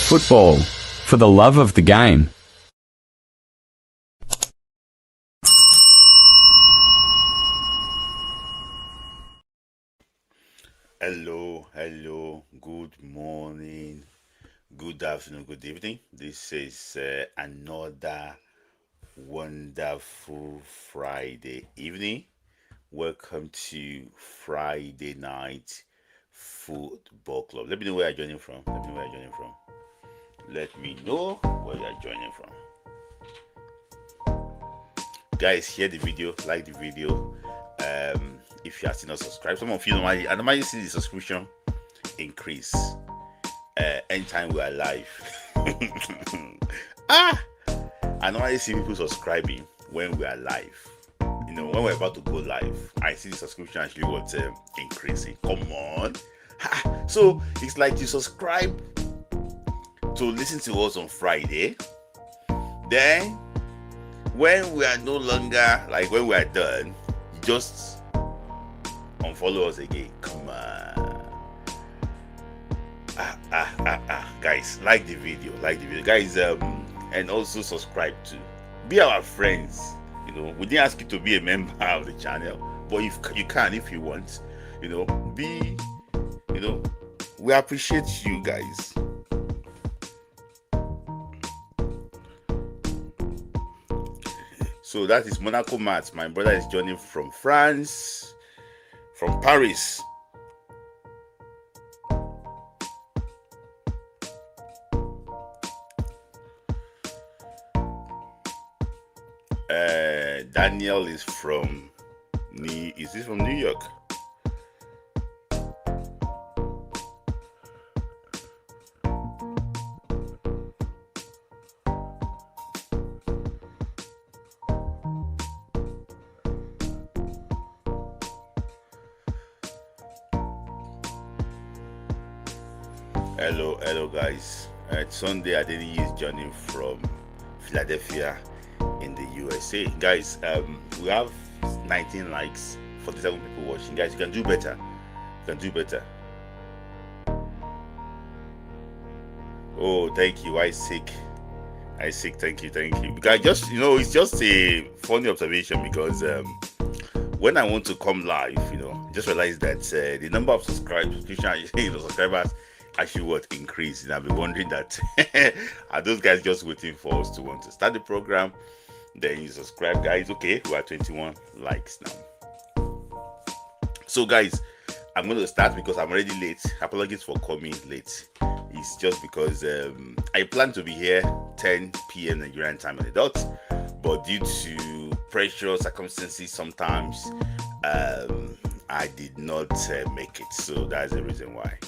Football. For the love of the game. Hello, good morning, good afternoon, good evening. This is another wonderful Friday evening. Welcome to Friday Night Football Club. Let me know where you're joining from. Let me know where you're joining from. Guys, share the video, like the video. If you are still not subscribed, some of you normally see the subscription increase anytime we are live. I normally see people subscribing when we are live. When we're about to go live, I see the subscription actually what's increasing. Come on. So it's like you subscribe to listen to us on Friday. Then when we are no longer, like when we are done, you just unfollow us again. Come on. Guys, like the video, guys, and also subscribe to be our friends. We didn't ask you to be a member of the channel, but if you can, if you want, be, we appreciate you guys. So that is Monaco Matt. My brother is joining from France, from Paris. Daniel is from New York? Hello guys. Sunday Adeni is joining from Philadelphia in the USA. Guys, we have 19 likes, 47 people watching. Guys, you can do better. Oh, thank you. Isaac, thank you. Because it's just a funny observation because when I want to come live, just realize that the number of subscribers actually increased. And I've been wondering that are those guys just waiting for us to want to start the program? Then you subscribe, guys. Okay, we are 21 likes now. So guys, I'm going to start because I'm already late. Apologies for coming late. It's just because I plan to be here 10 p.m. Nigerian time on the dot, but due to pressure circumstances sometimes I did not make it. So that's the reason why.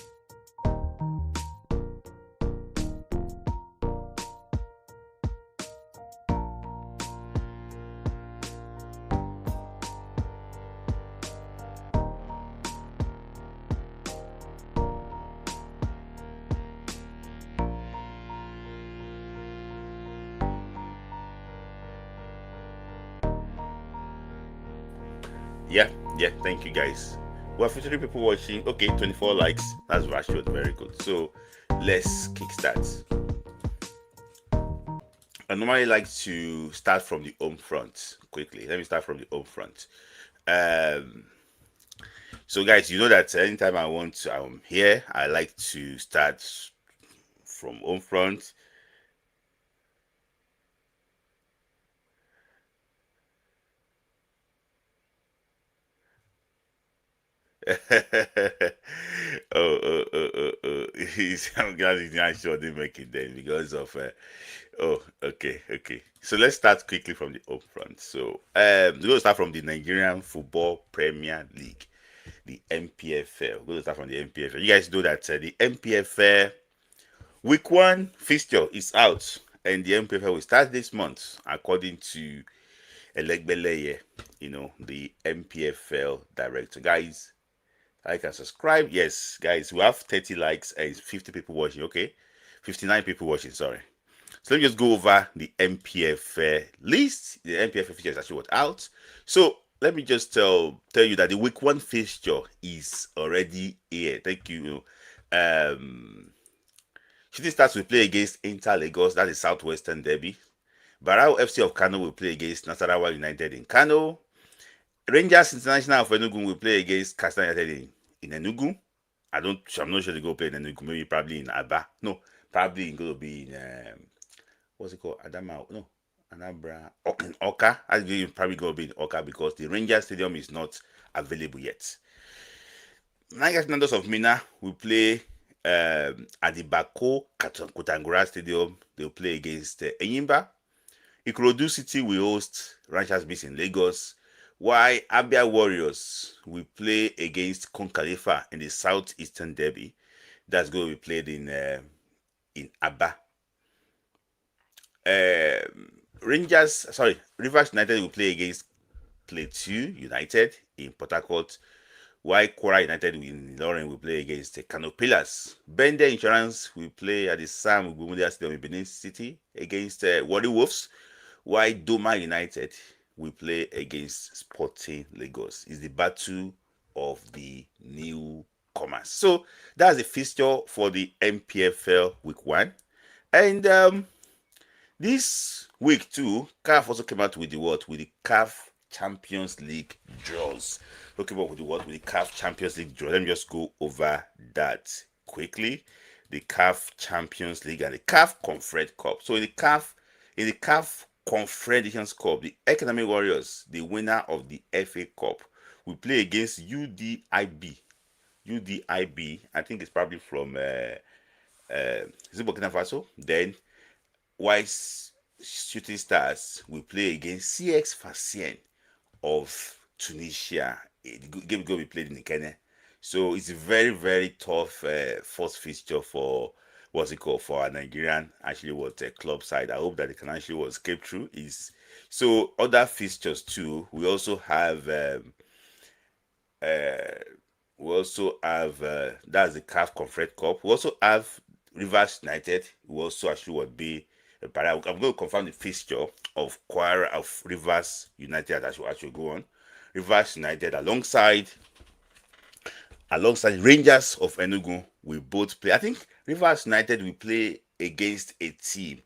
Yeah, thank you guys. We have 53 people watching. Okay, 24 likes. That's Rashford, very good. So let's kickstart. I normally like to start from the home front quickly. Let me start from the home front. So guys, you know that anytime I'm here, I like to start from home front. oh. I'm glad he's not sure they make it then because of okay. So let's start quickly from the up front. So we're going to start from the Nigerian Football Premier League, the NPFL. We're going to start from the NPFL. You guys know that the NPFL week 1 fixture is out, and the NPFL will start this month according to Elegbeleye, the NPFL director. Guys, like and subscribe. Yes, guys, we have 30 likes and 50 people watching. Okay, 59 people watching. Sorry. So let me just go over the NPF list. The NPF fixture is actually out. So let me just tell you that the week 1 fixture is already here. Thank you. Shooting Stars will play against Inter Lagos, that is Southwestern Derby. Barao FC of Kano will play against Nasarawa United in Kano. Rangers International of Enugu will play against Castle United in Enugu. I'm not sure they go play in Enugu. Maybe probably in Aba. No, probably going to be in what's it called? Adama? No, Anambra. In Oka. I think probably going to be in Oka because the Rangers Stadium is not available yet. Niger Nandos of Mina will play at the Bako Kotangora Stadium. They'll play against Enyimba. Ikorodu City will host Ranchers Beast in Lagos, while Abia Warriors will play against Kon Khalifa in the Southeastern Derby. That's going to be played in Aba. Rivers United will play against Plateau United in Port Harcourt, while Kwara United in Ilorin will play against the Kano Pillars. Bende Insurance will play at the Sam Gumudia Stadium in Benin City against Wadi Wolves, while Doma United will play against Sporting Lagos. It's the battle of the newcomers. So that's the fixture for the MPFL Week 1. And this week too, CAF also came out with the what? With the CAF Champions League draws. Talking about with the CAF Champions League draw. Let me just go over that quickly. The CAF Champions League and the CAF Confed Cup. So in the CAF Confederations Cup, the Economic Warriors, the winner of the FA Cup, will play against UDIB. UDIB, I think it's probably from Burkina Faso. Then Wise Shooting Stars will play against CX Fassien of Tunisia. The game will be played in Kenya. So it's a very, very tough first fixture for for our Nigerian club side. I hope that they can actually escape through. So other fixtures too. We also have that's the CAF Confed Cup. We also have Rivers United, who also actually would be. But I'm going to confirm the fixture of Rivers United that will actually go on. Rivers United alongside Rangers of Enugu will both play. I think Rivers United will play against a team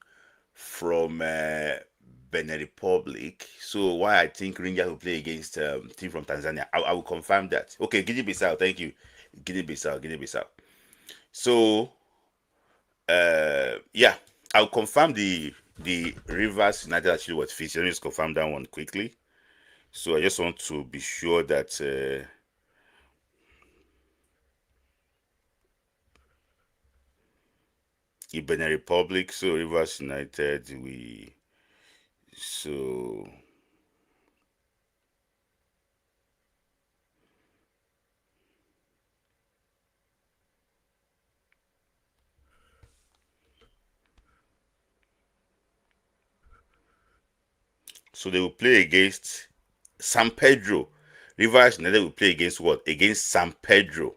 from Benin Republic. So why I think Rangers will play against a team from Tanzania. I will confirm that. Okay, Guinea-Bissau. Thank you. Guinea-Bissau. So yeah, I'll confirm the Rivers United actually was featured. Let me just confirm that one quickly. So I just want to be sure that Benin Republic, so Rivers United, so they will play against San Pedro. Rivers United will play against what? Against San Pedro.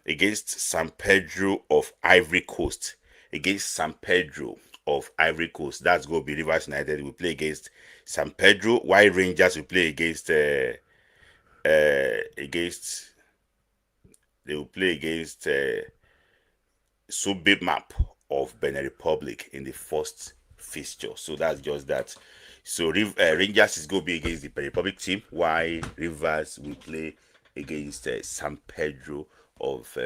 Against San Pedro of Ivory Coast. Against San Pedro of Ivory Coast. That's going to be Rivers United will play against San Pedro, while Rangers will play against they will play against Sub Map of Benin Republic in the first fixture. So that's just that. So Rangers is going to be against the Benin Republic team, while Rivers will play against San Pedro of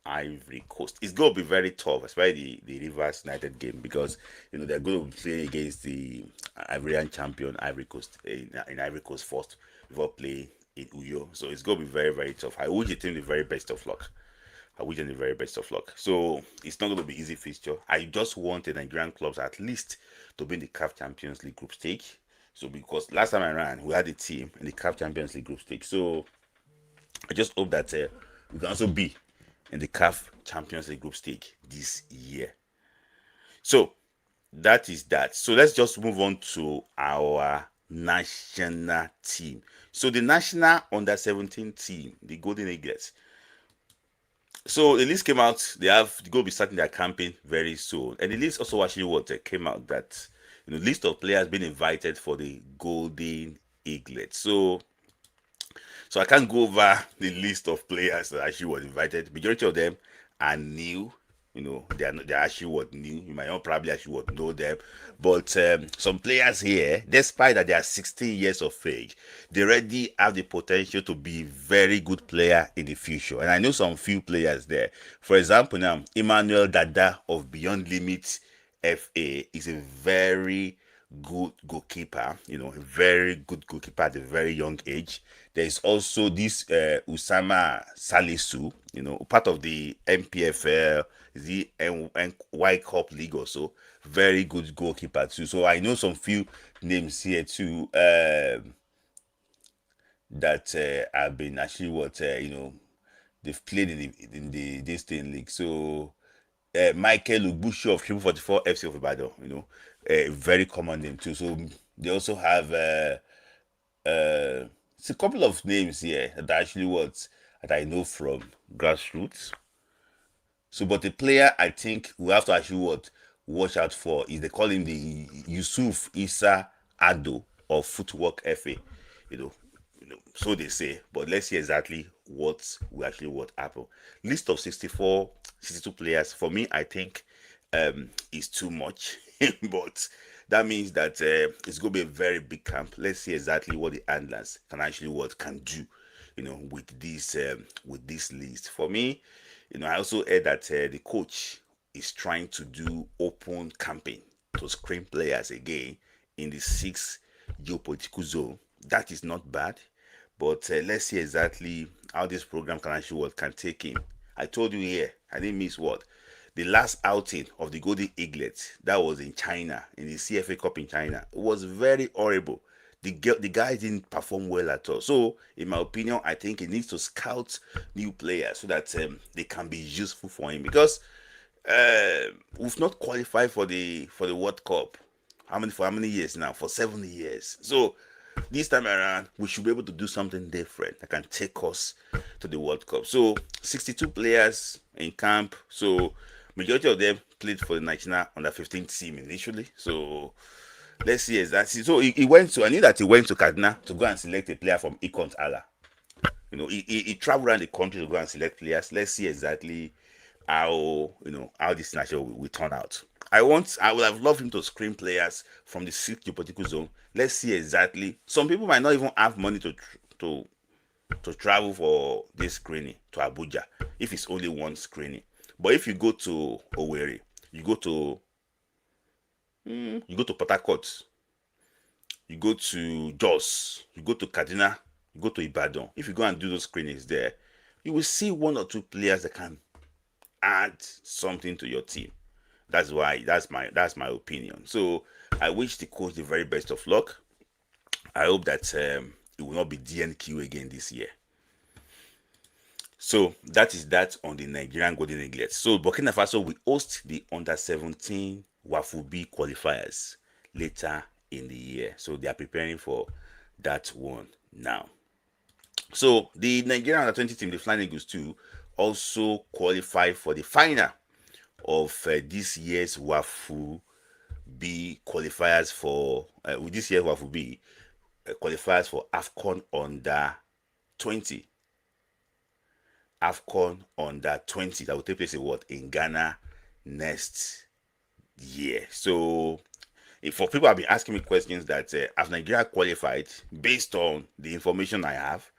Ivory Coast. It's going to be very tough, especially the Rivers United game, because they're going to play against the Ivorian champion Ivory Coast in Ivory Coast first before playing in Uyo. So it's going to be very, very tough. I wish the team the very best of luck. So it's not going to be easy fixture. I just want the Nigerian clubs at least to be in the CAF Champions League group stage. So because last time I ran, we had a team in the CAF Champions League group stage. So I just hope that we can also be in the CAF Champions League group stage this year. So that is that. So let's just move on to our national team. So the national under-17 team, the Golden Eaglets. So the list came out. They going to be starting their campaign very soon, and the list also actually came out that list of players being invited for the Golden Eaglets. So I can't go over the list of players that actually was invited. Majority of them are new they're actually what new. You might not probably actually what know them, but some players here, despite that they are 16 years of age, they already have the potential to be very good player in the future. And I know some few players there. For example, now Emmanuel Dada of Beyond Limits FA is a very good goalkeeper, a very good goalkeeper at a very young age. There's also this Usama Salisu, part of the MPFL, the NY Cup League also. Very good goalkeeper too. So I know some few names here too that have been actually they've played in the this thing league. So Michael Ugbushi of Triple 44 FC of Ibadan, a very common name too. So they also have it's a couple of names here that I know from grassroots. So, but the player I think we have to actually watch out for is they call him the Yusuf Issa Ado of Footwork FA. So they say, but let's see exactly what happened. List of 64, 62 players. For me, I think is too much, but that means that it's going to be a very big camp. Let's see exactly what the handlers can do, with this list. For me, I also heard that the coach is trying to do open campaign to screen players again in the 6th geopolitical zone. That is not bad, but let's see exactly how this program can take in. I told you here, I didn't miss the last outing of the Golden Eaglet. That was in China, in the CFA Cup in China. It was very horrible. The guys didn't perform well at all. So, in my opinion, I think he needs to scout new players so that they can be useful for him. Because we've not qualified for the World Cup. For how many years now? For 7 years. So this time around, we should be able to do something different that can take us to the World Cup. So 62 players in camp. So majority of them played for the national under 15 team initially. So let's see exactly. So I knew that he went to Kaduna to go and select a player from Ikont Allah. He traveled around the country to go and select players. Let's see exactly how this national will turn out. I would have loved him to screen players from the 6th geopolitical zone. Let's see exactly. Some people might not even have money to travel for this screening to Abuja if it's only one screening. But if you go to Owerri, you go to Port Harcourt, you go to Jos, you go to Kaduna, you go to Ibadan. If you go and do those screenings there, you will see one or two players that can add something to your team. That's my opinion. So I wish the coach the very best of luck. I hope that it will not be DNQ again this year. So that is that on the Nigerian Golden Eaglets. So Burkina Faso will host the under-17 Wafubi qualifiers later in the year. So they are preparing for that one now. So the Nigerian under-20 team, the Flying Eagles too, also qualified for the final of this year's Wafu B qualifiers for this year's Wafu B qualifiers for AFCON under 20. AFCON under 20 that will take place in Ghana next year. So for people have been asking me questions that have Nigeria qualified, based on the information I have,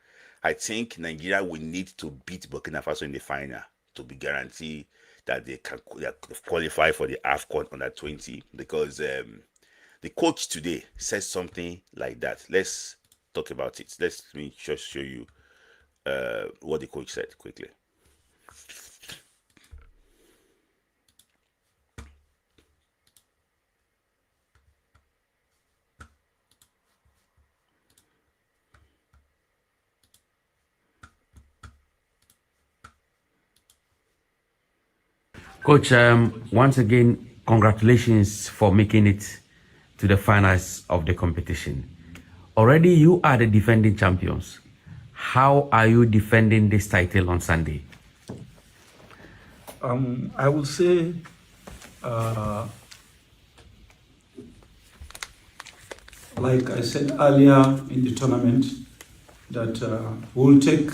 I think Nigeria will need to beat Burkina Faso in the final to be guaranteed that they qualify for the AFCON under 20, because the coach today says something like that. Let's talk about it. Let me just show you what the coach said quickly. Coach, once again, congratulations for making it to the finals of the competition. Already you are the defending champions. How are you defending this title on Sunday? I will say like I said earlier in the tournament, that we'll take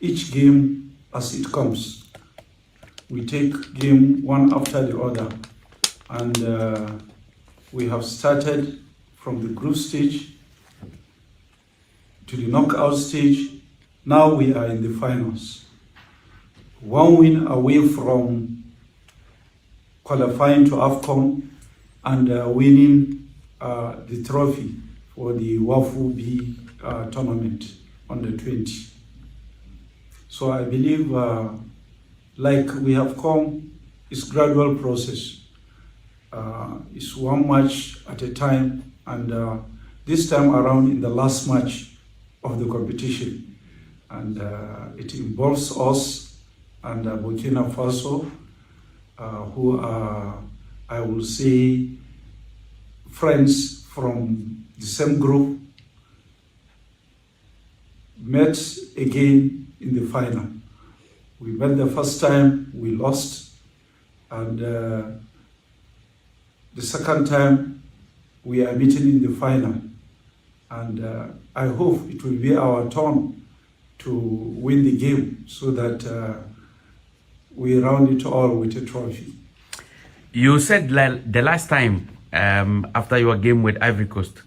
each game as it comes. we take game one after the other. And we have started from the group stage to the knockout stage. Now we are in the finals. One win away from qualifying to AFCON and winning the trophy for the Wafu B tournament under 20. So I believe, like we have come, it's gradual process. It's one match at a time, and this time around in the last match of the competition, and it involves us and Burkina Faso, who are, I will say, friends from the same group, met again in the final. We met the first time, we lost, and the second time we are meeting in the final. And I hope it will be our turn to win the game so that we round it all with a trophy. You said the last time after your game with Ivory Coast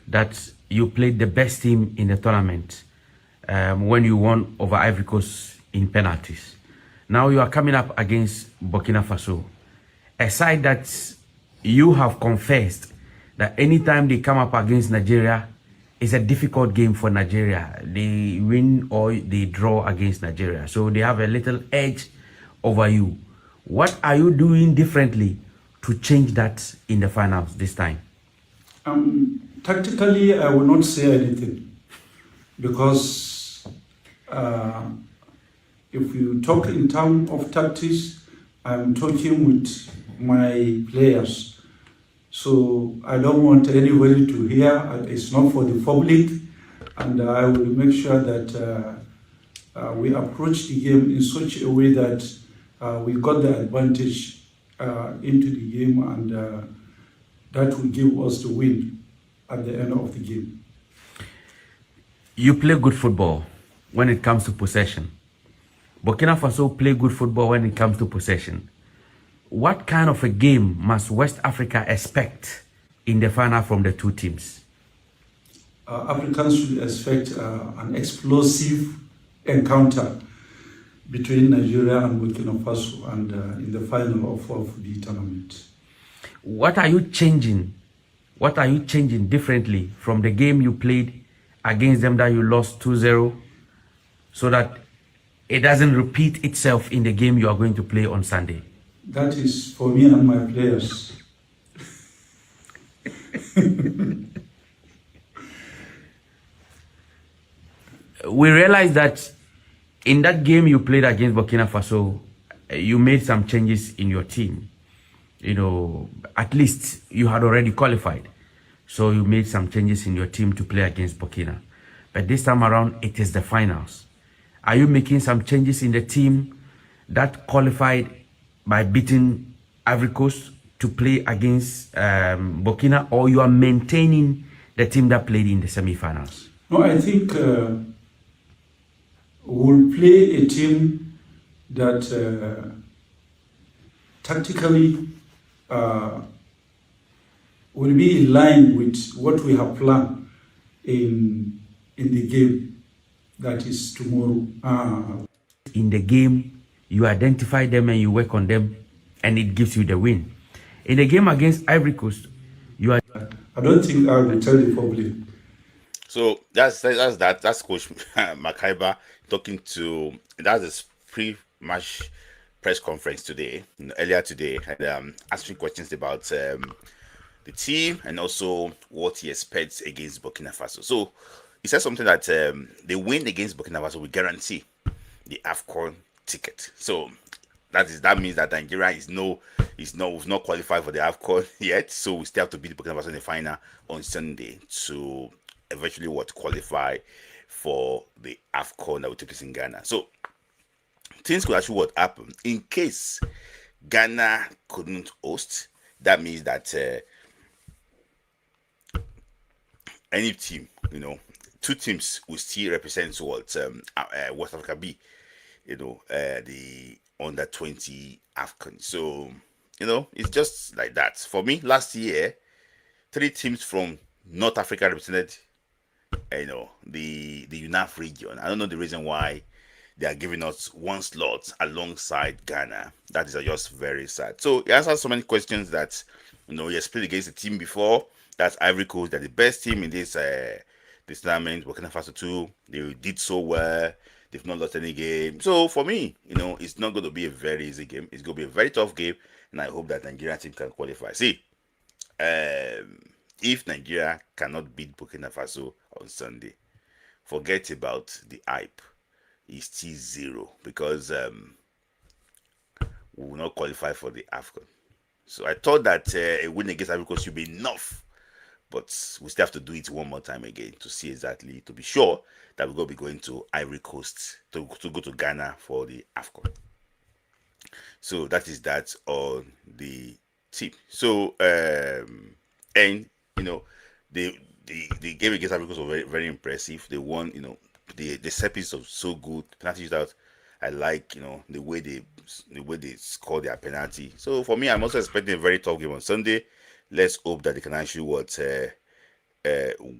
that you played the best team in the tournament when you won over Ivory Coast in penalties. Now you are coming up against Burkina Faso, a side that you have confessed that anytime they come up against Nigeria, it's a difficult game for Nigeria. They win or they draw against Nigeria. So they have a little edge over you. What are you doing differently to change that in the finals this time? Tactically, I will not say anything because if you talk in terms of tactics, I'm talking with my players. So I don't want anybody to hear. It's not for the public, and I will make sure that we approach the game in such a way that we got the advantage into the game, and that will give us the win at the end of the game. You play good football when it comes to possession. Burkina Faso play good football when it comes to possession. What kind of a game must West Africa expect in the final from the two teams? Africans should expect an explosive encounter between Nigeria and Burkina Faso, and in the final of the tournament. What are you changing? What are you changing differently from the game you played against them that you lost 2-0 so that it doesn't repeat itself in the game you are going to play on Sunday? That is for me and my players. We realized that in that game you played against Burkina Faso, you made some changes in your team. You know, at least you had already qualified. So you made some changes in your team to play against Burkina. But this time around, it is the finals. Are you making some changes in the team that qualified by beating Ivory Coast to play against Burkina, or you are maintaining the team that played in the semi-finals? No, I think we'll play a team that tactically will be in line with what we have planned in the game that is tomorrow. In the game, you identify them and you work on them, and it gives you the win. In the game against Ivory Coast, you are... I don't think I will tell the public. So that's Coach Makaiba talking to, that's his pre-match press conference today, earlier today, and answering questions about the team and also what he expects against Burkina Faso. So he said something that the win against Burkina Faso will guarantee the AFCON ticket. So that means that Nigeria we've not qualified for the AFCON yet. So we still have to beat Burkina Faso in the final on Sunday to eventually qualify for the AFCON that will take place in Ghana. So things could actually happen in case Ghana couldn't host. That means that any team, two teams will still represent what West Africa B the under 20 AFCON. So, it's just like that. For me, last year, three teams from North Africa represented, the UNAF region. I don't know the reason why they are giving us one slot alongside Ghana. That is just very sad. So he answered so many questions that, he has played against the team before. That's Ivory Coast. They're the best team in this tournament. Burkina Faso too. They did so well. They've not lost any game. So for me, it's not going to be a very easy game. It's going to be a very tough game, and I hope that Nigerian team can qualify. See, if Nigeria cannot beat Burkina Faso on Sunday, forget about the hype. It's still zero because we will not qualify for the AFCON. So I thought that a win against Ivory Coast should be enough, but we still have to do it one more time again to see exactly, to be sure that we're going to be going to Ivory Coast to go to Ghana for the AFCON. So that is that on the tip. So and the game against Ivory Coast was very, very impressive. They won. The set piece was so good. Penalty out. I like the way they score their penalty. So for me, I'm also expecting a very tough game on Sunday. Let's hope that they can actually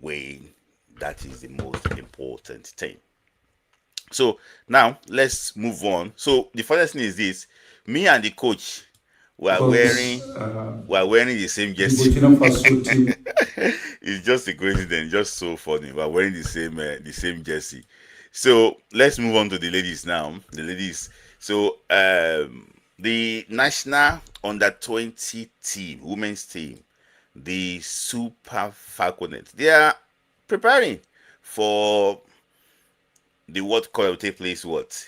win. That is the most important thing. So now let's move on. So the first thing is this: me and the coach were wearing the same jersey. It's just a coincidence, just so funny. We're wearing the same jersey. So let's move on to the ladies now. The ladies. So the national under 20 team, women's team, the Super Falcons, they are preparing for the World Cup will take place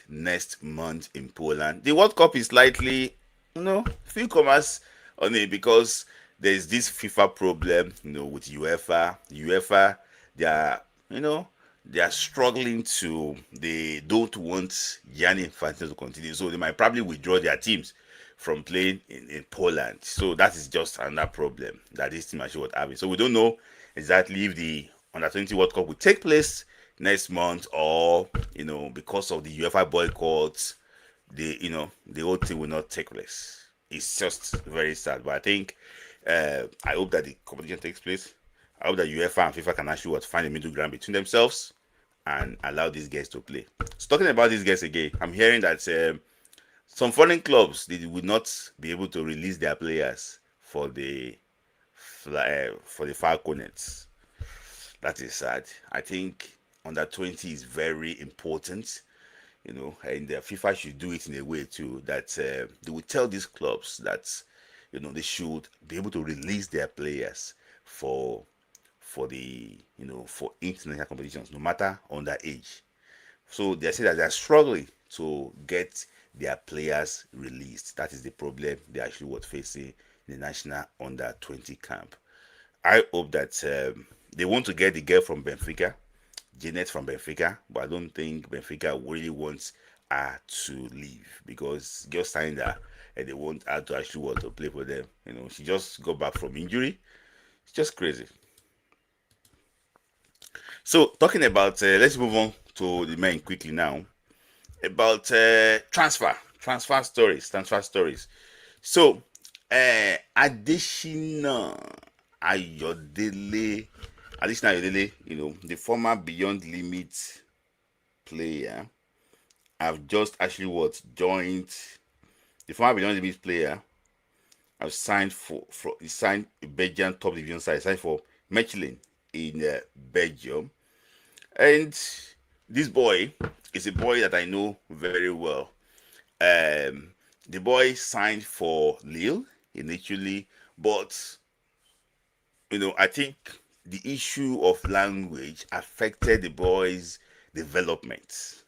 next month in Poland. The World Cup is slightly, few commas on it because there's this FIFA problem, with UEFA. UEFA, they are struggling they don't want Gianni Infantino to continue, so they might probably withdraw their teams from playing in Poland. So that is just another problem that this team actually was having. So we don't know exactly if the under 20 World Cup will take place next month or because of the UEFA boycott, the whole thing will not take place. It's just very sad, but I think I hope that the competition takes place. I hope that UEFA and FIFA can actually find a middle ground between themselves and allow these guys to play. So talking about these guys again, I'm hearing that some foreign clubs, they will not be able to release their players for the Falcons. That is sad. I think under 20 is very important, and FIFA should do it in a way too that they will tell these clubs that they should be able to release their players for the for international competitions, no matter underage. So they say that they're struggling to get their players released. That is the problem they actually facing in the national under 20 camp. I hope that they want to get the girl from Benfica, Janet from Benfica, but I don't think Benfica really wants her to leave because girls signed her and they want her to actually want to play for them. She just got back from injury. It's just crazy. So talking about, let's move on to the men quickly now. About transfer stories. So Adesina Ayodele, the former Beyond Limit player, have just actually joined the former Beyond Limit player. Have signed he signed a Belgian top division side. Signed for Mechelen in Belgium, and this boy is a boy that I know very well. The boy signed for Lille initially, but I think the issue of language affected the boy's development,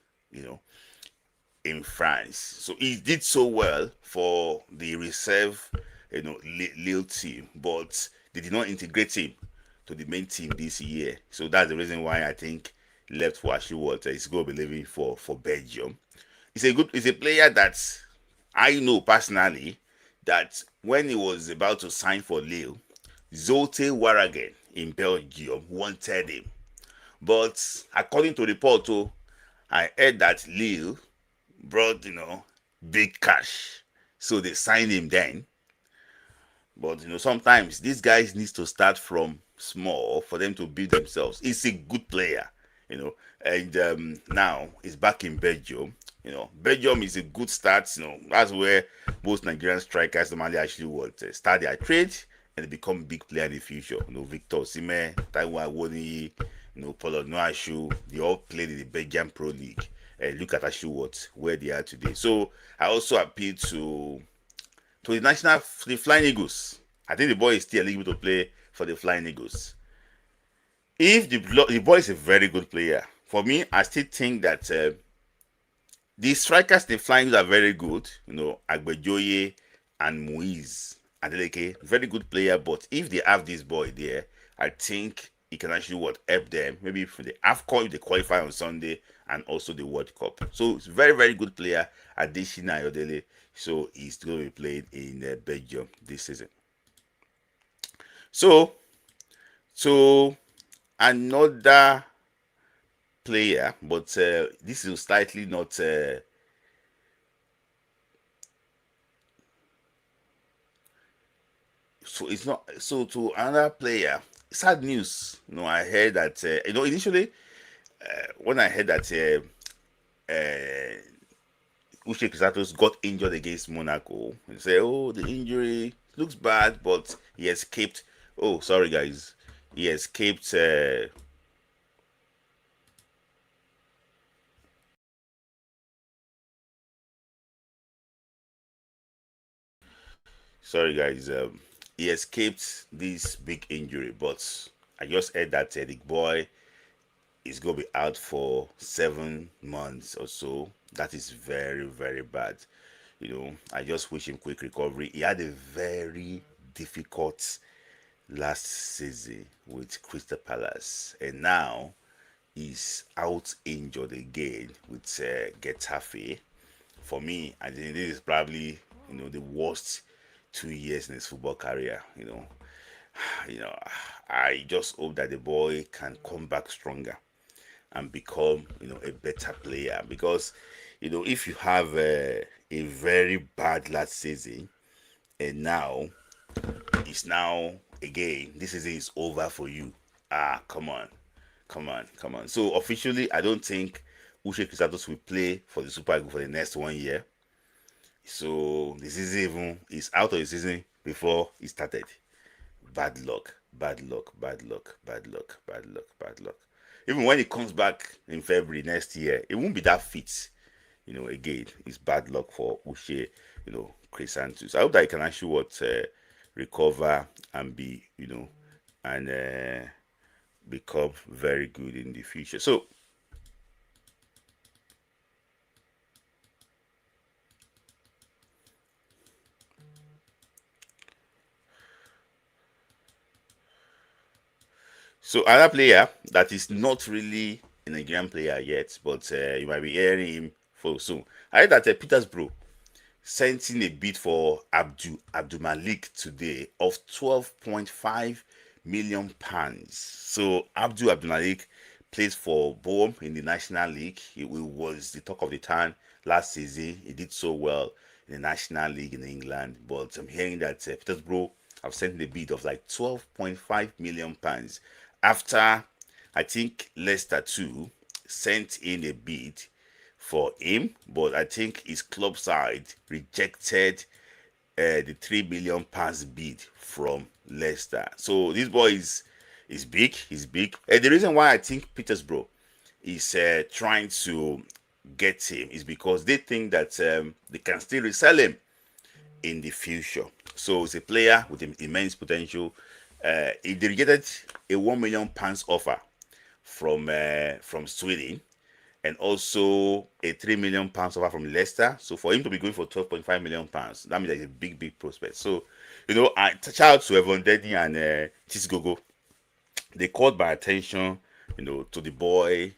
in France. So he did so well for the reserve, Lille team, but they did not integrate him to the main team this year. So that's the reason why I think he left for actually he's going to be leaving for Belgium. He's a player that I know personally that when he was about to sign for Lille, Zulte Waregem in Belgium wanted him. But according to report, I heard that Lille brought, big cash. So they signed him then. But sometimes these guys needs to start from small for them to build themselves. He's a good player, and now he's back in Belgium. Belgium is a good start. That's where most Nigerian strikers normally actually would start their trade and they become big player in the future. Victor Osimhen, Taiwo Awoniyi, Paulo Noashu, they all played in the Belgian Pro League. And look at actually where they are today. So I also appeal to the Flying Eagles. I think the boy is still eligible to play for the Flying Eagles. If the boy is a very good player, for me, I still think that the strikers in the Flying Eagles are very good. Agbejoye and Muiz Adeleke, very good player. But if they have this boy there, I think he can actually help them. Maybe for the AFCON if they qualify on Sunday and also the World Cup. So it's very, very good player, Adesina Ayodele. So he's going to be playing in Belgium this season. So another player, but this is slightly not. So it's not. So to another player, sad news. I heard that. Initially, when I heard that Uche Crisantos got injured against Monaco, and say, "Oh, the injury looks bad, but he escaped." Oh, sorry, guys, he escaped. Sorry, guys, he escaped this big injury, but I just heard that the boy is gonna be out for 7 months or so. That is very, very bad. I just wish him quick recovery. He had a very difficult last season with Crystal Palace, and now he's out injured again with Getafe. For me, I think this is probably the worst 2 years in his football career. you know, I just hope that the boy can come back stronger and become a better player, because if you have a very bad last season and now it's now again this season is over for you. Come on, come on, come on. So officially I don't think Uche Crisantos will play for the Super Eagles for the next 1 year. So the season even is out of the season before it started. Bad luck, bad luck, bad luck, bad luck, bad luck, bad luck. Even when he comes back in February next year, it won't be that fit. Again, it's bad luck for Uche, Crisantos. I hope that he can actually recover and be, and become very good in the future. So another player that is not really a Nigerian player yet, but you might be hearing him for soon. I heard that Petersbro sent in a bid for Abdul Malik today of 12.5 million pounds. So Abdul Malik plays for Bourne in the National League. He was the talk of the town last season. He did so well in the National League in England. But I'm hearing that Petersbro have sent a bid of like 12.5 million pounds after I think Leicester too sent in a bid for him, but I think his club side rejected the £3 million bid from Leicester. So this boy is big. He's big. And the reason why I think Petersbro is trying to get him is because they think that they can still resell him in the future. So it's a player with immense potential. He rejected a £1 million offer from Sweden, and also a £3 million offer from Leicester. So for him to be going for £12.5 million, that means there's a big, big prospect. So, I shout out to Evan Denny and Tisgogo. They called my attention, to the boy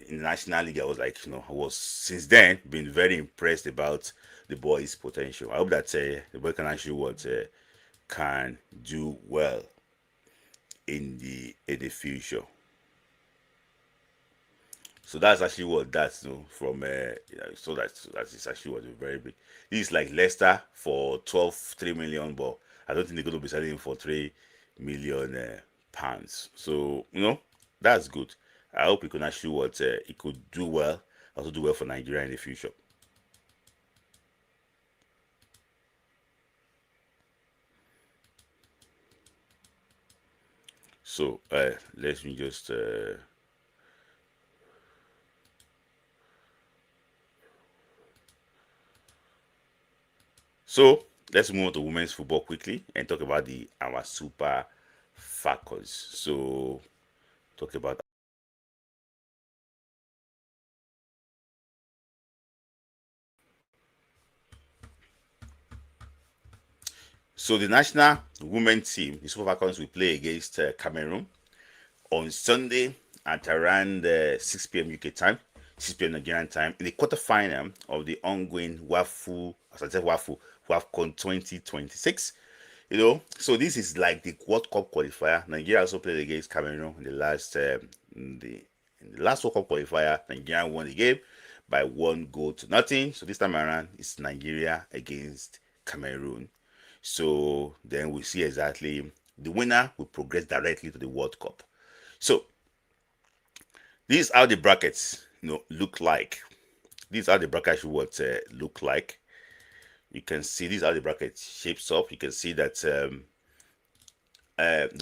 in the National League. I was like, I was since then been very impressed about the boy's potential. I hope that the boy can actually can do well in the future. So that's actually what that's from so that's actually what very big. This is like Leicester for 3 million, but I don't think they're going to be selling him for 3 million pounds. So that's good. I hope he can actually he could do well, also do well for Nigeria in the future. So let me just so let's move on to women's football quickly and talk about our Super Falcons. So talk about so the national women team, the Super Falcons, will play against Cameroon on Sunday at around 6 p.m. UK time, 6 p.m. Nigerian time, in the quarterfinal of the ongoing WAFCON 2026. So this is like the World Cup qualifier. Nigeria also played against Cameroon in the last World Cup qualifier. Nigeria won the game by 1-0. So this time around, it's Nigeria against Cameroon. So then we see exactly the winner will progress directly to the World Cup. So these are the brackets look like. These are the brackets would look like. You can see these are the bracket shapes up. You can see that the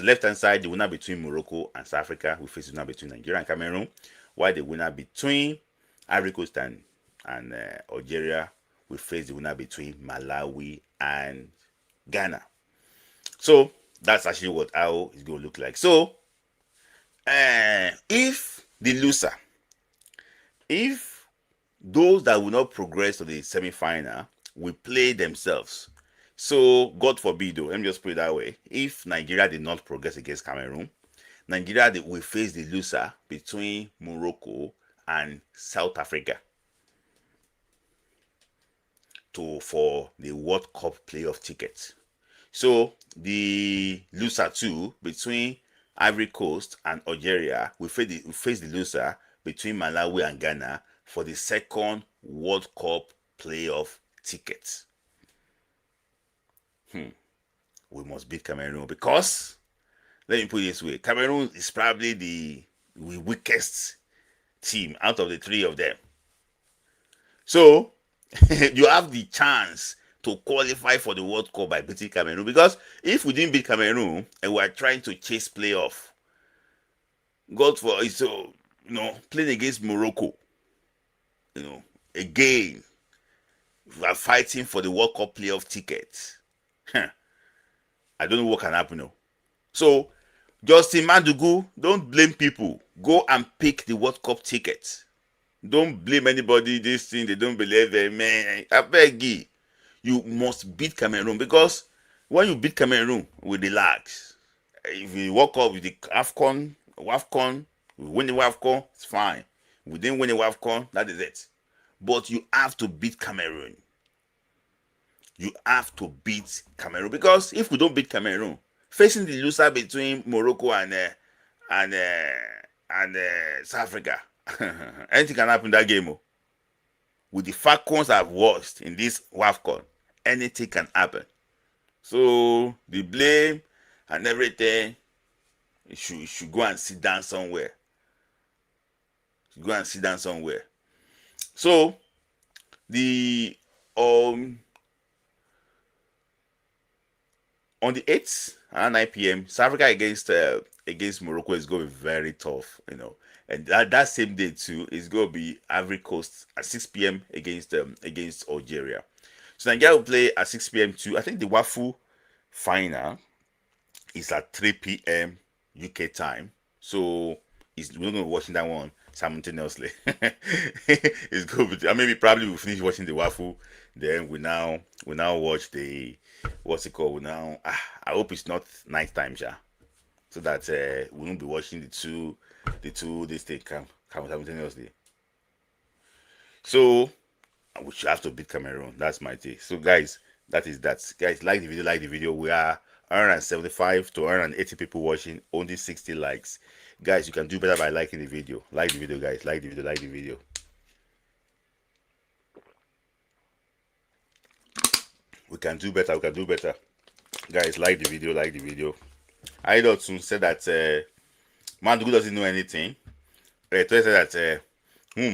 left hand side, the winner between Morocco and South Africa will face the winner between Nigeria and Cameroon, while the winner between Ivory Coast and Algeria will face the winner between Malawi and Ghana. So that's actually how it's going to look like. So if those that will not progress to the semi-final will play themselves. So God forbid, though, let me just put it that way. If Nigeria did not progress against Cameroon, Nigeria will face the loser between Morocco and South Africa for the World Cup playoff ticket. So the loser too between Ivory Coast and Algeria will face the loser between Malawi and Ghana for the second World Cup playoff ticket. We must beat Cameroon because, let me put it this way, Cameroon is probably the weakest team out of the three of them. So you have the chance to qualify for the World Cup by beating Cameroon, because if we didn't beat Cameroon and we are trying to chase playoff, God for it, so playing against Morocco, again, we are fighting for the World Cup playoff ticket. I don't know what can happen. So Justin Madugu, don't blame people. Go and pick the World Cup ticket. Don't blame anybody. This thing they don't believe it, man. I beg you. You must beat Cameroon, because when you beat Cameroon with the lags, if you walk up with the WAFCON, we win the WAFCON, it's fine. We didn't win the WAFCON, that is it. But you have to beat Cameroon. You have to beat Cameroon, because if we don't beat Cameroon, facing the loser between Morocco and South Africa, anything can happen in that game. With the Falcons I've watched in this WAFCON, anything can happen. So the blame and everything, you should go and sit down somewhere. So the on the 8th around 9 p.m. South Africa against Morocco is going to be very tough, and that same day too is going to be Ivory Coast at 6 p.m. against Algeria. So Nigeria will play at 6 p.m. too. I think the WAFU final is at 3 p.m. UK time. So we're not going to be watching that one simultaneously. It's good. Maybe probably we'll finish watching the WAFU, then we now watch the what's it called? I hope it's not night time, so that we won't be watching the two this thing come simultaneously. So we should have to beat Cameroon. That's my take. So guys, that is that. Guys, like the video. We are 175 to 180 people watching, only 60 likes. Guys, you can do better by liking the video. Like the video, guys. Like the video. Like the video. We can do better. We can do better. Guys, like the video. Like the video. I also said that Mandugu doesn't know anything. Toye said that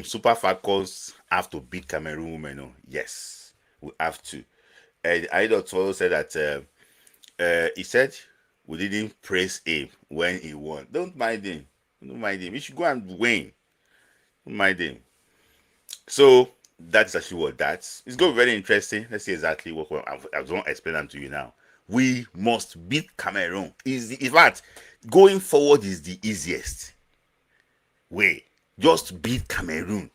Super Falcons have to beat Cameroon women. Oh, yes, we have to. I also said that he said we didn't praise him when he won. Don't mind him. Don't mind him. He should go and win. Don't mind him. So that's actually what that's. It's going to be very interesting. Let's see exactly what I don't explain them to you now. We must beat Cameroon. In fact, going forward is the easiest way. Just beat Cameroon.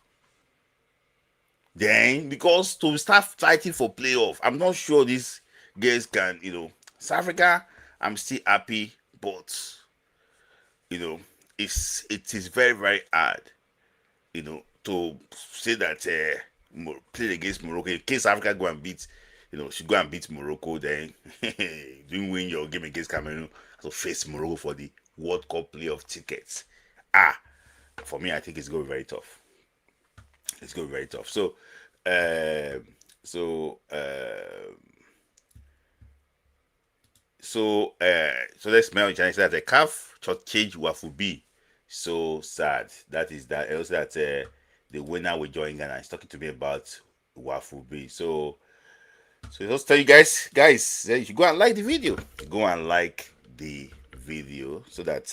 Then, because to start fighting for playoff, I'm not sure these guys can, South Africa, I'm still happy, but, it is very, very hard, to say that play against Morocco. In case Africa go and beat, should go and beat Morocco, then you win your game against Cameroon, so face Morocco for the World Cup playoff tickets. For me, I think it's going to be very tough. It's going to be very tough. So let's smell in Chinese that the calf change Wafubi. So sad. That is that. Also that the winner will join Ghana. He's talking to me about Wafubi. So just tell you guys, you should go and like the video. Go and like the video so that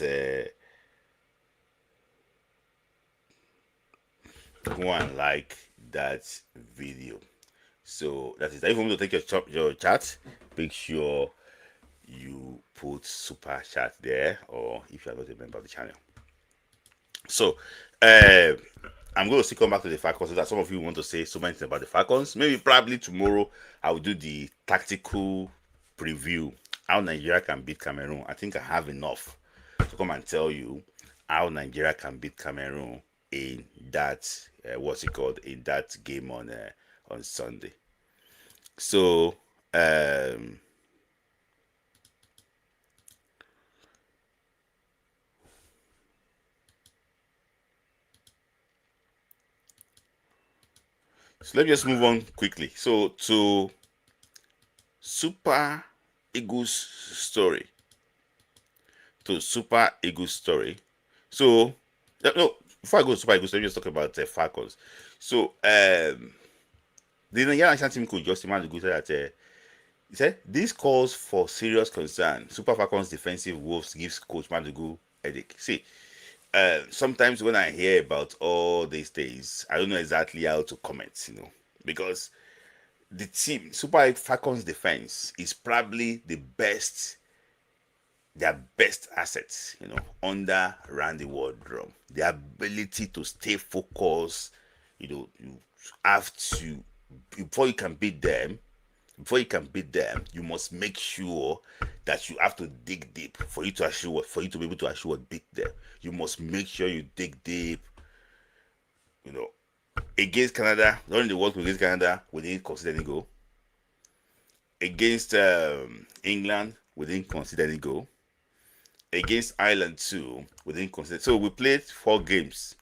go and like that video. So that is that. If you want to take your chat, make sure you put super chat there, or if you are not a member of the channel. So I'm going to still come back to the Falcons so that some of you want to say so many things about the Falcons. Maybe probably tomorrow I will do the tactical preview how Nigeria can beat Cameroon. I think I have enough to come and tell you how Nigeria can beat Cameroon in that in that game on Sunday. So so let's just move on quickly. So to Super Eagles story. So no, before I go to Super Eagles, let me just talk about Falcons. So the Nigerian national team coach Justin Madugu said that he said this calls for serious concern. Super Falcons defensive wolves gives Coach Madugu headache. See, sometimes when I hear about all these things, I don't know exactly how to comment, because the team, Super Falcons defense, is probably their best assets, under Randy Wardrum. The ability to stay focused, you have to, before you can beat them, you must make sure that you have to dig deep for you to be able to actually beat them. You must make sure you dig deep. Against Canada, during the World Cup against Canada, we didn't consider any goal. Against England, we didn't consider any goal. Against Ireland too, we didn't consider. So we played 4 games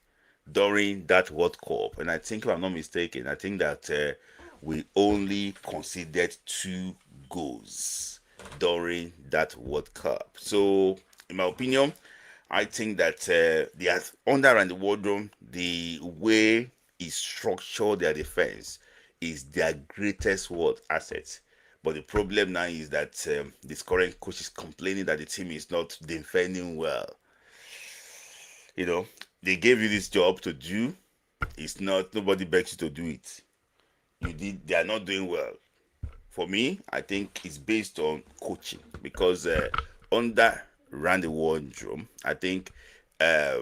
during that World Cup, and I think, if I'm not mistaken, I think that we only considered 2 goals during that World Cup. So, in my opinion, I think that under Randy Wardrum, the way he structured their defense is their greatest asset. But the problem now is that this current coach is complaining that the team is not defending well. They gave you this job to do. It's not, nobody begs you to do it. They are not doing well. For me, I think it's based on coaching, because under Randy Wardrum, I think they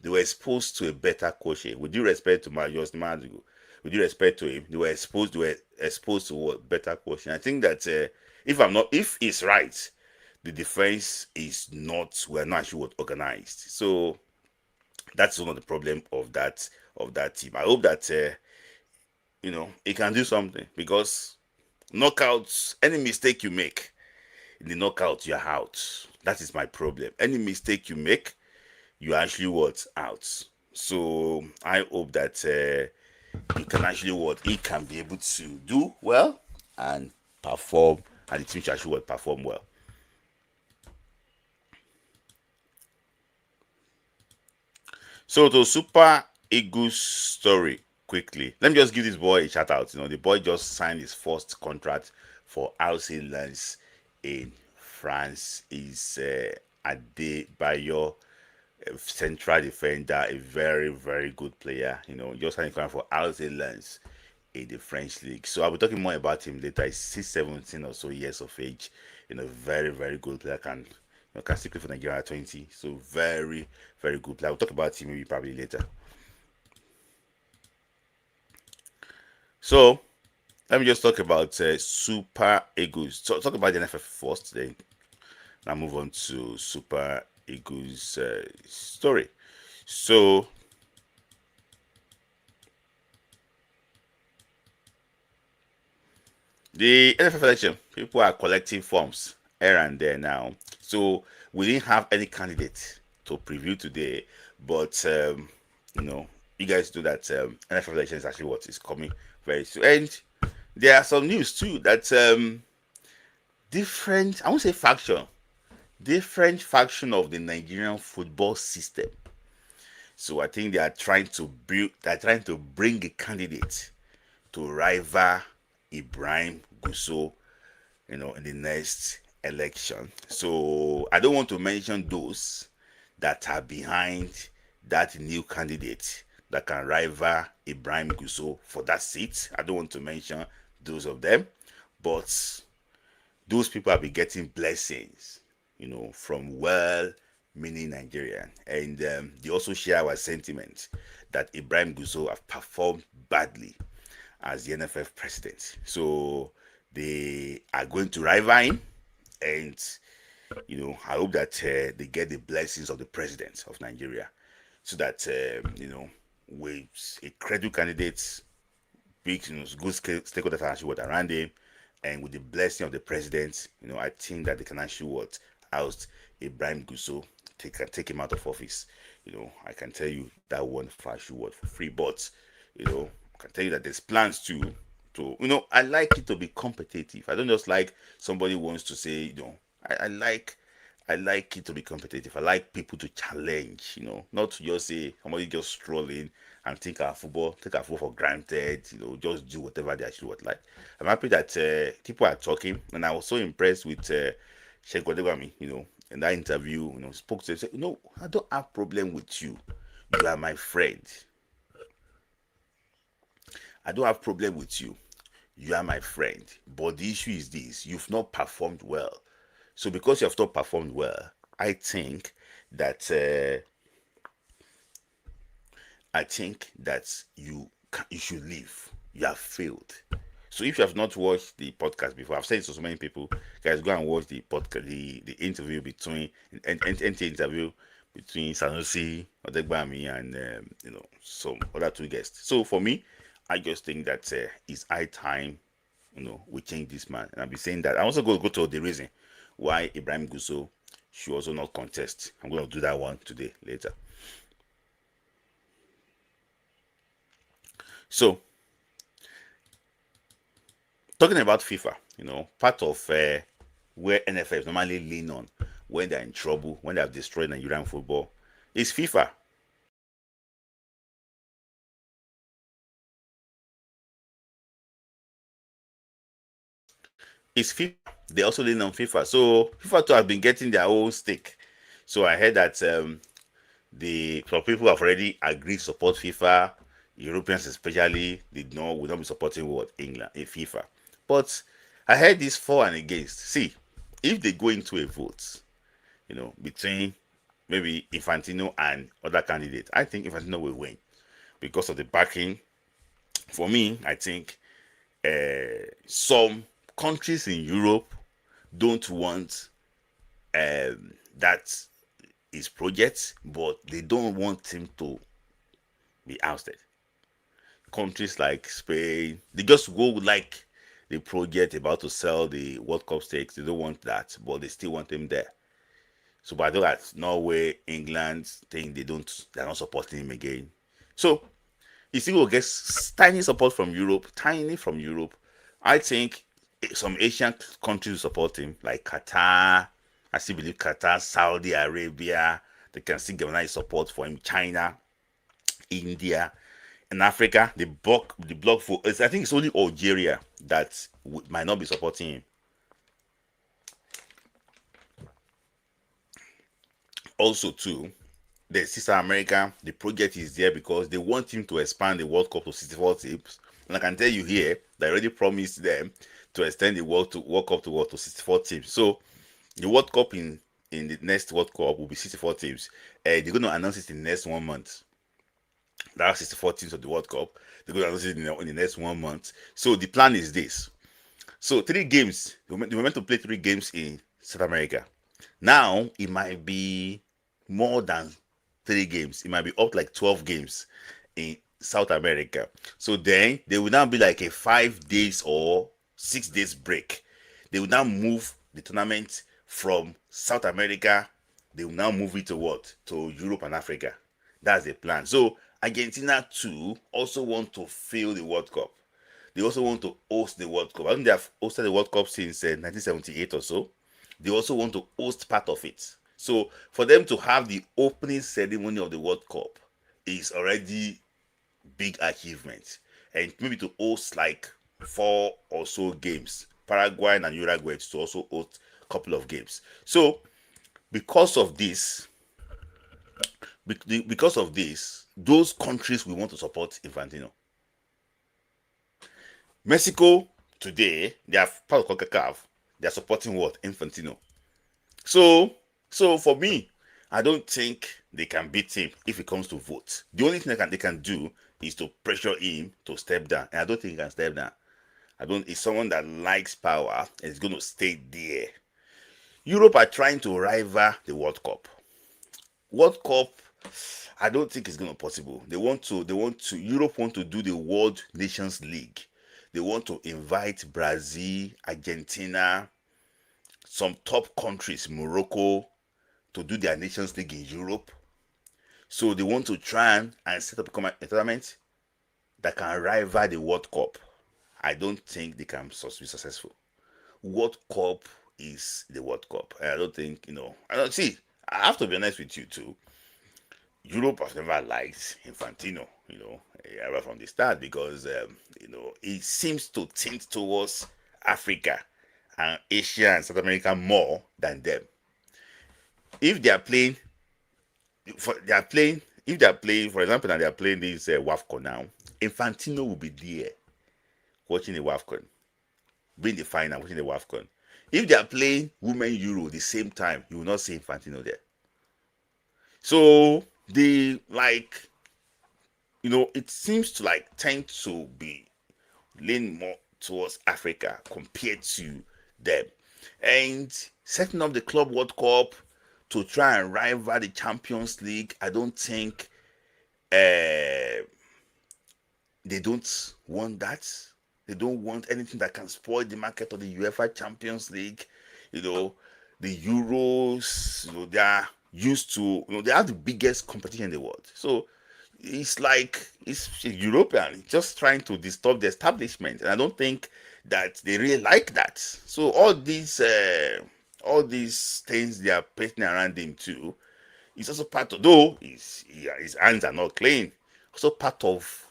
were exposed to a better coaching. With due respect to Justin Madugu, with due respect to him, they were exposed to better coaching. I think that if it's right, the defense we're not actually organized. So that's one of the problem of that team. I hope that it can do something, because knockouts, any mistake you make in the knockout, you're out. That is my problem. Any mistake you make, you actually what out. So I hope that you can actually what he can be able to do well and perform, and the team should actually what perform well. So to Super Eagles story quickly. Let me just give this boy a shout out. The boy just signed his first contract for RC Lens in France. Is Adebayo, a central defender, a very very good player. Just signed a contract for RC Lens in the French league. So I'll be talking more about him later. He's 17 or so years of age. Very very good player. Can stick with Nigeria at 20. So very very good player. I'll talk about him maybe probably later. So let me just talk about Super Eagles. So talk about the NFF first, then I'll move on to Super Eagles story. So the NFF election, people are collecting forms here and there now. So we didn't have any candidate to preview today, but you guys know that NFF election is actually what is coming very soon. And there are some news too that different, I won't say different faction of the Nigerian football system. So I think they're trying to bring a candidate to rival Ibrahim Gusso, in the next election. So I don't want to mention those that are behind that new candidate that can rival Ibrahim Gusso for that seat. I don't want to mention those of them, but those people have been getting blessings, from well-meaning Nigerian, and they also share our sentiment that Ibrahim Gusso have performed badly as the NFF president. So they are going to rival him, and I hope that they get the blessings of the president of Nigeria, so that with a credible candidate, big good stakeholders actually around him, and with the blessing of the president, I think that they can actually oust Ibrahim Gusso, take him out of office. I can tell you that one flash word for free, but I can tell you that there's plans to I like it to be competitive. I don't just like somebody wants to say, I like it to be competitive. I like people to challenge, not to just say somebody just strolling and take our football for granted, just do whatever they actually would like. I'm happy that people are talking, and I was so impressed with Sheikh Odegwami, in that interview, spoke to him, said, I don't have problem with you. You are my friend. I don't have problem with you. You are my friend. But the issue is this: you've not performed well. So because you have not performed well, I think that you should leave. You have failed. So if you have not watched the podcast before, I've said it to so many people, guys, go and watch the podcast, the interview between interview between Sanusi Odegbami and some other two guests. So for me, I just think that it's high time, we change this man. And I'll be saying that. I also go to the reason why Ibrahim Gusso should also not contest. I'm going to do that one today, later. So, talking about FIFA, part of where NFF normally lean on when they're in trouble, when they have destroyed Nigerian football, is FIFA. It's FIFA. They also lean on FIFA. So FIFA too have been getting their own stake. So I heard that some people have already agreed to support FIFA. Europeans especially will not be supporting England in FIFA. But I heard this for and against. See, if they go into a vote, between maybe Infantino and other candidates, I think Infantino will win because of the backing. For me, I think some countries in Europe don't want that his project, but they don't want him to be ousted. Countries like Spain, they just go like the project about to sell the World Cup stakes. They don't want that, but they still want him there. So, but I know that Norway, England think they're not supporting him again. So, he still will get tiny support from Europe, tiny from Europe. I think some Asian countries support him, like Qatar. I still believe Qatar, Saudi Arabia, they can still galvanize support for him. China, India, and Africa, the block for. I think it's only Algeria that might not be supporting him. Also, too, the Sister America, the project is there because they want him to expand the World Cup to 64 teams. And I can tell you here, they already promised them to extend the World Cup to 64 teams. So the World Cup in the next World Cup will be 64 teams. They're going to announce it in the next 1 month. There are 64 teams of the World Cup. They're going to announce it in the next 1 month. So the plan is this. So 3 games. They were meant to play 3 games in South America. Now it might be more than 3 games. It might be up to like 12 games in South America. So then there will now be like a 5 days or 6 days break. They will now move the tournament from South America. They will now move it to what? To Europe and Africa. That's the plan. So Argentina too also want to fill the World Cup. They also want to host the World Cup. I think they have hosted the World Cup since 1978 or so. They also want to host part of it. So for them to have the opening ceremony of the World Cup is already big achievement. And maybe to host like 4 or so games. Paraguay and Uruguay to also host a couple of games. So because of this, those countries we want to support Infantino. Mexico today, they are part of CONCACAF. They are supporting what? Infantino. So for me, I don't think they can beat him if it comes to votes. The only thing they can do is to pressure him to step down. And I don't think he can step down. It's someone that likes power and is going to stay there. Europe are trying to rival the World Cup. World Cup, I don't think it's going to be possible. Europe want to do the World Nations League. They want to invite Brazil, Argentina, some top countries, Morocco, to do their Nations League in Europe. So they want to try and set up a tournament that can rival the World Cup. I don't think they can be successful. World Cup is the World Cup. I don't think, I have to be honest with you too. Europe has never liked Infantino, right from the start because, he seems to tint towards Africa and Asia and South America more than them. If they are playing, for example, and they are playing this WAFCON now, Infantino will be there watching the WAFCON, being the final, watching the WAFCON. If they are playing Women Euro the same time, you will not see Infantino there. So they it seems to tend to be lean more towards Africa compared to them. And setting up the Club World Cup to try and rival the Champions League, I don't think they don't want that. They don't want anything that can spoil the market of the UEFA Champions League. The Euros, they are used to, they are the biggest competition in the world. So it's European, just trying to disturb the establishment. And I don't think that they really like that. So all these things they are painting around him too, it's also part of, though his hands are not clean, also part of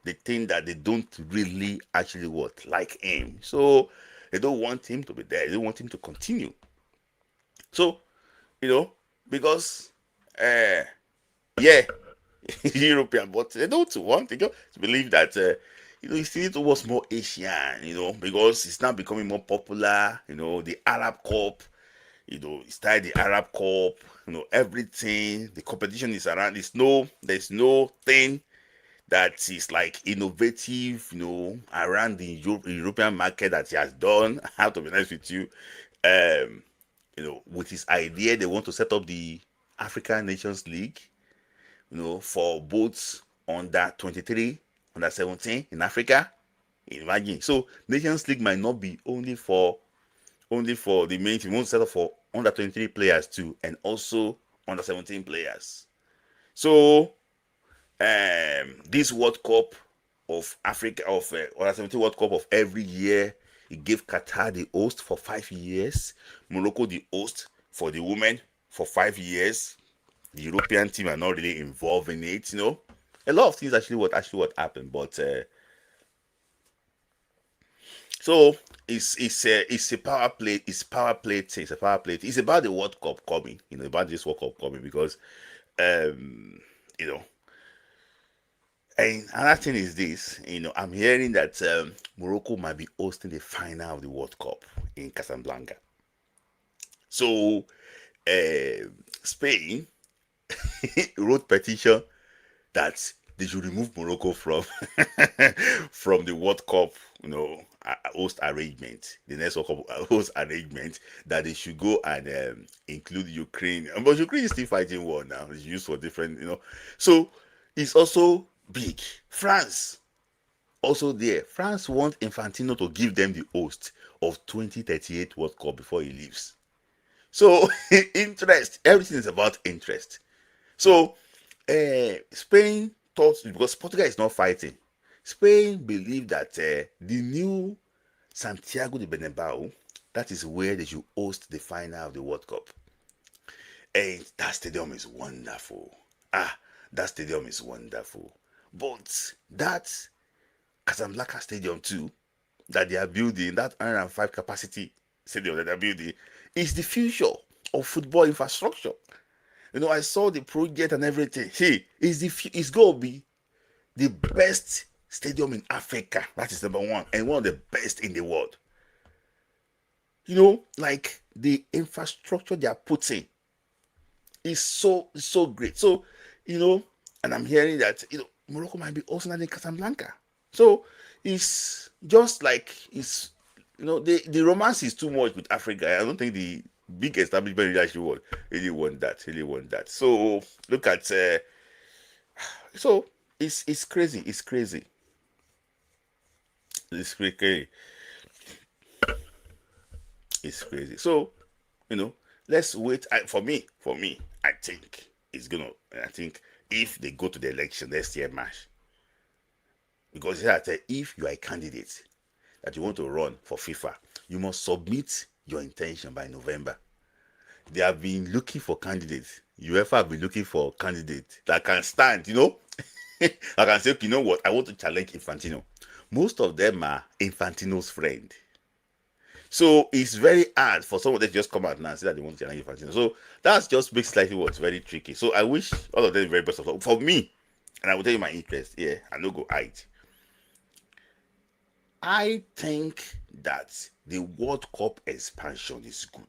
the thing that they don't really actually like him. So they don't want him to be there. They don't want him to continue. So, because European, but they don't want, they just believe that it's still towards more Asian, because it's now becoming more popular, the Arab Cup, it started the Arab Cup, everything, the competition is around, there's no thing that is innovative, around the European market that he has done. I have to be honest with you, with his idea, they want to set up the African Nations League, for both under 23, under 17 in Africa. Imagine. So Nations League might not be only for the main team. We want to set up for under 23 players too, and also under 17 players. So this World Cup of Africa of under 17 World Cup of every year, it gave Qatar the host for 5 years, Morocco the host for the women for 5 years. The European team are not really involved in it, you know. A lot of things actually what happened, but so it's a power play. It's power play thing. It's a power play thing. It's about the World Cup coming. You know, about this World Cup coming because, you know. And another thing is this. You know, I'm hearing that Morocco might be hosting the final of the World Cup in Casablanca. So, Spain wrote petition that they should remove Morocco from from the World Cup, you know, host arrangement, the next World Cup host arrangement, that they should go and include Ukraine. But Ukraine is still fighting war now. It's used for different, you know. So it's also big. France also there. France wants Infantino to give them the host of 2038 World Cup before he leaves. So interest, everything is about interest. So Spain thought, because Portugal is not fighting, Spain believed that the new Santiago de Bernabeu, that is where they should host the final of the World Cup. And that stadium is wonderful. That stadium is wonderful. But that Casablanca stadium too, that they are building, that 105 capacity stadium that they are building, is the future of football infrastructure. You know, I saw the project and everything. Hey, it's going to be the best stadium in Africa. That is number one. And one of the best in the world. You know, like the infrastructure they are putting is so great. So, you know, and I'm hearing that, you know, Morocco might be also in Casablanca. So it's just like, it's, you know, the romance is too much with Africa. I don't think the big establishment really want that. So look at so it's crazy. It's crazy. It's crazy. So, you know, let's wait. For me, I think it's gonna. I think if they go to the election next year, March, because if you are a candidate that you want to run for FIFA, you must submit your intention by November. They have been looking for candidates. UEFA have been looking for candidates that can stand, you know. I can say, you know what, I want to challenge Infantino. Most of them are Infantino's friend. So it's very hard for someone to just come out now and say that they want to challenge Infantino. So that's just makes slightly what's very tricky. So I wish all of them the very best of luck. For me, and I will tell you my interest, yeah, I no go hide. I think that the World Cup expansion is good.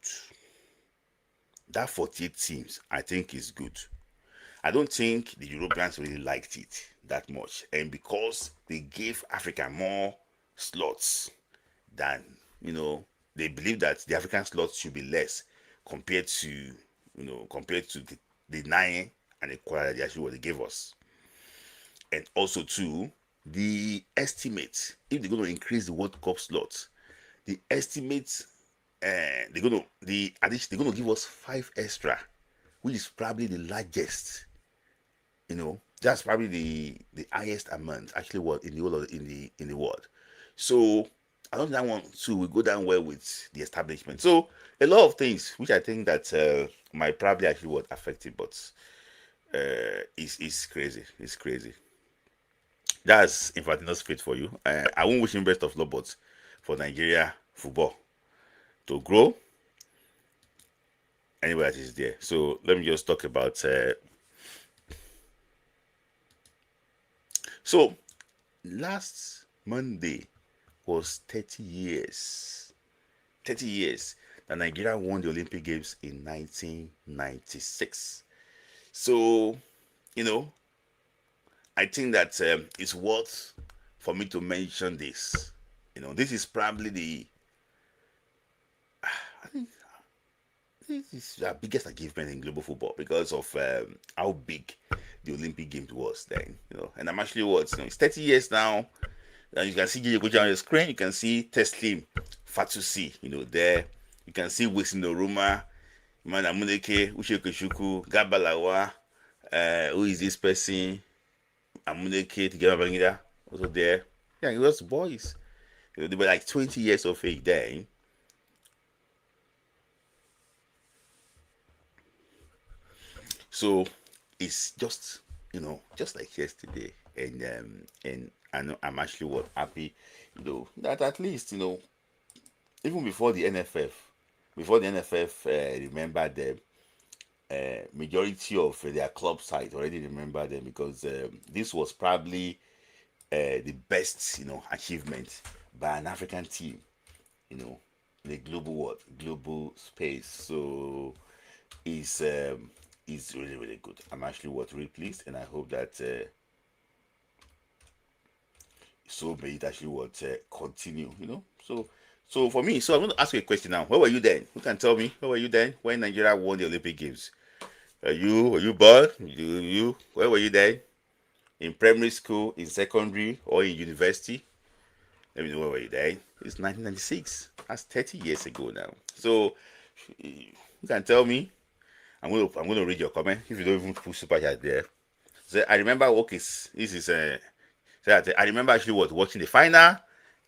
That 48 teams, I think, is good. I don't think the Europeans really liked it that much. And because they gave Africa more slots than, you know, they believe that the African slots should be less compared to, you know, the 9 and the quarter that they gave us. And also too, the estimate, if they're going to increase the World Cup slots, the estimates they're going to give us 5 extra, which is probably the largest. You know, that's probably the highest amount actually what in the world. So I don't think that one too will go down well with the establishment. So a lot of things which I think that might probably actually what affect it, but it's crazy. It's crazy. That's Infantino's fate for you. I won't wish him best of luck, but for Nigeria football to grow, anyway, that is there. So let me just talk about. So last Monday was 30 years. 30 years that Nigeria won the Olympic Games in 1996. So, you know, I think that it's worth for me to mention this. You know, this is probably I think this is the biggest achievement in global football because of how big the Olympic Games was then. You know, and I'm actually it's 30 years now. And you can see Gigi Goja on the screen. You can see Teslim Fatusi, you know, there. You can see Wisin Oruma. Man Amuneke, Ushekeshuku, Gabalawa, who is this person? Amuneke, Tigana Bangida, also there. Yeah, it was boys. They were like 20 years of age then. So it's just just like yesterday, and I know I'm actually happy, that at least even before the NFF remember them, majority of their club side already remember them because this was probably the best achievement by an African team, in the global space. So is really really good. I'm actually really pleased, and I hope that so may it actually continue. So for me, so I'm going to ask you a question now. Where were you then? Who can tell me where were you then when Nigeria won the Olympic Games? Were you born? Where were you then? In primary school, in secondary, or in university? Let me know where were you then. It's 1996. That's 30 years ago now. So you can tell me. I'm gonna read your comment if you don't even put super chat there. So I remember this is I remember actually watching the final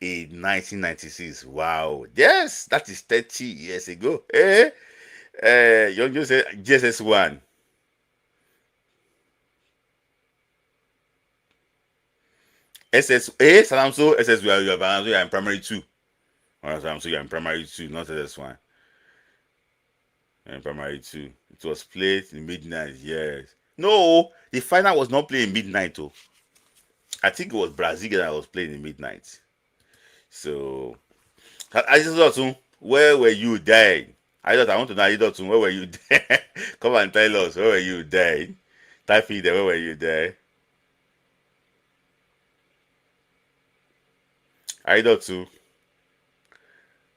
in 1996. Wow, yes, that is 30 years ago. You just say GSS1. Salamso SS you're in primary 2. Salamso you're in primary 2, not SS1. In primary 2. It was played in midnight, yes. No, the final was not played in midnight though. I think it was Brazil that was playing in midnight. So I just thought, where were you then? I want to know, where were you then? Come and tell us, where were you then? Type in there, where were you then? I thought,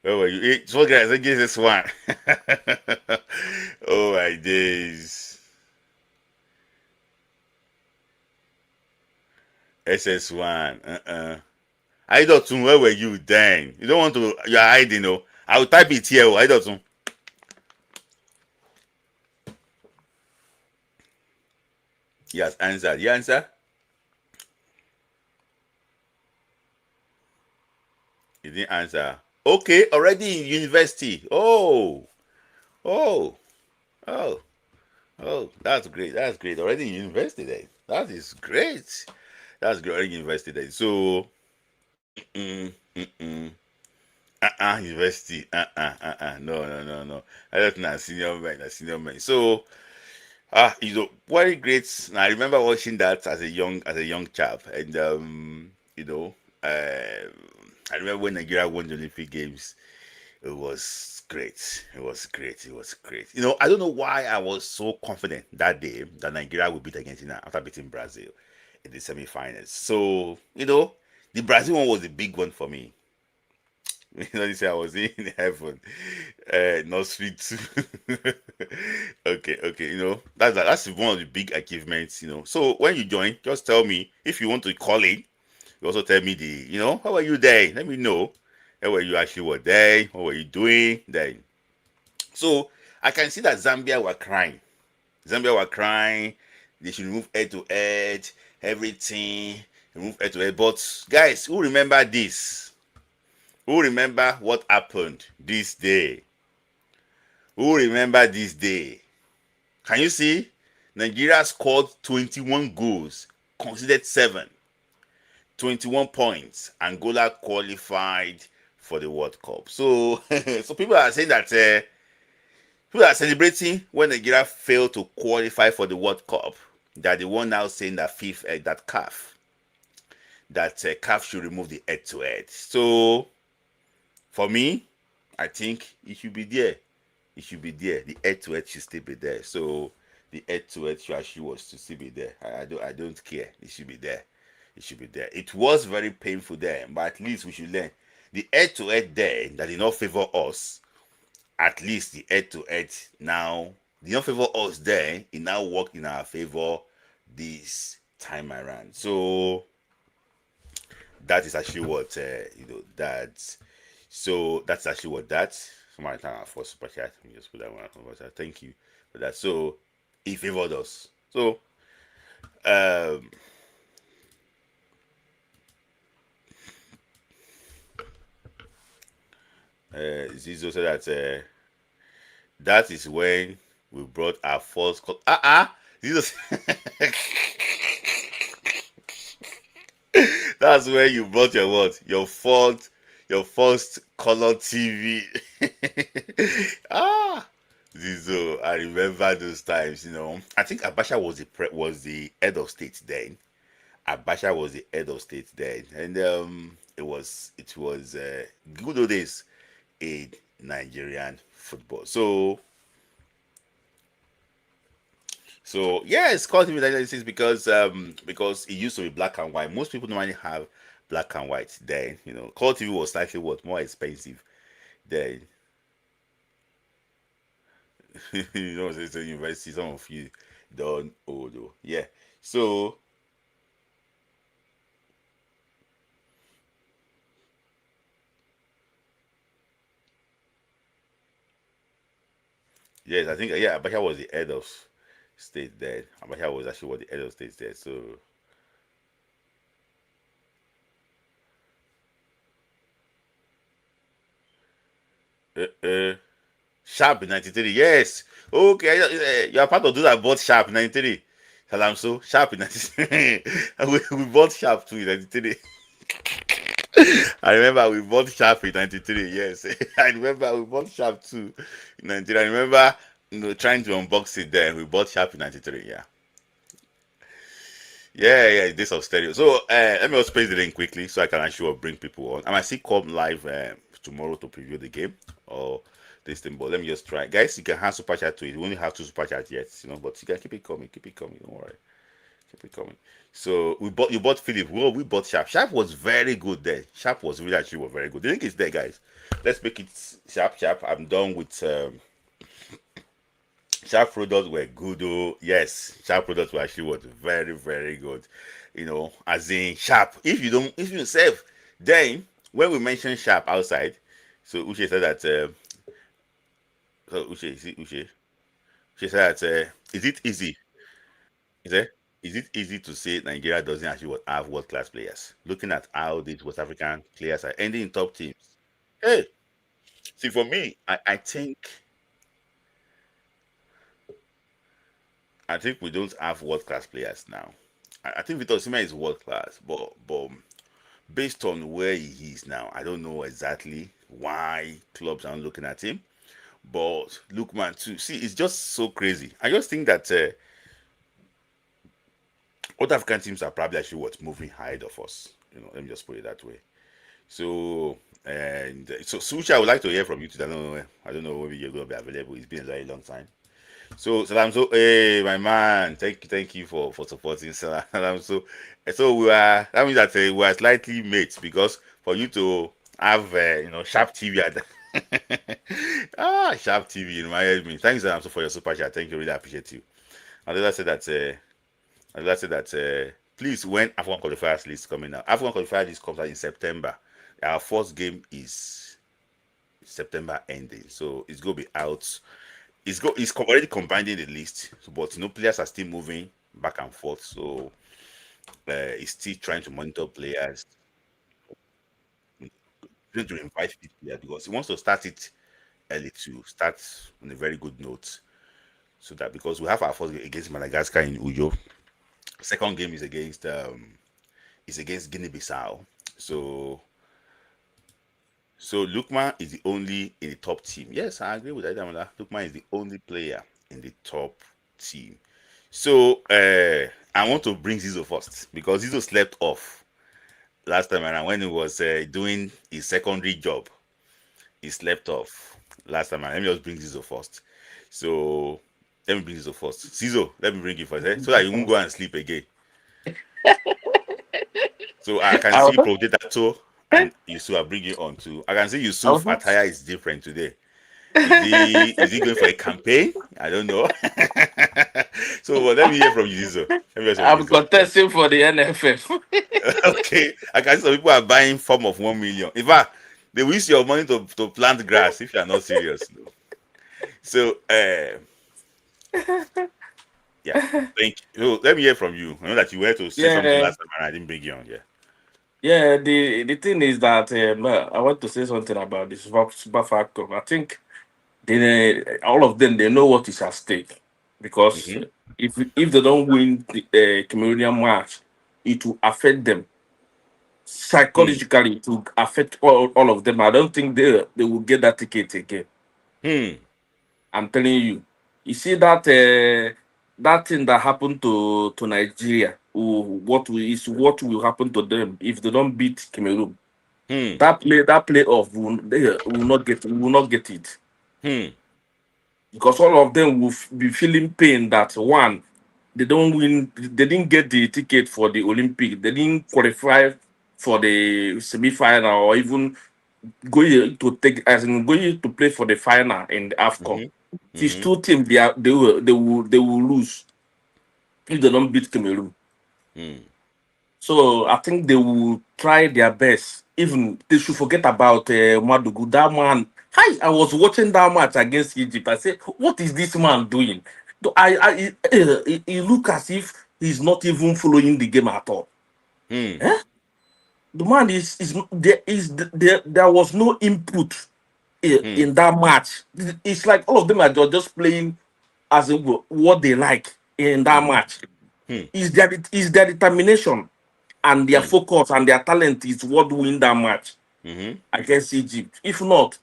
where were you? It's what guys, I guess this one. Oh my days. SS1. I thought, where were you then? You don't want to, you're hiding, no. I will type it here. I thought, he has answered. You answer? He didn't answer. Okay, already in university. Oh, oh, oh, oh. That's great. That's great. Already in university then. That is great. That's great. Already in university then. So, university. No, no, no, no. I don't know. Senior man. Senior man. So, very great. And I remember watching that as a young chap, and I remember when Nigeria won the Olympic Games. It was great. It was great. It was great. I don't know why I was so confident that day that Nigeria would beat Argentina after beating Brazil in the semi-finals. So, the Brazil one was the big one for me. They say I was in heaven, not sweet too. Okay. That's one of the big achievements. So when you join, just tell me if you want to call in. You also tell me how are you there? Let me know. How were you actually were there? What were you doing there? So I can see that Zambia were crying. They should remove head to head, everything, remove head to head. But guys, who remember this? Who remember what happened this day? Who remember this day? Can you see? Nigeria scored 21 goals, conceded 7, 21 points. Angola qualified for the World Cup. So, so people are saying that people are celebrating when Nigeria failed to qualify for the World Cup. That the one now saying that CAF should remove the head-to-head. So, for me, I think it should be there. It should be there. The head-to-head should still be there. So, the head-to-head should actually still be there. I don't care. It should be there. It should be there. It was very painful there, but at least we should learn. The head-to-head there that did not favor us, at least the head-to-head now did not favor us there. It now worked in our favor this time around. So that is actually what that's actually what that. come out and for super chat. Let me just put that one on. Thank you for that. So he favored us. So Zizo said that that is when we brought our first Zizo that's where you brought your what? Your first color TV. Zizo, I remember those times. I think Abacha was the head of state then. Abacha was the head of state then, and it was good old days in Nigerian football. So yeah, it's called TV 1996 because it used to be black and white. Most people normally have black and white then. Color TV was slightly more expensive then. It's a university. Some of you don't know though. Yeah. So yes, I think Abacha was the head of state then. Abacha was actually the head of state there. So Sharp 93. Yes. Okay. You are part of those that bought Sharp 93. Salam so Sharp 93. we bought Sharp too in 93. I remember we bought Sharp in 93. Yes. I remember we bought Sharp too in 93. I remember trying to unbox it there. We bought Sharp in 93. Yeah. Yeah, this of stereo. So let me just space the link quickly so I can actually bring people on. I might see come live tomorrow to preview the game or this thing, but let me just try. Guys, you can have super chat to it. We only have 2 super chats yet, but you can keep it coming, don't worry. Keep it coming. So you bought Philip. Well, we bought Sharp. Sharp was very good there. Sharp was really actually very good. The link is there, guys. Let's make it Sharp. I'm done with Sharp products were good. Oh, yes, Sharp products were actually very, very good. As in Sharp. If you save, then when we mention Sharp outside, so Uche said that. Uche said that. Is it easy? Is it easy to say Nigeria doesn't actually have world-class players? Looking at how these West African players are ending in top teams. Hey, see, for me, I think we don't have world class players now. I think Victor Osimhen is world class, but based on where he is now, I don't know exactly why clubs are not looking at him. But look, man, too. See, it's just so crazy. I just think that other African teams are probably actually moving ahead of us. Let me just put it that way. So Sucha, I would like to hear from you today. I don't know whether you're going to be available. It's been a very long time. So Salam, hey my man, thank you for supporting Salam. So that means that we are slightly mates because for you to have Sharp TV Sharp TV reminded me. Thanks Salam for your super chat. Thank you, really appreciate you. And then I said that please, when African qualifiers list coming out, African qualifier list comes out in September. Our first game is September ending, so it's gonna be out. It's already combined in the list, but players are still moving back and forth. So he's still trying to monitor players, trying to invite players because he wants to start it early to start on a very good note. So that because we have our first game against Madagascar in Ujo, second game is against Guinea-Bissau. So Lukman is the only in the top team. Yes, I agree with that. Lukman is the only player in the top team. So I want to bring Zizo first because Zizo slept off last time around when he was doing his secondary job. He slept off last time around. Let me just bring Zizo first. So let me bring Zizo first. Zizo, let me bring you first, so that you won't go and sleep again. So I can see Potato and Yusuf are bringing on too. I can see Yusuf attire is different today. Is he going for a campaign? I don't know. So let me hear from you, Zizo. I'm contesting for the NFF. Okay. I can see some people are buying form of 1 million. In fact, They will use your money to plant grass if you are not serious. So, yeah. Thank you. So, let me hear from you. I know that you were to say something Yeah, last time and I didn't bring you on. Yeah. yeah. The thing is that I want to say something about the super factor. I think all of them they know what is at stake because Mm-hmm. if they don't win the Cameroonian match, it will affect them Hmm. psychologically. It will affect all of them. I don't think they will get that ticket again. Hmm. I'm telling you. You see that that thing that happened to Nigeria. What will happen to them if they don't beat Cameroon? Hmm. That playoff they will not get it Hmm. because all of them will be feeling pain that one they don't win, they didn't get the ticket for the Olympic, they didn't qualify for the semi-final or even going to take as in going to play for the final in the AFCON. Mm-hmm. These Mm-hmm. two teams they will lose if they don't beat Cameroon. Hmm. So I think they will try their best. Even they should forget about Madugu. That man, hi, I was watching that match against Egypt. I said, what is this man doing? He look as if he's not even following the game at all. Hmm. Eh? The man there was no input Hmm. in that match. It's like all of them are just playing as in what they like in that Mm-hmm. match. Hmm. Is their determination and their Hmm. focus and their talent is what win that match Mm-hmm. against Egypt. If not,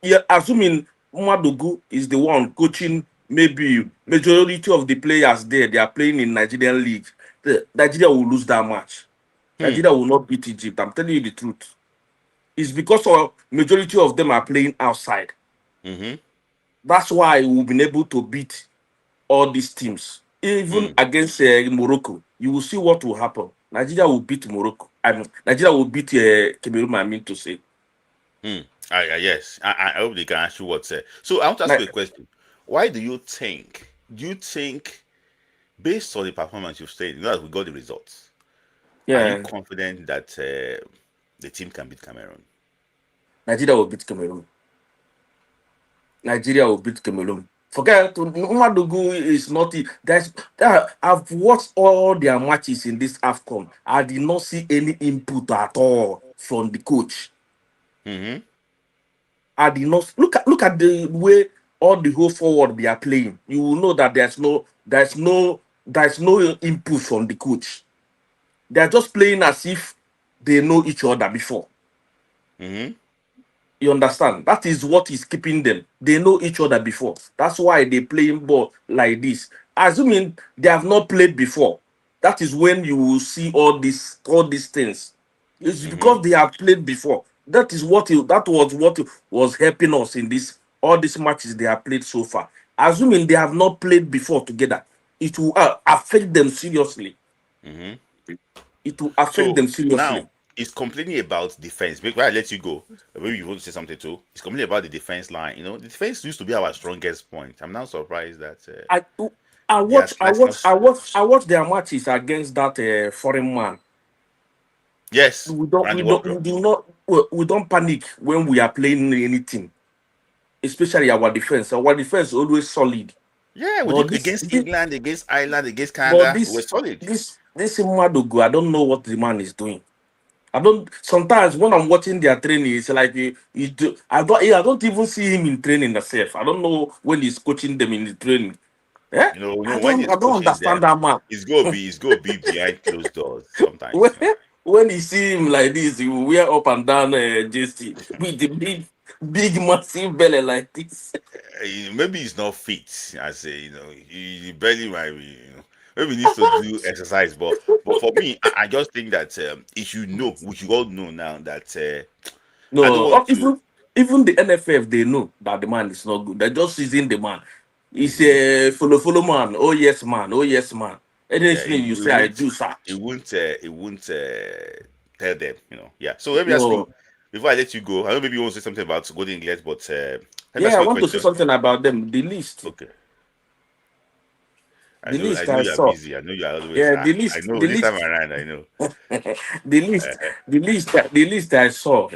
yeah, assuming Madugu is the one coaching, maybe majority of the players there they are playing in Nigerian league. Nigeria will lose that match. Hmm. Nigeria will not beat Egypt. I'm telling you the truth. It's because of majority of them are playing outside. Mm-hmm. That's why we've been able to beat all these teams. Even Hmm. against Morocco, you will see what will happen. Nigeria will beat Morocco. I mean, Nigeria will beat Cameroon. I mean to say. Hmm. Yes. I hope they can ask you what's So I want to ask Like, you a question. Why do you think? Do you think, based on the performance you've stated, that we got the results, are you yeah, confident that the team can beat Cameroon? Nigeria will beat Cameroon. Nigeria will beat Cameroon. Forget Umadugu is not. I've watched all their matches in this AFCON. I did not see any input at all from the coach. Mm-hmm. I did not look at the way all the whole forward they are playing. You will know that there's no input from the coach. They are just playing as if they know each other before. Mm-hmm. You understand? That is what is keeping them. They know each other before. That's why they playing ball like this. Assuming they have not played before, that is when you will see all these things. It's Mm-hmm. because they have played before. That was what was helping us in this all these matches they have played so far. Assuming they have not played before together, it will affect them seriously. Mm-hmm. It will affect So them seriously. now it's completely about defense. Before I let you go, maybe you want to say something too. It's completely about the defense line. The defense used to be our strongest point. I'm now surprised that I they are slicing us. I watch their matches against that foreign man. Yes, Randy Wardrobe. We don't panic when we are playing anything, especially our defense. Our defense is always solid. Yeah, we But did against England, against Ireland, against but Canada. We were solid. this Madogo, I don't know what the man is doing. I don't. Sometimes when I'm watching their training, it's like I don't even see him in training myself. I don't know when he's coaching them in the training. Eh? When he's I don't coaching understand them, that man. it's go be behind closed doors when, sometimes. when you see him like this, he will wear up and down JC with the big, massive belly like this. Maybe he's not fit. I say, he barely might be. Maybe he needs to do exercise. But for me, I just think that it should know. We should all know now that I don't No, want to. even the NFF they know that the man is not good. They're just using the man. He's Mhm. a follow man. Oh yes, man. Oh yes, man. Yeah, Anything you say, I do, sir. it won't tell them. Yeah. So let me ask you No. before I let you go. I know maybe you want to say something about Golden England, but let me Yeah, ask I you a want to say question. something about them. The list. Okay. I The know. I list know I you are saw. busy. I know you are always. Yeah, I know the this time list, around. I know. the list, the list I saw.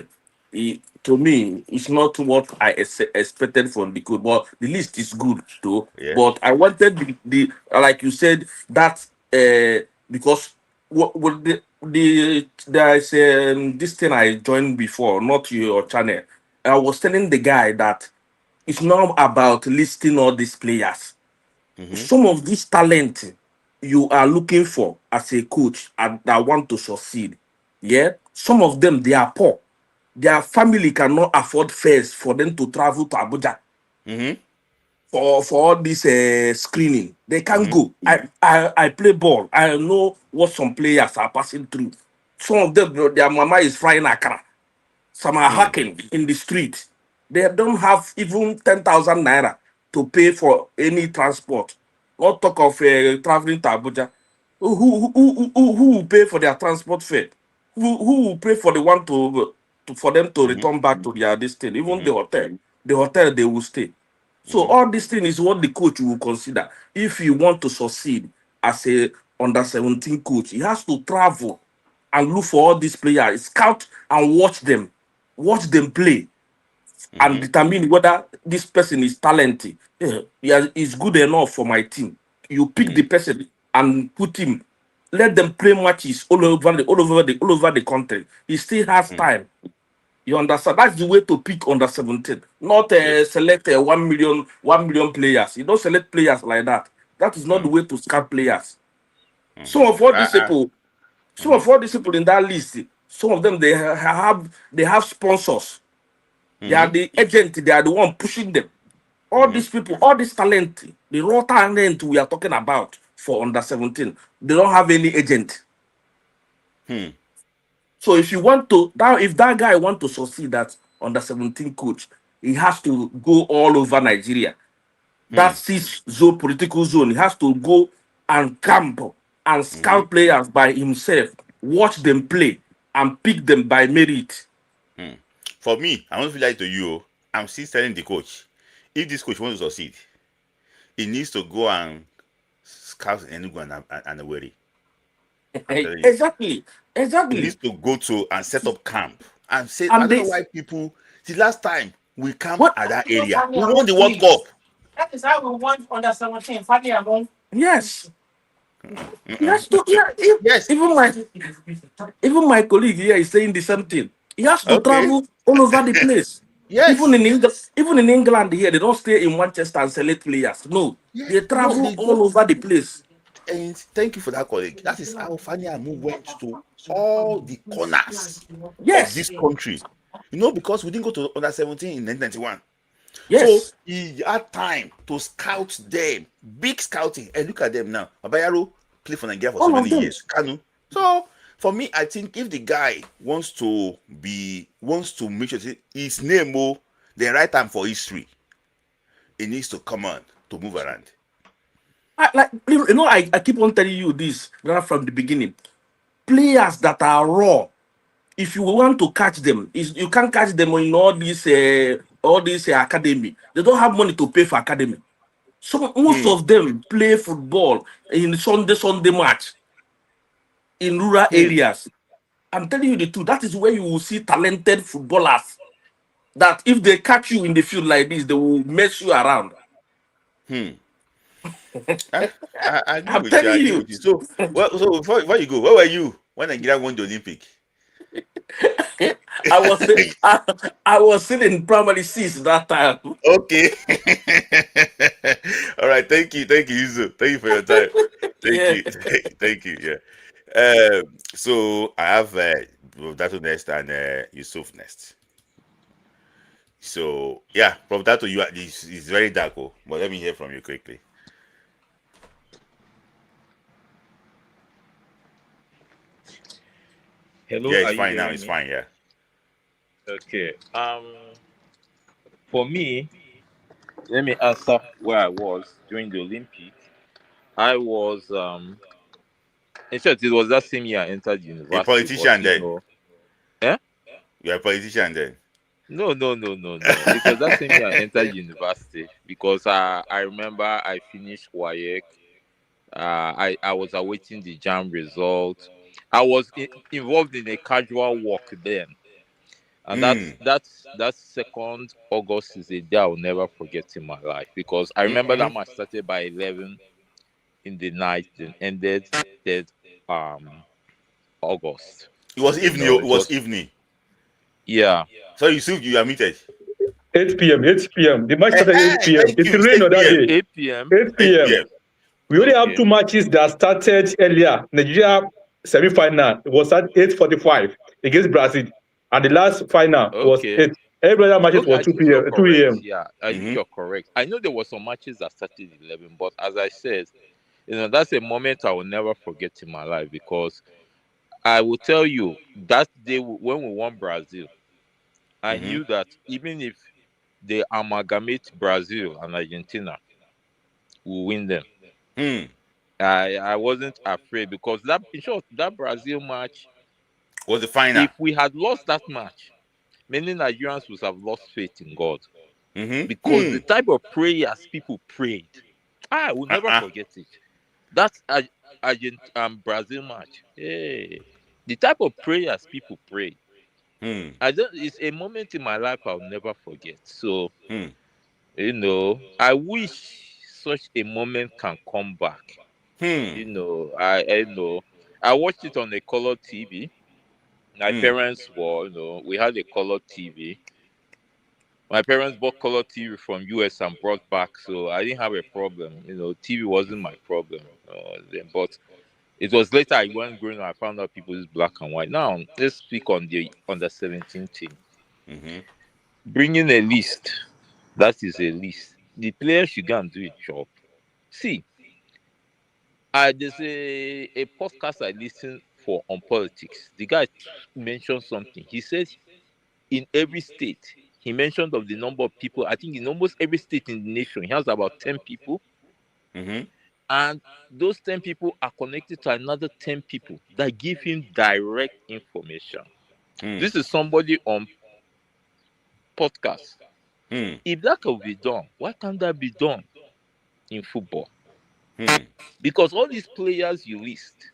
To me, it's not what I expected from the coach, but the list is good though. Yeah. But I wanted the like you said that because what there is this thing I joined before, not your channel. I was telling the guy that it's not about listing all these players. Mm-hmm. Some of this talent you are looking for as a coach and that want to succeed. Yeah, some of them they are poor. Their family cannot afford fares for them to travel to Abuja Mm-hmm. for all this screening. They can't Mm-hmm. go. I play ball. I know what some players are passing through. Some of them, their mama is frying akara. Some are Hmm. hacking in the street. They don't have even 10,000 naira to pay for any transport. Not talk of traveling to Abuja. Who will pay for their transport fare? Who will pay for the one for them to Mm-hmm. return back to their this thing? Even Mm-hmm. the hotel they will stay. So Mm-hmm. all this thing is what the coach will consider. If you want to succeed as a under 17 coach, he has to travel and look for all these players, scout and watch them play, and Mm-hmm. determine whether this person is talented. Yeah, is good enough for my team. You pick the person and put him, let them play matches all over the country. He still has Mm-hmm. time. You understand? That's the way to pick under 17, not Yes. select 1 million players. You don't select players like that. That is not the way to scout players. Mm-hmm. Some of all these Uh, people, some mm-hmm. of all these people in that list, some of them they have sponsors. They are Mm-hmm. the agent. They are the one pushing them. All Mm-hmm. these people, all this talent, the raw talent we are talking about for under 17, they don't have any agent. Hmm. So if you want to, if that guy want to succeed that under 17 coach, he has to go all over Nigeria. Hmm. That six zone political zone, he has to go and camp and Mm-hmm. scout players by himself, watch them play, and pick them by merit. Hmm. For me, I want to lie to you. I'm still telling the coach. If this coach wants to succeed, he needs to go and scout Enugu and Owerri. I'm telling you. Exactly, He needs exactly. to go to and set up camp and say, I And don't know they why people. The last time we camped what? at that area, we won the World Cup. That is how we won under 17. Funny among. Yes, Mm-mm. yes. To, yeah, Yes. even my colleague here is saying the same thing. He has to Okay. travel all over the place. Yes. Even in England here, they don't stay in Manchester and select players. No, Yeah. they No, travel they all go. over the place. And thank you for that, colleague. That is how Fanny Amu went to all the corners of Yes, this country. Because we didn't go to under 17 in 1991. So yes, he had time to scout them. Big scouting. And look at them now. Babayaro played for Nigeria for so all of many them. years. Kanu. So for me, I think if the guy wants to make sure his name the right time for history, he needs to come on to move around. I keep on telling you this right from the beginning. Players that are raw, if you want to catch them, you can't catch them in all this academy. They don't have money to pay for academy. So most Hmm. of them play football in Sunday match in rural Hmm. areas. I'm telling you the truth. That is where you will see talented footballers. That if they catch you in the field like this, they will mess you around. Hmm. I agree I'm with you. I telling agree you. with you. So, so before you go, where were you when Nigeria won the Olympic? I was I was still in primary six that time. Okay. All right. Thank you, Yuzu. Thank you for your time. Thank Yeah. you. Thank you. Yeah. So I have Datu next and Yusuf next. So yeah, from Datu, you are is very dark, but let me hear from you quickly. Hello, Yeah, it's are you fine now. hearing It's me? fine. Yeah. Okay. For me, let me answer where I was during the Olympic. I was in short, it was that same year I entered A university, but politician then. eh? You're a politician then. No. It was that same year I entered university because I remember I finished WAEC. I was awaiting the JAM result. I was involved in a casual work then. And that's 2nd August is a day I'll never forget in my life, because I remember that match started by 11 in the night and ended 3rd August. It was You evening. know, It it was was, evening. yeah. So you see, you are muted. 8 p.m. 8 p.m. The match started 8 p.m. Thank It you. It's rained 8 on that p.m. day. 8 p.m. 8 8 p.m. p.m. We only have Okay. 2 matches that started earlier. Nigeria semi-final was at 8:45 against Brazil, and the last final was Okay. 8. Every other matches Okay, was I 2 think you're p.m. 2 correct. a.m. Yeah, I think Mm-hmm. you're correct. I know there were some matches that started 11, but as I said, that's a moment I will never forget in my life, because I will tell you that day when we won Brazil, I Mm-hmm. knew that even if they amalgamate Brazil and Argentina, we'll win them. Hmm. I wasn't afraid, because that, in short, that Brazil match, Was the final. if we had lost that match, many Nigerians would have lost faith in God, Mm-hmm. because the type of prayers people prayed, I will never Uh-uh. forget it. That's Brazil match. Hey, the type of prayers people prayed. Hmm. I don't. It's a moment in my life I'll never forget. So, Hmm. I wish such a moment can come back. Hmm. I know. I watched it on a color TV. My Hmm. parents were, we had a color TV. My parents bought color TV from US and brought back, so I didn't have a problem. TV wasn't my problem then. But it was later I went growing up, I found out people use black and white. Now let's speak on the under 17 team. Mm-hmm. Bringing a list. That is a list. The players should go and do a job. See, there's a podcast I listen for on politics. The guy mentioned something. He said in every state, he mentioned of the number of people. I think in almost every state in the nation, he has about 10 people. Mm-hmm. And those 10 people are connected to another 10 people that give him direct information. Hmm. This is somebody on podcast. Hmm. If that can be done, why can't that be done in football? Hmm. Because all these players you list,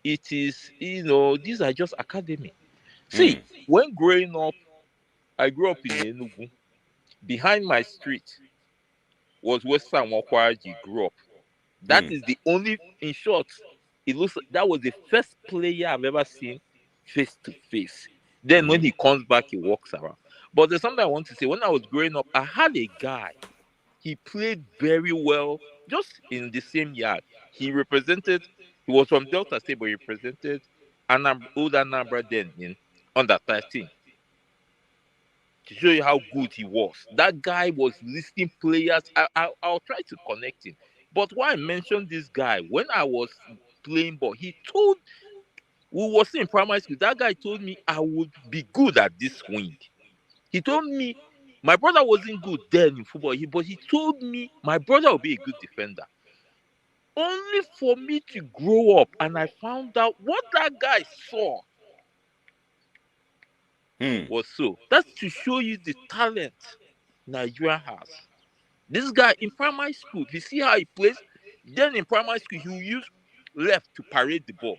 it is, these are just academy. Hmm. See, when growing up, I grew up in Enugu. Behind my street was where Sam Wakwaji grew up. That Hmm. is the only, in short, it looks like that was the first player I've ever seen face to face. Then when Mm-hmm. he comes back, he walks around. But there's something I want to say. When I was growing up, I had a guy. He played very well, just in the same yard. He represented. He was from Delta State, but he represented old Anambra then in under 13. To show you how good he was. That guy was listing players. I'll try to connect him. But why I mentioned this guy, when I was playing ball, we was in primary school. That guy told me I would be good at this swing. He told me my brother wasn't good then in football, but he told me my brother will be a good defender. Only for me to grow up and I found out what that guy saw Hmm. was so. That's to show you the talent Nigeria has. This guy in primary school, if you see how he plays, then in primary school, he will use left to parade the ball.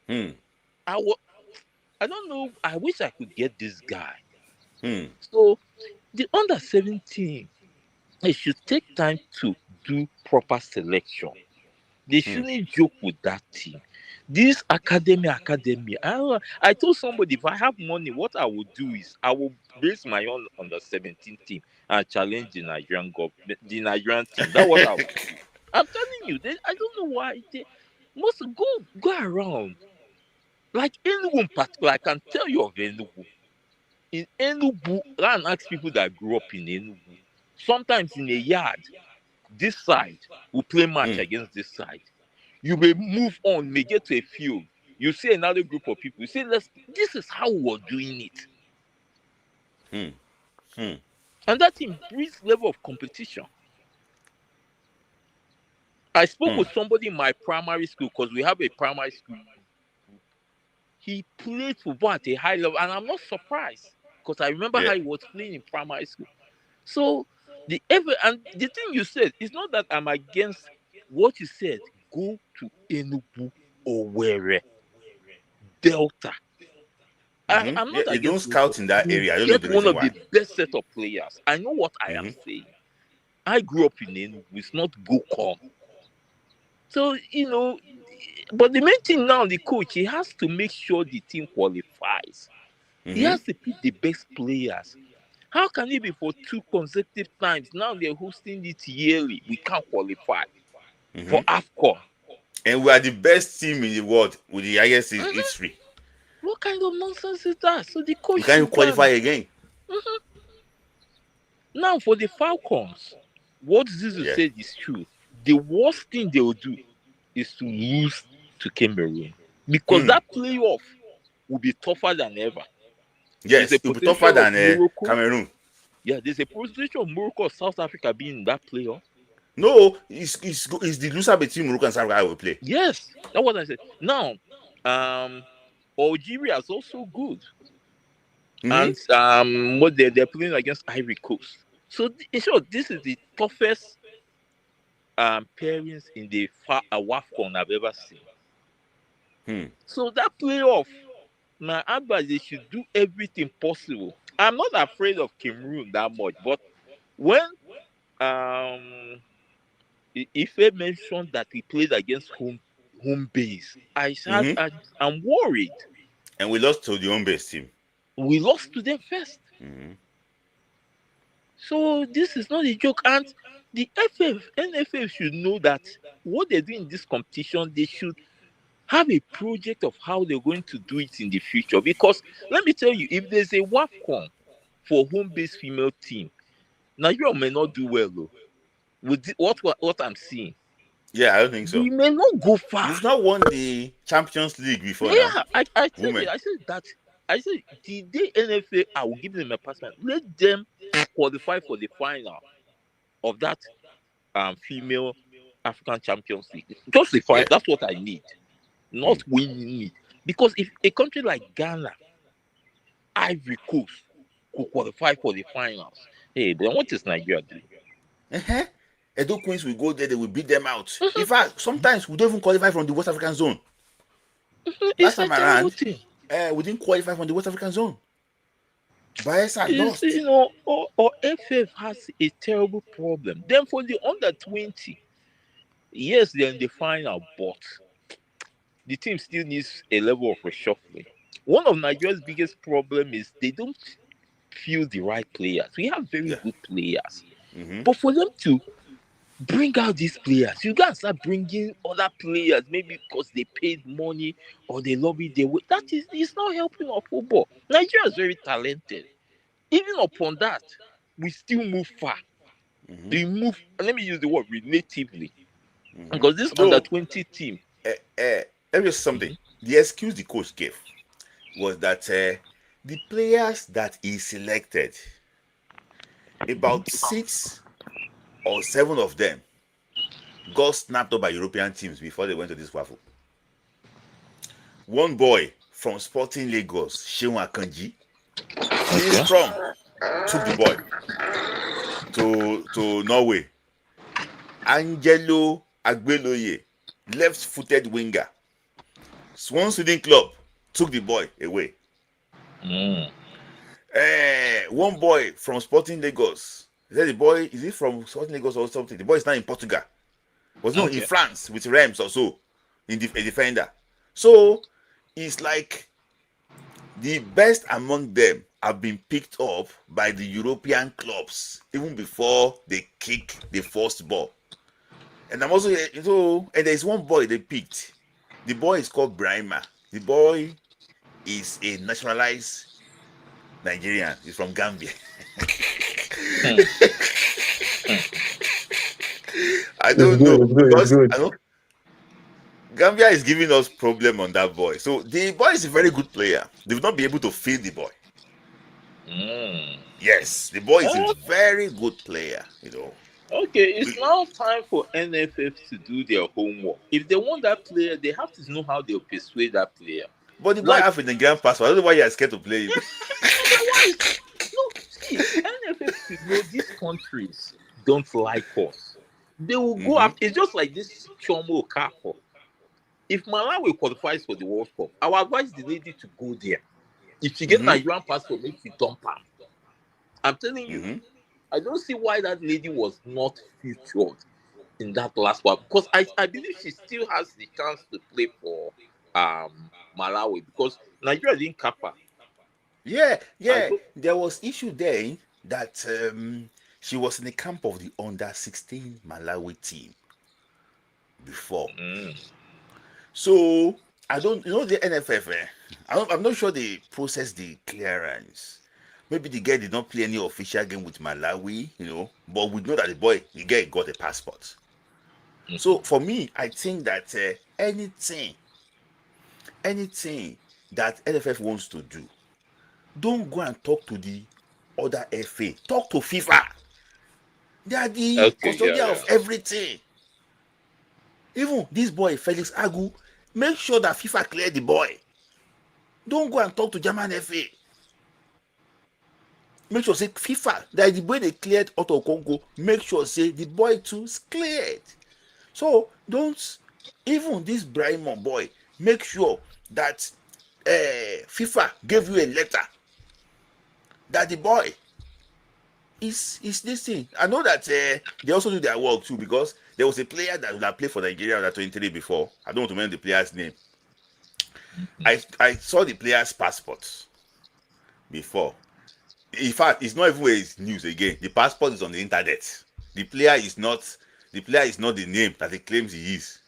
Hmm. I, wa- I don't know. I wish I could get this guy. Hmm. So, the under 17, they should take time to do proper selection. They Hmm. shouldn't joke with that team. This academy. I told somebody if I have money, what I will do is I will raise my own under 17 team and challenge the Nigerian government, the Nigerian team. That's what I will do. I'm telling you, I don't know why they must go around. Like Enugu in particular, I can tell you of Enugu. In Enugu, I can ask people that grew up in Enugu. Sometimes in a yard, this side will play match Hmm. against this side. You may move on, may get to a field. You see another group of people. You say, this is how we're doing it. Hmm. Hmm. And that increased level of competition. I spoke Hmm. with somebody in my primary school because we have a primary school. He played football at a high level, and I'm not surprised because I remember Yeah. how he was playing in primary school. So and the thing you said is not that I'm against what you said. Go to Enugu or where Delta I'm Yeah, not they don't against scout in that you area. I don't know get the one reason of the why. best set of players. I know what I am saying. I grew up in Enugu. It's not Gokon. So, but the main thing now, the coach, he has to make sure the team qualifies. He has to pick the best players. How can it be for 2 consecutive times? Now they're hosting it yearly. We can't qualify for AFCON. And we are the best team in the world with the highest history. What kind of nonsense is that? So the We coach can't even should go qualify and... again. Now for the Falcons, what Zizu Yeah. said is true. The worst thing they will do is to lose to Cameroon, because that playoff will be tougher than ever. Yes, There's a it will be tougher potential of than Morocco. Cameroon. Yeah, there's a potential of Morocco or South Africa being in that playoff. No, it's the loser between Morocco and South Africa will play. Yes, that's what I said. Now, Algeria is also good, and what they're playing against Ivory Coast. So in short, this is the toughest pairings in the WAFCON I've ever seen. So that playoff, my advice, they should do everything possible. I'm not afraid of Cameroon that much, but when Ife mentioned that we played against home base, I'm worried. And we lost to the home base team. We lost to them first. So this is not a joke. And the NFF should know that what they're doing in this competition, they should have a project of how they're going to do it in the future. Because let me tell you, if there's a WAFCON for home-based female team, Nigeria may not do well though. With what I'm seeing. Yeah, I don't think so. We may not go far. We've not won the Champions League before Yeah, now. I said the day NFA, I will give them a password. Let them qualify for the final of that female African Champions League. Just the final. That's what I need. Not winning it. Because if a country like Ghana, Ivory Coast could qualify for the finals, hey, then what is Nigeria doing? Edo Queens will go there, they will beat them out. In fact, sometimes we don't even qualify from the West African zone. Last time around, we didn't qualify from the West African zone. Bayelsa lost. Or FF has a terrible problem. Then for the under 20, yes, they're in the final, but the team still needs a level of reshuffling. One of Nigeria's biggest problem is they don't feel the right players. We have very good players, but for them to bring out these players, you guys start bringing other players, maybe because they paid money or they love it their way. It's not helping our football. Nigeria is very talented. Even upon that, we still move far. They move, let me use the word relatively, because this under 20 team. Let me say something. The excuse the coach gave was that the players that he selected, about 6 or 7 of them got snapped up by European teams before they went to this waffle. One boy from Sporting Lagos, Sheun Akanji, he's strong, took the boy to Norway. Angelo Agbeloye, left-footed winger, Swan Sweden Club, took the boy away. One boy from Sporting Lagos. He said the boy, is he from Sporting Lagos or something? The boy is now in Portugal. Was not in France with Reims or so, a defender. So it's like the best among them have been picked up by the European clubs even before they kick the first ball. And I'm also and there's one boy they picked. The boy is called Brahima. The boy is a naturalized Nigerian. He's from Gambia. I don't know because I know Gambia is giving us problem on that boy. So the boy is a very good player. They will not be able to feed the boy. Yes, the boy is a very good player. Okay, it's now time for NFF to do their homework. If they want that player, they have to know how they'll persuade that player. But the boy have a Nigerian passport. I don't know why you are scared to play him. NFF should know these countries don't like us. They will go up. It's just like this Chomo Okafor. If Malawi qualifies for the World Cup, I would advise the lady to go there. If she get Mm-hmm. Nigerian passport, make she dump her. I'm telling you, Mm-hmm. I don't see why that lady was not featured in that last one because I believe she still has the chance to play for Malawi because Nigeria didn't cap her. Yeah, I yeah. thought, There was issue there that she was in the camp of the under 16 Malawi team before. mm, So I don't, the NFF. I'm not sure they processed the clearance. Maybe the guy did not play any official game with Malawi, but we know that the guy got a passport. So mhm. for me, I think that anything that NFF wants to do, don't go and talk to the other FA. Talk to FIFA. They are the Okay, yeah, custodian yeah. of everything. Even this boy Felix Agu, make sure that FIFA clear the boy. Don't go and talk to German FA. Make sure say FIFA that the boy they cleared Otto Congo. Make sure say the boy too is cleared. So don't, even this Brahimo boy, make sure that FIFA gave you a letter that the boy is this thing. I know that they also do their work too, because there was a player that played for Nigeria under 23 before. I don't want to mention the player's name. I saw the player's passport before. In fact, it's not even his news again. The passport is on the internet. The player is not the name that he claims he is.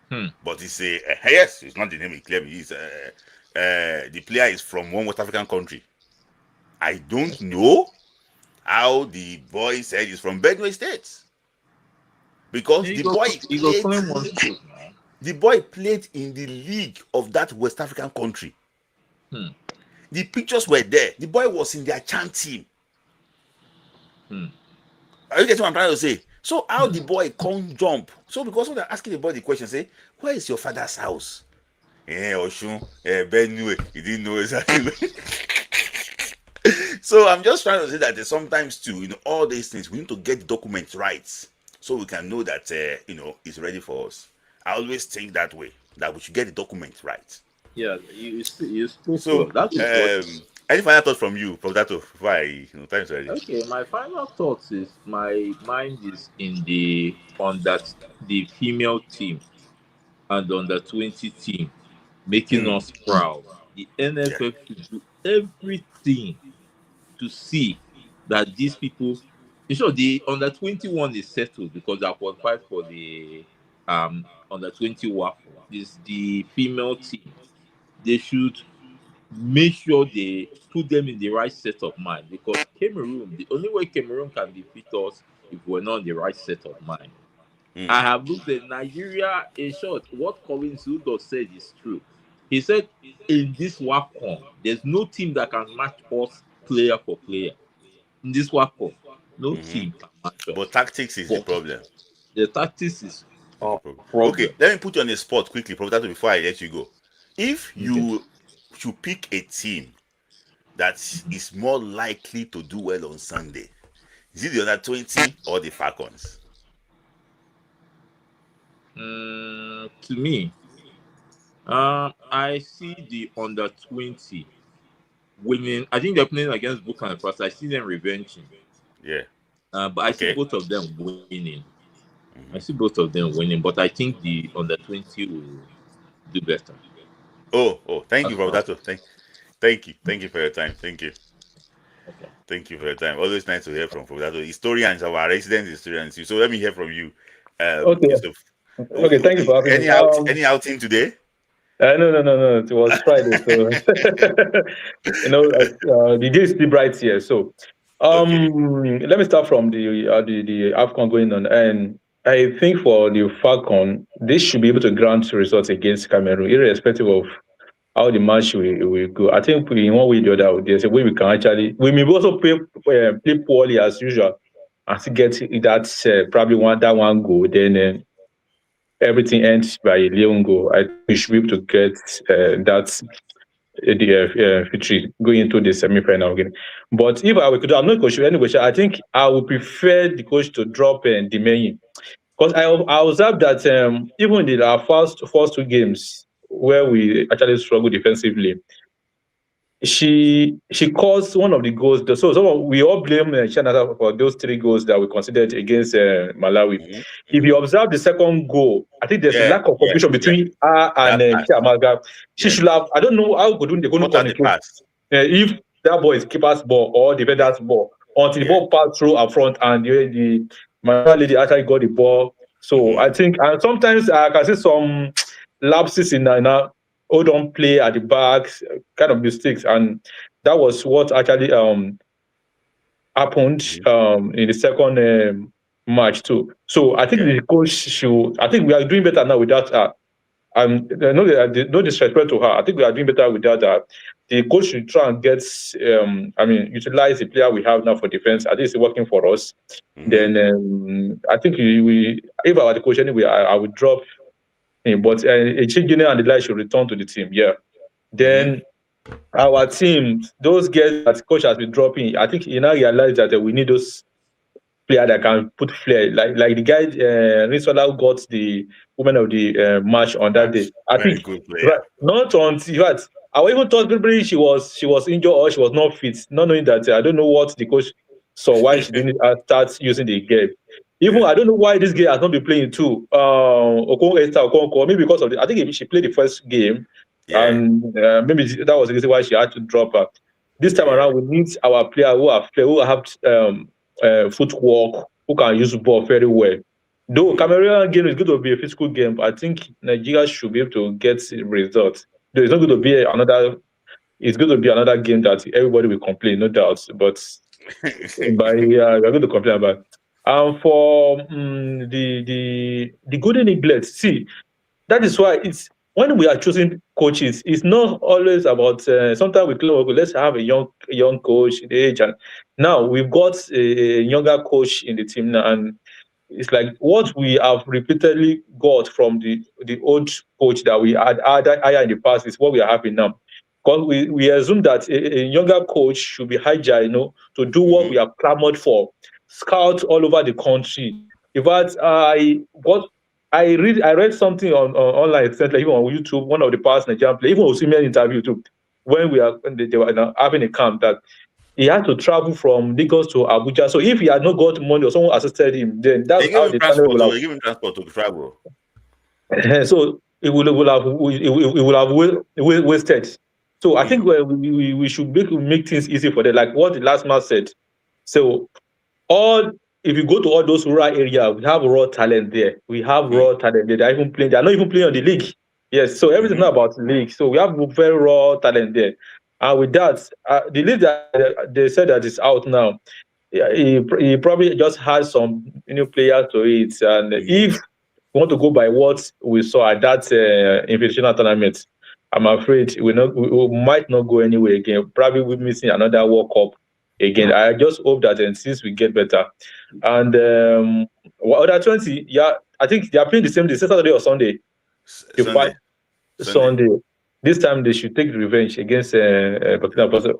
Hmm. But it's yes, it's not the name he claims he is. The player is from one West African country. I don't know how the boy said he's from Benue State, because He go claim one too, man. the boy played in the league of that West African country. Hmm. The pictures were there. The boy was in their chant team. Hmm. Are you getting what I'm trying to say? So how the boy can't jump? So because when they're asking the boy the question, say, where is your father's house? Oshun, Benue. He didn't know exactly. So I'm just trying to say that sometimes too, all these things, we need to get the documents right, so we can know that it's ready for us. I always think that way, that we should get the documents right. Yeah, you spoke So well. That is what. any final thought from you, from that, before time's ready. Okay, my final thoughts is my mind is in the on that the female team and on the 20 team making Mm, us proud. The yeah. NFF should do everything to see that these people. In short, the under 21 is settled because they are qualified for the under 20 WAFO. This the female team. They should make sure they put them in the right set of mind because Cameroon, the only way Cameroon can defeat us if we're not in the right set of mind. I Mm, have looked at Nigeria. In short, what Collins Udo said is true. He said in this WAFCON, there's no team that can match us player for player. In this WAFCON, no mm-hmm. team can match us. But tactics is the But problem. the tactics is Is the a problem. Okay, problem. let me put you on the spot quickly, Professor, before I let you go. If Okay. you should pick a team that is more likely to do well on Sunday, is it the under 20 or the Falcons? To me, I see the under 20 winning. I think they're playing against Buchan first. I see them revenging. Yeah. But I see Okay. both of them winning. I Mm-hmm. see both of them winning, but I think the under 20 will do better. Oh, thank you, That's my Professor. Thank you for your time. Thank you. okay. Thank you for your time. Always nice to hear from Professor. Historians, our resident historians. So let me hear from you, Okay. Yusuf. Okay. Thank you for having me. Any outing today? No. It was Friday, so the day is still bright here. So, Okay. let me start from the Afcon going on, and I think for the Falcon, they should be able to grant results against Cameroon, irrespective of how the match will go. I think in one way or the other, there's a way we may also play poorly as usual, and still get that probably one goal. Then everything ends by a Leon goal. I think we should be able to get that the victory going into the semi-final game. But if I were to do, I'm not coach anyway. I think I would prefer the coach to drop the main, because I observed that even in our first two games where we actually struggled defensively, she caused one of the goals. So we all blame Shanata for those 3 goals that we considered against Malawi. If you observe the second goal, I think there's a Yeah, lack of communication between her and that pass. Chiamaga. She Yeah. should have. I don't know how good they couldn't What are the communicate. pass? If that ball is keeper's ball or defender's ball, until the Yeah. ball passed through up front and the Malawi lady actually got the ball. So I think, and sometimes I can see some lapses in hold on play at the back, kind of mistakes, and that was what actually happened in the second match too. So I think Yeah. the coach should. I think we are doing better now without her. And no disrespect to her. I think we are doing better without her. The coach should try and utilize the player we have now for defense. At least it's working for us. Then I think if I were the coach anyway, I would drop him. But Echigine and the like should return to the team. Yeah. Then our team, those guys that coach has been dropping, I think he now realized that we need those players that can put flair. Like the guy Rinsola who got the woman of the match on that day. I Very think good player. not on that. I even thought maybe she was injured or she was not fit, not knowing that I don't know what the coach saw why she didn't start using the game. Even I don't know why this game has not been playing too. Esther Okonkwo, maybe because of I think she played the first game, and maybe that was the reason why she had to drop her. This time around, we need our player who have footwork, who can use the ball very well. Though Cameroon game is going to be a physical game, I think Nigeria should be able to get results. Though it's not going to be another. It's going to be another game that everybody will complain, no doubt. But we're going to complain about. For the golden eaglet, see, that is why it's when we are choosing coaches, it's not always about. Sometimes we claim, let's have a young coach in the age, and now we've got a younger coach in the team now, and it's like what we have repeatedly got from the old coach that we had higher in the past is what we are having now. Because we assume that a younger coach should be agile, to do what we have clamored for, scout all over the country. In fact, I read something on online recently, even on YouTube, one of the past Nigerian players, even Osimhen interview too, when they were having a camp that he had to travel from Lagos to Abuja. So if he had not got money or someone assisted him, then that's how the channel will have. They give him transport to travel. So it will have wasted. So I think we should make things easy for them, like what the last man said. So if you go to all those rural areas, we have raw talent there. We have raw talent there. They are not even playing on the league. Yes, so everything about the league. So we have very raw talent there. And with that, the league that they said that is out now, he probably just has some new players to it. And if we want to go by what we saw at that invitational tournament, I'm afraid we might not go anywhere again. Probably we're missing another World Cup again. I just hope that since we get better. And other 20, I think they are playing the same day, Saturday or Sunday. Sunday. This time they should take revenge against Burkina Faso.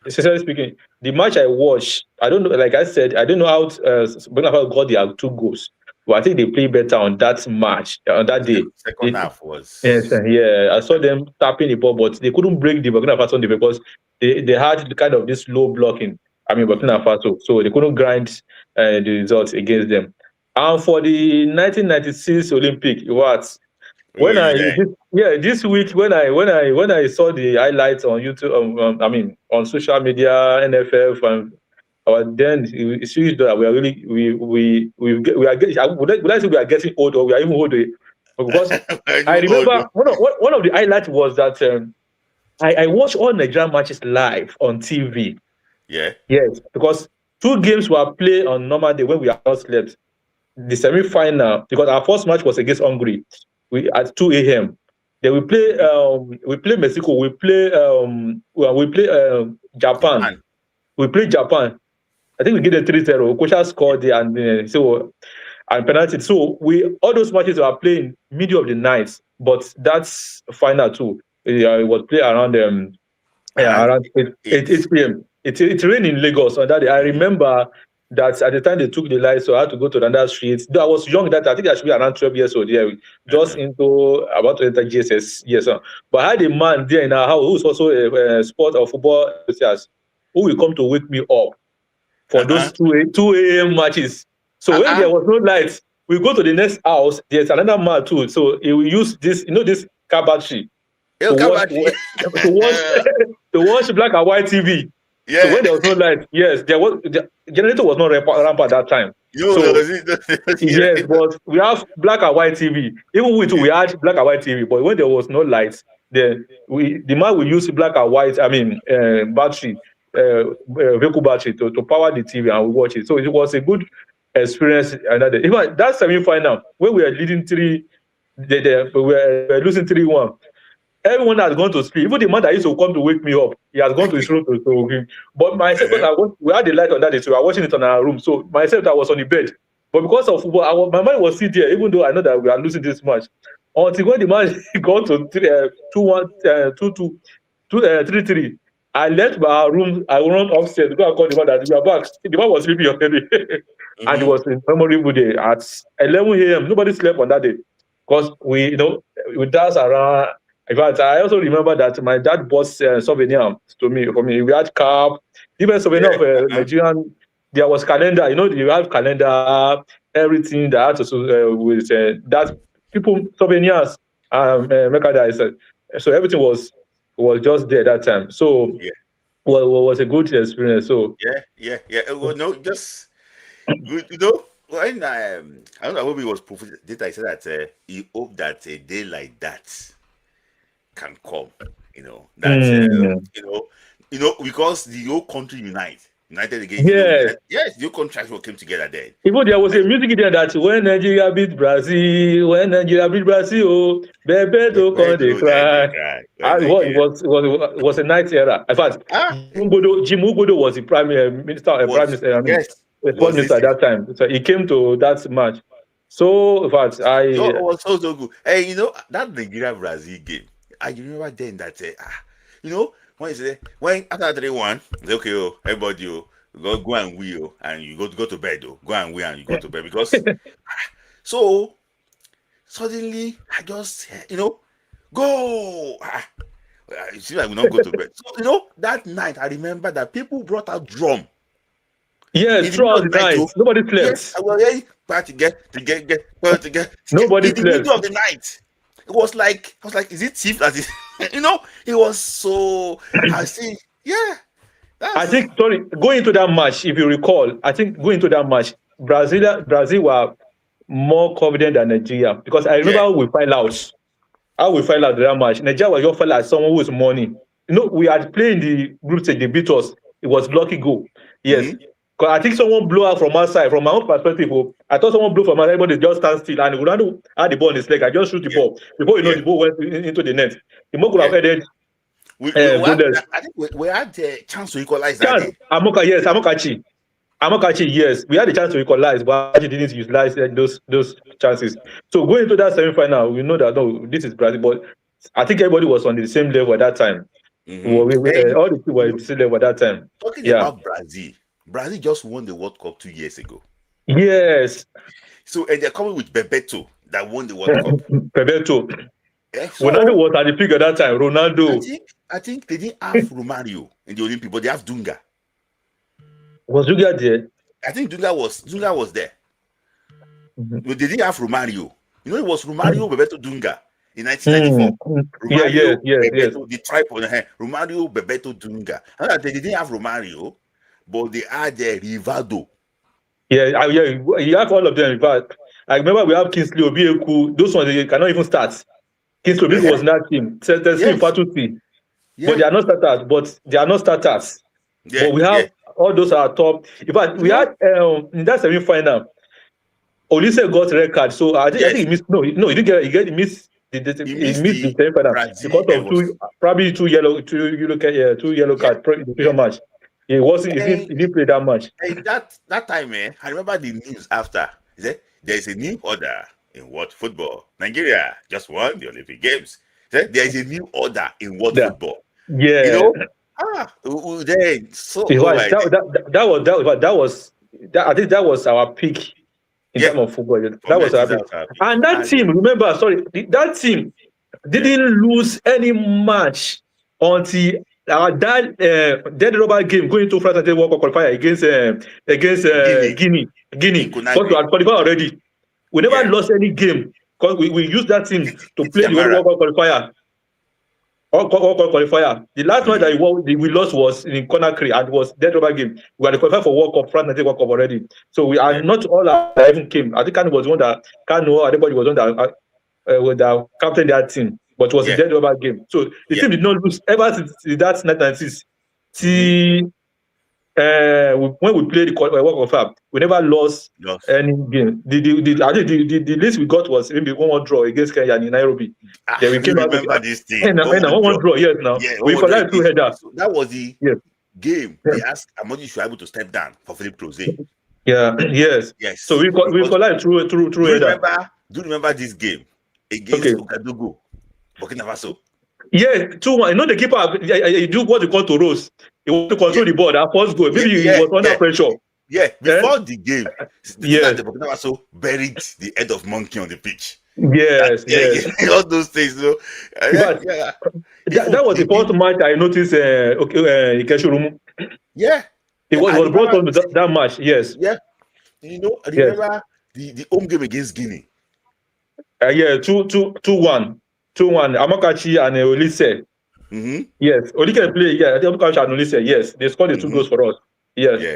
Sincerely speaking, the match I watched, I don't know. Like I said, I don't know how Burkina Faso got their 2 goals, but I think they played better on that match on that day. Second half was. Yes, I saw them tapping the ball, but they couldn't break the Burkina Faso because they had kind of this low blocking. Burkina Faso, so they couldn't grind the results against them. And for the 1996 Olympic, this week when I saw the highlights on YouTube, on social media, NFF, and then it seems that we are really we are getting. Would I say we are getting old, or we are even older? Because I remember one of the highlights was that I watched all Nigerian matches live on TV. Yeah. Yes, because 2 games were played on normal day when we are not slept. The semi-final, because our first match was against Hungary, at 2 a.m. Then we play Mexico, we play Japan. We play Japan. I think we get a 3-0. Kosha scored there, and penalty. So all those matches were playing middle of the night, but that's final too. It was played around 8 p.m. It rained in Lagos on that day. I remember that at the time they took the lights, so I had to go to another street. Though I was young that I think I should be around 12 years old. Yeah, just into about to enter GSS. Yes, but I had a man there in our house who's also a sport or football enthusiast who will come to wake me up for those 2 a.m. matches. So when there was no lights, we go to the next house. There's another man too. So he will use this, this car battery to watch to watch black and white TV. Yeah. So when there was no light, yes, the generator was not rampant at that time. Yes, but we have black and white TV. Even we had black and white TV, but when there was no lights, then the man will use black and white. Battery, vehicle battery to power the TV and we watch it. So it was a good experience. Even that semi-final when we were leading 3, we were losing 3-1. Everyone has gone to sleep. Even the man that used to come to wake me up, he has gone to his room to him. But myself, we had the light on that day, so we were watching it on our room. So myself, I was on the bed. But because of football, my mind was still there, even though I know that we are losing this match. Until when the man got to 2-1, 3-3, I left my room. I ran upstairs to go and call the man that we are back. The man was sleeping already. And it was a memorable day. At 11 a.m., nobody slept on that day. Because we danced around. In fact, I also remember that my dad bought souvenir for me. We had cap, different souvenir of Nigerian. There was calendar. You have calendar, everything that had to with that people souvenirs merchandise. So everything was just there that time. So was a good experience. So yeah. Well, no, just good. When I don't know when he was Prophet Data, I said that he hoped that a day like that can come, because the whole country united against the whole country came together then. Even there was a music video that when Nigeria beat Brazil, oh, Bebeto come they cry. It was a night era. In fact, Jim Ugodo was the prime minister at that time. So he came to that match. So in fact, it was so good. Hey, that Nigeria Brazil game. I remember then that when after 3-1, okay, everybody go and win, and you go to bed, go and win and you go to bed because so suddenly I just go. It seems like we not go to bed. So that night I remember that people brought out drum. Yes, throughout the night, nobody slept. Yes, I was ready to get nobody in the middle of the night. It was like, I was like, is it thief that is, it was so, I think, going into that match, if you recall, going into that match, Brazil were more confident than Nigeria because I remember how we find out that match. Nigeria was just felt like someone who was money. We had played in the group stage, they beat us. It was lucky goal. Yes. Mm-hmm. Because I think someone blew out from outside. From my own perspective, I thought someone blew from outside. Everybody just stand still. And Ronaldo had the ball in his leg. I just shoot the ball. Before the ball went into the net. The more could have headed. I think we had the chance to equalize that day. Amokachi, yes. We had the chance to equalize, but actually didn't utilize those chances. So going into that semi-final, we know that, no, this is Brazil. But I think everybody was on the same level at that time. Mm-hmm. All the people were on the same level at that time. Talking about Brazil just won the World Cup 2 years ago. Yes. So, and they're coming with Bebeto that won the World Cup. Bebeto. So, Ronaldo was at the peak at that time. Ronaldo. I think they didn't have Romario in the Olympics, but they have Dunga. Was Dunga there? I think Dunga was there. Mm-hmm. But they didn't have Romario. It was Romario, Bebeto, Dunga. In 1994, Romario, Bebeto, the tribe on the hand. Romario, Bebeto, Dunga. They didn't have Romario, but they had Rivaldo. Yeah, you have all of them. In fact, I remember we have Kingsley Obieku. Those ones they cannot even start. Kingsley Obieku was in that team. Fatuti. But they are not starters. But we have all those are top. In fact, we had in that semi-final, Olise got red card. So I think he missed. No, he didn't get. He missed. He missed the semi-final because of two yellow cards in the match. He didn't play that much. That time, I remember the news after. He said, there's a new order in world football. Nigeria just won the Olympic Games. He said, there is a new order in world football. Yeah. Then so that was I think that was our peak in Yeah, terms of football. for That me, I was think our peak. that's our pick. And that team, remember, sorry, that team didn't lose any match until dead rubber game going to France and World Cup qualifier against Guinea Guinea. in Because we Conakry. had qualified already. We never Yeah, lost any game because we used that team to it's play the Camara. World Cup qualifier. World Cup qualifier. The last match that we lost was in Conakry and was dead rubber game. We had qualified for World Cup, France and World Cup already. So we are Yeah, not all that even came. I think Kanu was one that everybody was one that with the captain that team, but it was a yeah, dead rubber game. So the yeah. team did not lose ever since that 1996. See, when we played the World Cup, we never lost Lost. any game. I think the list we got was maybe 1-1 draw against Kenya in Nairobi. Then we I don't came out with remember this thing. and 1-1 draw. Yes, now Yeah, we 1-1 draw collided through against. header. So that was the Yes, game. yeah, They asked Amadi Shuaibu to step down for Philip Rose. yeah, yes. So Yes, we because collided through header. do you remember this game Okay. against Ouagadougou, Burkina Faso? Yes, 2-1. You know the keeper he do what you call to Rose. He want to control Yeah, the ball. That first goal. Maybe he was under pressure. yeah. Before the game, the team Yes. at the Burkina Faso buried the head of monkey on the pitch. Yes, yes. All those things. So, But yeah. that was the first match I noticed. Ikeshurumu. Yeah. It was I brought remember, on that match. Yes, yeah. You know, I yes. remember the home game against Guinea. Yeah, 2-1. Amakachi and Olise. Mm-hmm. Yes, Olise play. Yeah, I think Amakachi and Olise. Yes, they scored the two goals for us. Yes. Yeah.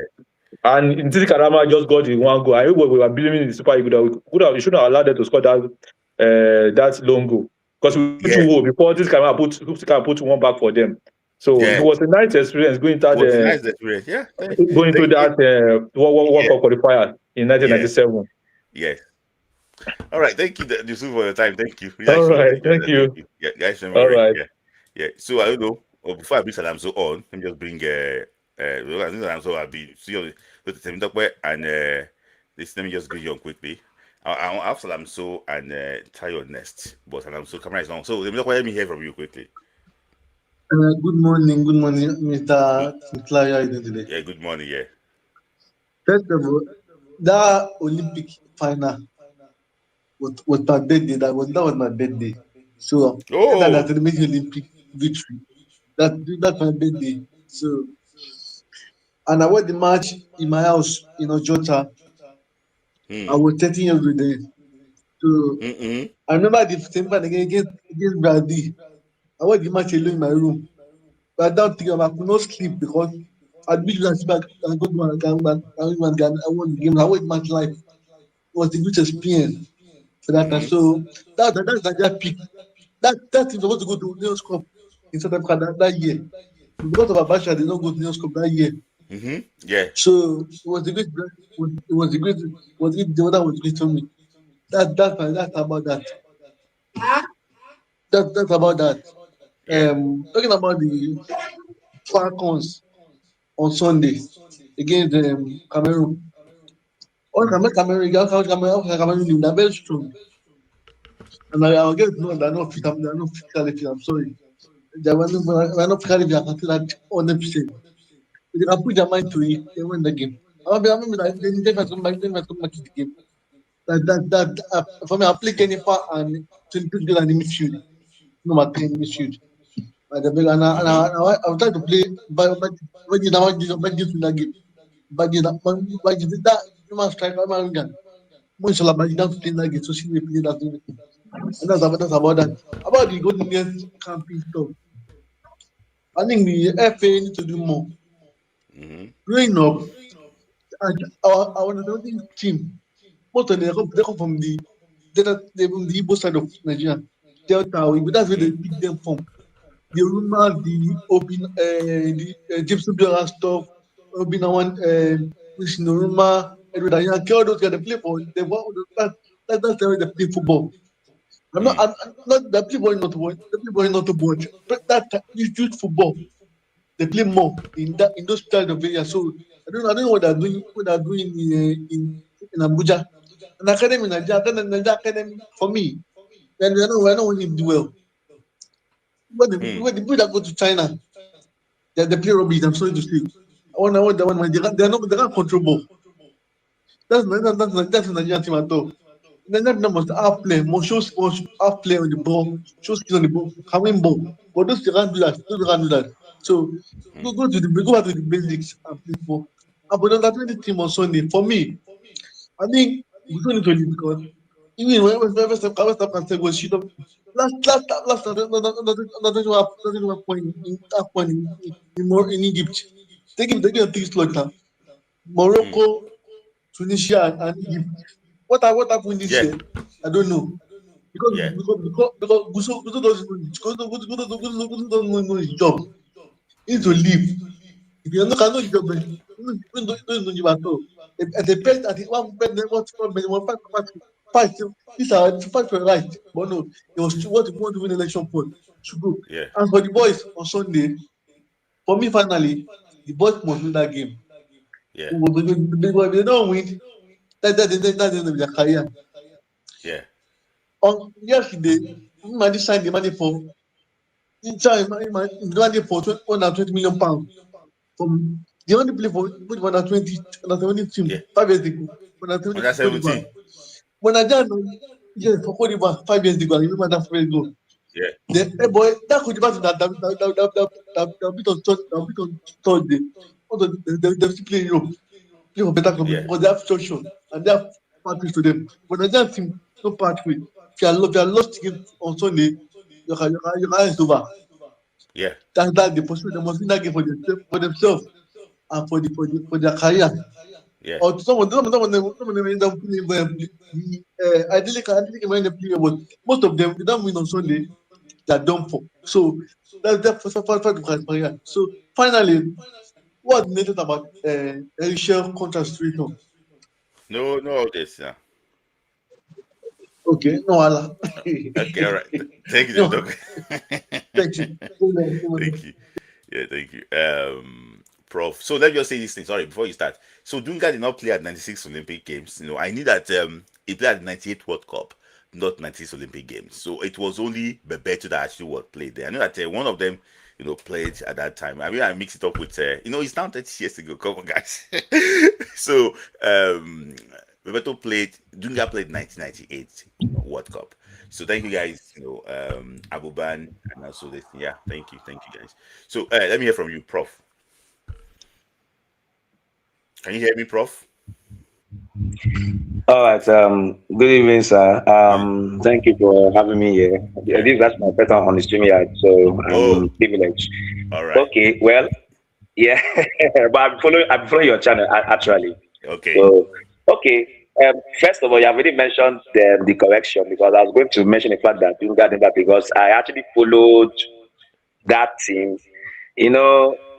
And Ntisi Karama just got the one goal. I remember we were believing in the Super Eagles. We shouldn't have allowed them to score that long goal because we went to war before this Karama put one back for them. So it was a nice experience going to Yeah. going to that World Cup qualifier in 1997. Yes. All right. Thank you, Yusuf, for your time. Thank you. All right. Thank you. Yeah, guys. All right. Yeah. So I don't know. Before I bring Salamso on, let me just bring Salamso. I'll be see you and this. Let me just greet you on quickly. I'll have Salamso and Tayo next, but Salamso camera is on. So let me hear from you quickly. Good morning, Mr. Sinclair. How are you doing today? Yeah, good morning. Yeah. First of all, that Olympic final was my birthday. That was my birthday. So that's the major Olympic victory. That's my birthday. So, and I watched the match in my house in Ojota. I was 13 years old then. So I remember the same time against Brazil. I watched the match alone in my room. But I don't think I could not sleep because I'd be like back and go to my game and I won the game. I watched match live. It was the good experience for that time. So that's Nigeria peak. That team supposed to go to Nations Cup in South Africa that year. Because of Abacha, they don't go to Nations Cup that year. Yeah. So it was the great the other was great for me. That's about that. That's about that. Talking about the Falcons on Sunday against Cameroon. All Cameroon, they're very strong. And I'll get to know they're not fit. They're not physically fit. I'm sorry. They're not physically fit. I can say that 100%. They can put their mind to it. They win the game. I remember that they come back to the game. For me, I play Kenny and 22 girls in the midfield. Number 10 midfield. And I was trying to play but in that game. But that human striker, man, Inshallah, but you don't play that game, so she will play that game. And that's about that. About the Golden Years campaign stuff. I think the FA need to do more. Growing up, our national team, most of them they come from the Igbo side of Nigeria. Delta, but that's where they pick them from. The rumor, the open, the Gypsy Biora stuff, open one, which no rumor, and all those guys they play for. That's the way they play football. I'm not the people not to watch. The people not to watch. But that is youth football. They play more in those kind of areas. So I don't know what they're doing. What they're doing in Abuja. An academy in Nigeria academy for me. And we're not winning do well. But the people that go to China, they play rugby. I'm sorry to say. I want they can't control ball. That's the Nigerian team at all. Nigeria must have play, must have play on the ball, show skills on the ball, carrying ball. But those they can't do that. Those they can't do that. So go back to the basics and play for. But on that 20 team on Sunday, for me, I think we don't need to leave because even when West Ham can say go shit up. Last nothing one point in half point in Egypt. They give 3 slots now. Mm. Morocco, Tunisia, and Egypt. What happened this Yeah. year? I don't know. Because Yeah. Guso doesn't know his job. He needs to leave. If you look at no job, don't know job at all. At the best, at the one fight, these are fight for right. But no, he was what he want to win election for. Should go. Yeah. And for the boys on Sunday, for me finally, the boys must win that game. Yeah. If they don't win, that's the end of their career. Yeah. On yesterday, Madi signed the money for money for 120 million pounds from the only play for put under 20 team Yeah. 5 years ago. Under 20 Under for Cote d'Ivoire. 17. When I done yes for Cote d'Ivoire 5 years ago, I remember that 5 years ago. Yeah. The boy that Cote d'Ivoire that bit on Thursday. Also, they still play Europe, play for better company Yeah. because they have structure and they have pathways to them. But Nigerian team no pathway. If you are lost game on Sunday, your career is over. Yeah. That's the possibility. They must win that game for themselves and for their career. Yeah. Or some of them end up playing ideally when they play, but most of them they don't win on Sunday. They are done for. So that's for career. So finally, what needed about Elisha contract situation? No updates now. Okay, no Allah. Okay, all right. Thank you, No, Doc. thank you. Thank you. Yeah, thank you. Prof. So let me just say this thing. Sorry, before you start. So Dunga did not play at 96 Olympic Games. I knew that he played at 98 World Cup, not 96 Olympic Games. So it was only Bebeto that actually was played there. I know that one of them, played at that time. I mean, I mixed it up with, it's now 30 years ago. Come on, guys. So Bebeto played. Dunga played 1998 World Cup. So thank you guys, Abuban and also this. Yeah, thank you guys. So let me hear from you, Prof. Can you hear me, Prof? All right. Good evening, sir. Thank you for having me here. Yeah. That's my first time on the stream yard, so Oh, I'm privileged. all right. Okay. Well, yeah, but I'm following your channel actually. Okay. So, okay. First of all, you have already mentioned the correction because I was going to mention the fact that you got that because I actually followed that team.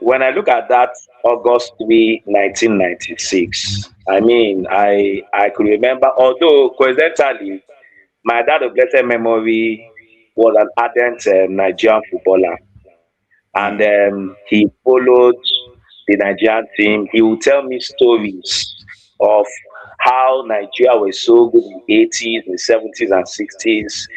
When I look at that August 3, 1996, I mean, I could remember, although coincidentally, my dad of blessed memory was an ardent Nigerian footballer, and he followed the Nigerian team. He would tell me stories of how Nigeria was so good in the 80s, in the 70s, and 60s.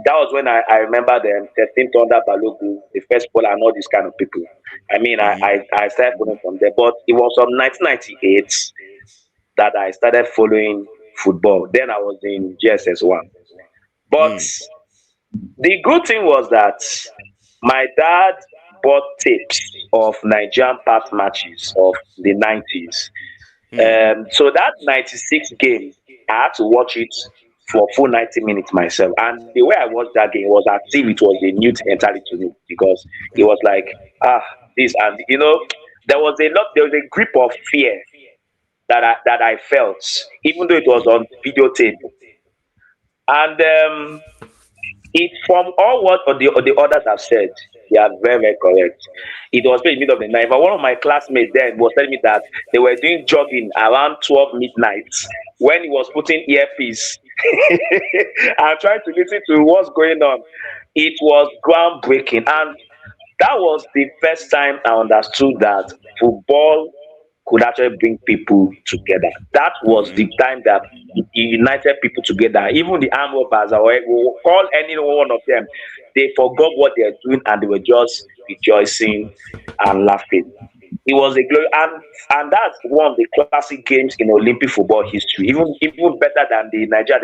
That was when I remember them testing Thunder Balogu, the first ball, and all these kind of people. I mean, I started following from there, but it was from 1998 that I started following football. Then I was in GSS1. But the good thing was that my dad bought tapes of Nigerian past matches of the 90s. So that 96 game, I had to watch it for full 90 minutes myself. And the way I watched that game was as if it was a new thing entirely to me because it was like, this and there was a grip of fear that I felt, even though it was on videotape. And it from all what the others have said, they are very, very correct. It was in the middle of the night. But one of my classmates then was telling me that they were doing jogging around 12 midnight when he was putting earpiece and trying to listen to what's going on. It was groundbreaking. And that was the first time I understood that football could actually bring people together. That was the time that it united people together. Even the arm robbers, or we'll call any one of them, they forgot what they're doing and they were just rejoicing and laughing. It was a glory, and that's one of the classic games in Olympic football history. Even better than the Nigeria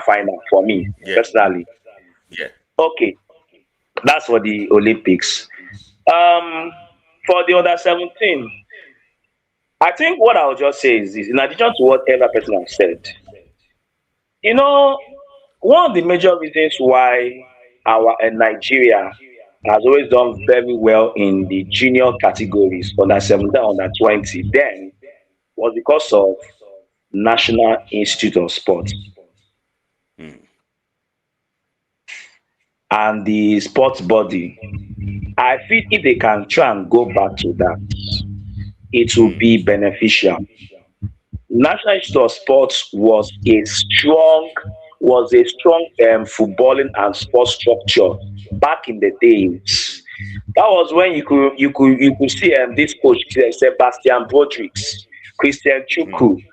final for me Yeah. personally. Yeah. Okay, that's for the Olympics. For the under 17, I think what I'll just say is this: in addition to what every person has said, you know, one of the major reasons why our Nigeria has always done very well in the junior categories, under 17, under 20, then was because of National Institute of Sport and the sports body. I feel if they can try and go back to that, it will be beneficial. National Institute of Sports was a strong footballing and sports structure back in the days. That was when you could see this coach Sebastian Brodricks, Christian Chukwu,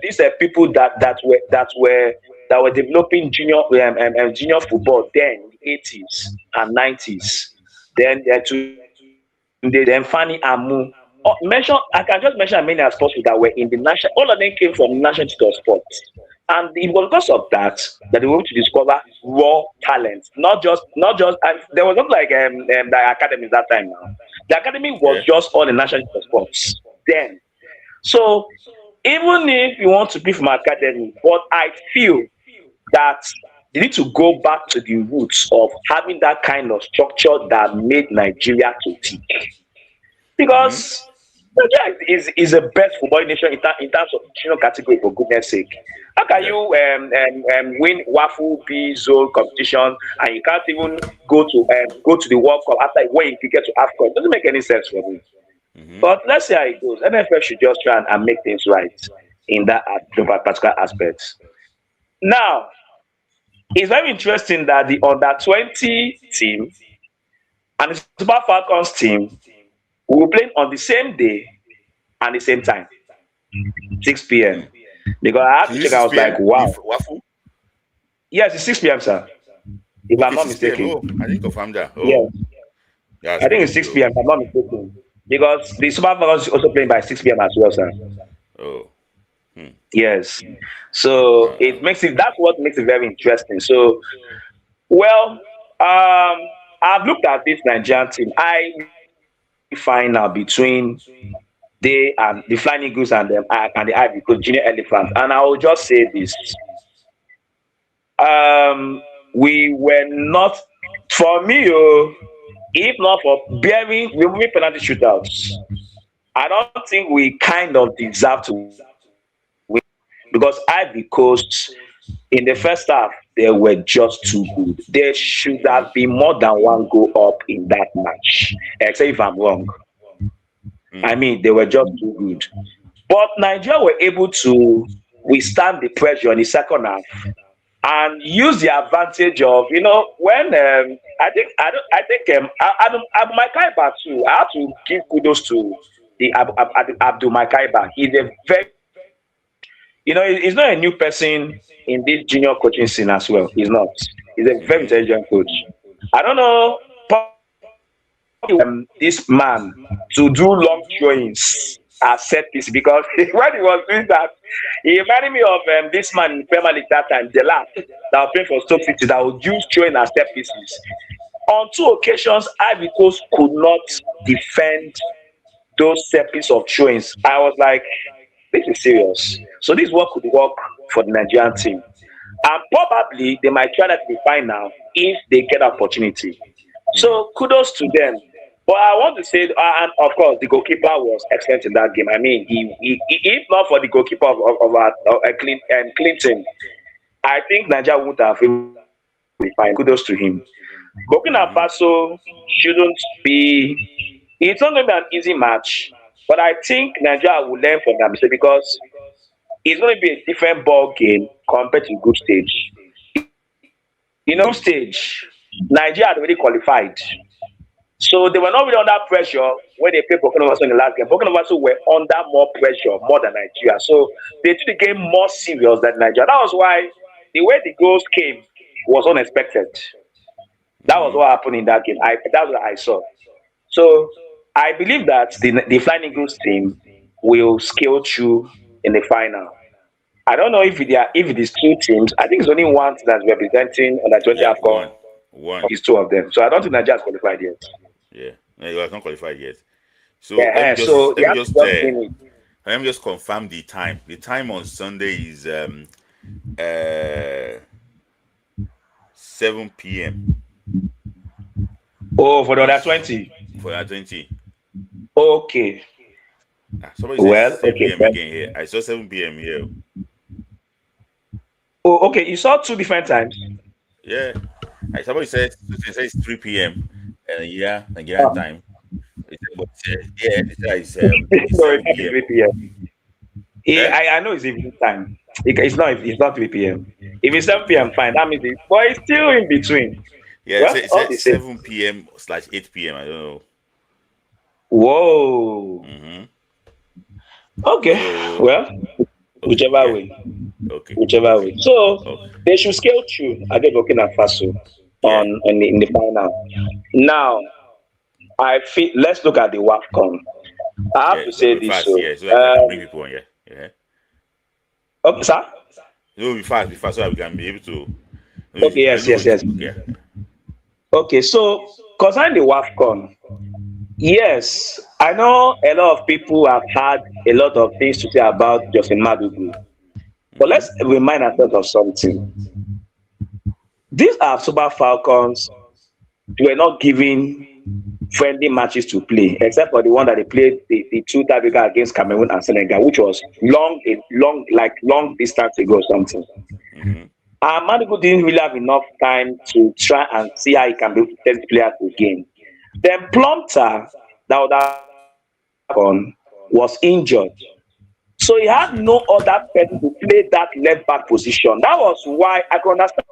these are people that were developing junior football then in the 80s and 90s. Then Fanny Amu. Oh, I can just mention many as possible that were in the national. All of them came from the National Institute of Sports, and it was because of that they were able to discover raw talent. Not just. And there was not like the academy that time. Now the academy was just all the National Institute of Sports then. So even if you want to be from academy, but I feel that they need to go back to the roots of having that kind of structure that made Nigeria to tick. Because Nigeria is a best football nation in terms of junior category, for goodness sake. How can you win Waffle B zone competition and you can't even go to the World Cup after when you get to AFCON? It doesn't make any sense for me. But let's see how it goes. NFL should just try and make things right in that particular aspect. Now, it's very interesting that the under 20 team and the Super Falcons team will play on the same day and the same time, 6 p.m. Because I have to check, I was like, wow. Waffle? Yes, it's 6 p.m., sir. If I'm not 6 p.m. mistaken. Oh, I didn't confirm that. Oh. Yeah. I think it's 6 p.m. if I'm not mistaken. Because the Super Falcons is also playing by 6 p.m. as well, sir. Oh. Yes. So that's what makes it very interesting. So, well, I've looked at this Nigerian team. I final between they and the Flying Eagles and the Ivory Coast Junior Elephants, and I will just say this: we were not, for me, if not for removing penalty shootouts, I don't think we kind of deserve to win because Ivory Coast in the first half they were just too good. There should have been more than one goal up in that match, except if I'm wrong. I mean, they were just too good. But Nigeria were able to withstand the pressure in the second half and use the advantage of, when I think Abu Makaiba too. I have to give kudos to the Abdul Makaiba. He's a very, he's not a new person in this junior coaching scene as well. He's not. He's a very intelligent coach. I don't know this man to do long throwings as set piece because when he was doing that, he reminded me of this man in Premier League that time, Delap, that was playing for Stoke City, that would use throwing as set pieces. On 2 occasions, Ivory Coast could not defend those set pieces of throwings. I was like, this is serious. So this work could work for the Nigerian team. And probably they might try that in the final if they get opportunity. So kudos to them. But I want to say, and of course, the goalkeeper was excellent in that game. I mean, if not for the goalkeeper of Clinton, I think Nigeria would have been fine. Kudos to him. Burkina Faso shouldn't be. It's not going to be an easy match, but I think Nigeria will learn from them because it's going to be a different ball game compared to group stage. Group stage, Nigeria had already qualified. So they were not really under pressure when they played Burkina Faso in the last game. Burkina Faso were under more pressure, more than Nigeria. So they took the game more serious than Nigeria. That was why the way the goals came was unexpected. That was what happened in that game. That's what I saw. So I believe that the Flying Eagles team will scale through in the final. I don't know if it is two teams. I think it's only one team that's representing under 20 Yeah, AFCON. one. It's two of them. So I don't think Nigeria has qualified yet. Yeah, no, you have not qualified yet. So Yeah, so they have to just win it. let me just confirm the time. The time on Sunday is 7 p.m. Oh, for the other 20. for that 20. Okay. Somebody Well, said 7 okay. p.m. again here. I saw 7 p.m. here. Oh, okay. You saw two different times. Yeah. Somebody said it's 3 p.m. Yeah, Nigerian time. But it's 7 p.m. 3 p.m. Yeah? I know it's evening time. It's not 3 p.m. If it's 7 p.m., fine. That means but it's still in between. Yeah, Well, all the it's same. 7 p.m. / 8 p.m. I don't know. Whoa. Okay. So, Well, whichever way. Okay. Whichever way. So they should scale through against Burkina Faso in the final. Now, I feel let's look at the WAFCON. I have to say this. Fast, So, so I can bring people on. Yeah. Okay, sir. No, be fast, so we can be able to. Okay, yes. Yeah. Okay, so concerning the WAFCON, yes, I know a lot of people have had a lot of things to say about Justin Madugu. But let's remind ourselves of something. These are Super Falcons were not given friendly matches to play, except for the one that they played the two tiebreaker against Cameroon and Senegal, which was long distance ago or something. And Madugu didn't really have enough time to try and see how he can be able to test the players again. Then Plumter, that would have gone, was injured. So he had no other person to play that left back position. That was why I can understand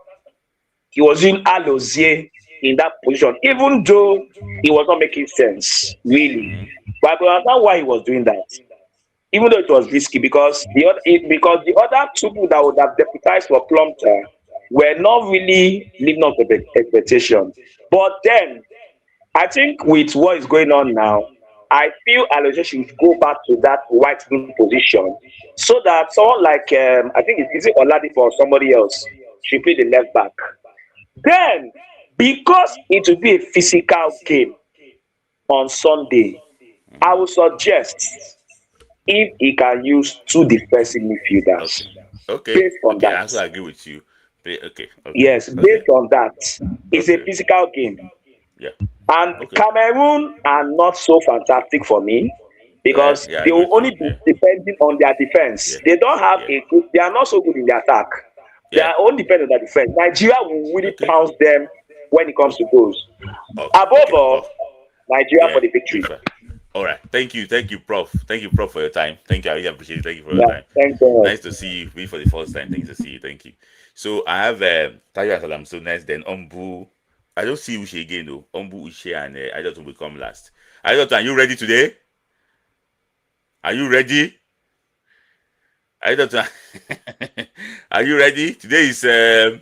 he was in Alozie in that position, even though it was not making sense, really. But I can understand why he was doing that. Even though it was risky, because the other two people that would have deputized for Plumter were not really living up to the expectation. But then, I think with what is going on now, I feel Alozie should go back to that right wing position so that someone like I think is it Oladipo or somebody else should play the left back. Then, because it will be a physical game on Sunday, I would suggest if he can use two defensive midfielders. Okay. Based on that. I also agree with you. Okay. Yes, based on that, it's a physical game. Yeah. And Cameroon are not so fantastic for me because they will only be depending on their defense. They don't have they are not so good in the attack. They are only dependent on their defense. Nigeria will really pounce them when it comes to goals. Above all, Nigeria for the victory. All right. Thank you, Prof. Thank you, Prof, for your time. Thank you. I really appreciate it. Thank you for your time. Thank you. Nice to see you. Me for the first time. Thanks to see you. Thank you. So I have Tayo Asalam. So next, then Ombu. I don't see Uche again though. Ombu, Uche, and I just will come last. Are you ready today? Are you ready? Are you ready? Today is a